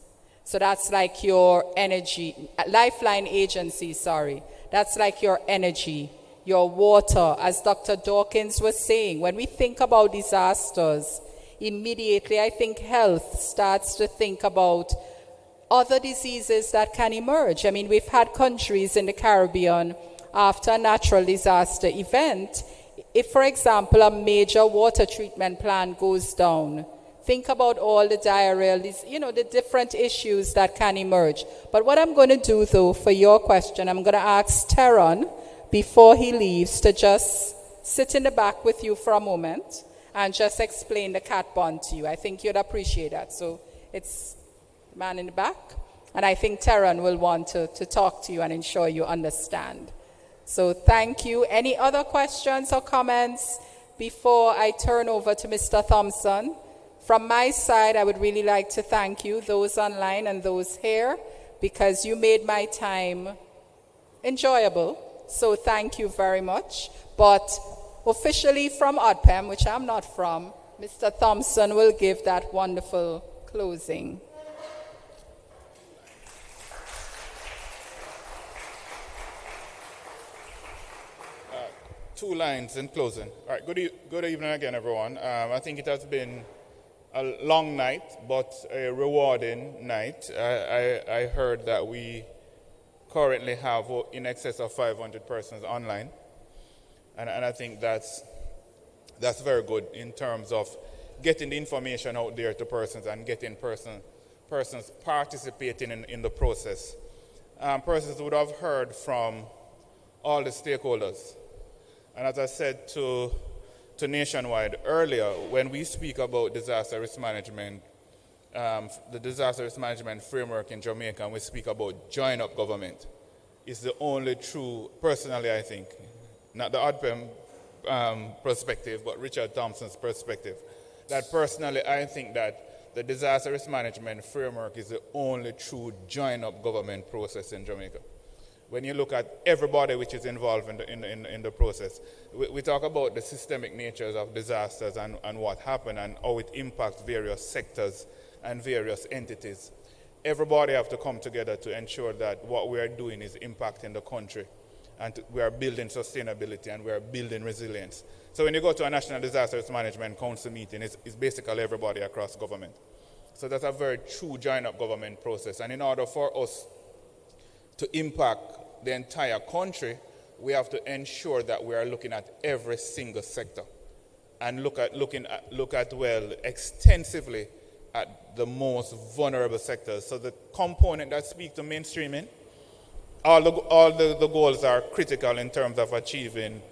So that's like your energy, lifeline agency, sorry. That's like your energy, your water, as Dr. Dawkins was saying. When we think about disasters, immediately I think health starts to think about other diseases that can emerge. I mean, we've had countries in the Caribbean after a natural disaster event. If, for example, a major water treatment plant goes down, think about all the diarrhea, the different issues that can emerge. But what I'm going to do, though, for your question, I'm going to ask Teron, before he leaves, to just sit in the back with you for a moment and just explain the cat bond to you. I think you'd appreciate that. So it's the man in the back. And I think Teron will want to talk to you and ensure you understand. So thank you. Any other questions or comments before I turn over to Mr. Thompson? From my side, I would really like to thank you, those online and those here, because you made my time enjoyable. So thank you very much. But officially from ODPEM, which I'm not from, Mr. Thompson will give that wonderful closing. Two lines in closing. All right, good evening again, everyone. I think it has been a long night, but a rewarding night. I heard that we currently have in excess of 500 persons online, and I think that's very good in terms of getting the information out there to persons and getting persons participating in the process. Persons would have heard from all the stakeholders. And as I said to Nationwide earlier, when we speak about disaster risk management, the disaster risk management framework in Jamaica, and we speak about join-up government, is the only true, personally I think, not the ODPEM perspective, but Richard Thompson's perspective, that personally I think that the disaster risk management framework is the only true join-up government process in Jamaica. When you look at everybody which is involved in the process, we talk about the systemic natures of disasters and what happened and how it impacts various sectors and various entities. Everybody have to come together to ensure that what we are doing is impacting the country, and we are building sustainability and we are building resilience. So when you go to a National Disaster Risk Management Council meeting, it's basically everybody across government. So that's a very true join-up government process. And in order for us to impact the entire country, we have to ensure that we are looking at every single sector and look at extensively at the most vulnerable sectors. So the component that speaks to mainstreaming, all the goals are critical in terms of achieving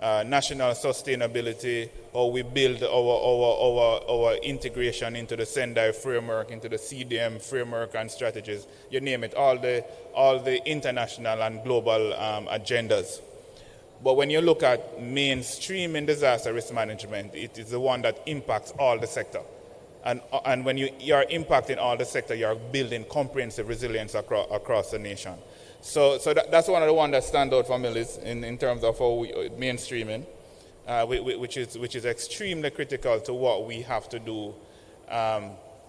national sustainability, or we build our integration into the Sendai framework, into the CDM framework and strategies, you name it, all the international and global agendas. But when you look at mainstreaming disaster risk management, it is the one that impacts all the sector. And when you are impacting all the sector, you are building comprehensive resilience across the nation. So that's one of the ones that stand out for me in terms of how we mainstreaming, which is extremely critical to what we have to do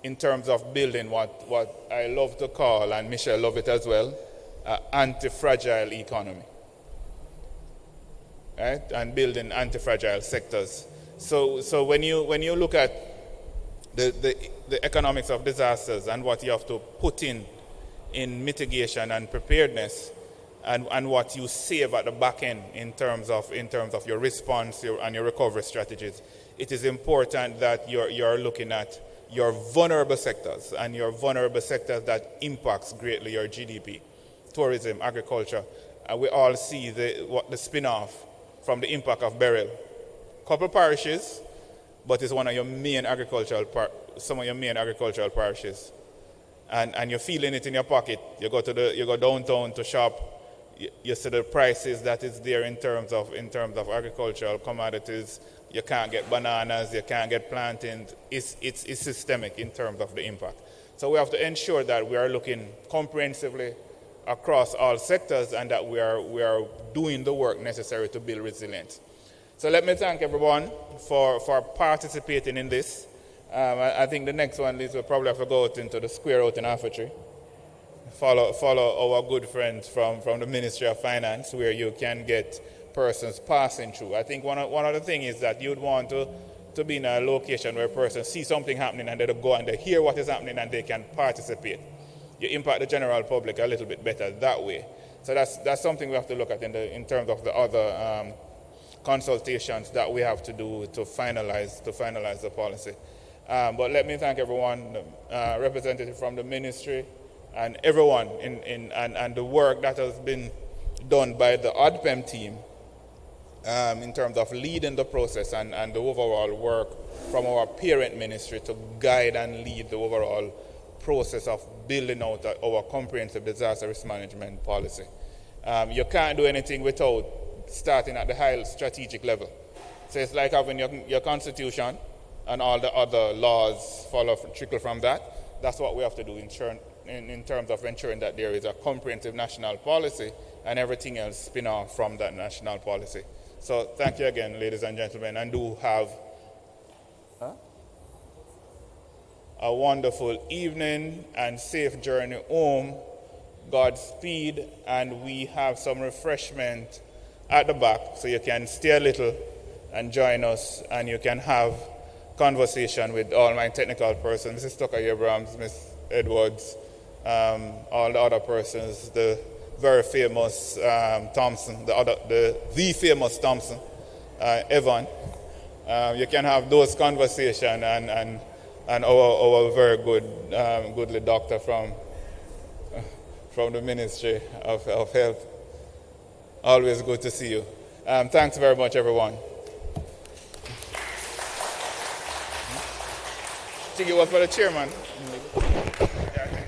in terms of building what I love to call, and Michelle love it as well, anti-fragile economy, right? And building anti-fragile sectors. So when you look at the economics of disasters and what you have to put in mitigation and preparedness, and what you save at the back end in terms of your response and your recovery strategies, it is important that you're looking at your vulnerable sectors, and your vulnerable sectors that impacts greatly your GDP, tourism, agriculture. And we all see the spin-off from the impact of burial. Couple parishes, but it's one of your main some of your main agricultural parishes. And you're feeling it in your pocket. You go downtown to shop. You see the prices that is there in terms of agricultural commodities. You can't get bananas. You can't get plantains. It's systemic in terms of the impact. So we have to ensure that we are looking comprehensively across all sectors, and that we are doing the work necessary to build resilience. So let me thank everyone for participating in this. I think the next one is we'll probably have to go out into the square out in Aftertree. Follow our good friends from the Ministry of Finance, where you can get persons passing through. I think one of the things is that you'd want to be in a location where persons see something happening and they go and they hear what is happening and they can participate. you impact the general public a little bit better that way. So that's something we have to look at in terms of the other consultations that we have to do to finalize the policy. But let me thank everyone, representative from the ministry, and everyone and the work that has been done by the ODPEM team in terms of leading the process and the overall work from our parent ministry to guide and lead the overall process of building out our comprehensive disaster risk management policy. You can't do anything without starting at the high strategic level. So it's like having your constitution and all the other laws trickle from that. That's what we have to do in terms of ensuring that there is a comprehensive national policy and everything else spin off from that national policy. So thank you again, ladies and gentlemen, and do have a wonderful evening and safe journey home. Godspeed, and we have some refreshment at the back, so you can stay a little and join us, and you can have conversation with all my technical persons, Mrs. Tucker Abrams, Ms. Edwards, all the other persons, the very famous Thompson, the famous Thompson, Evan. You can have those conversations and our very good, goodly doctor from the Ministry of Health. Always good to see you. Thanks very much, everyone. I think it was for the chairman. Yeah.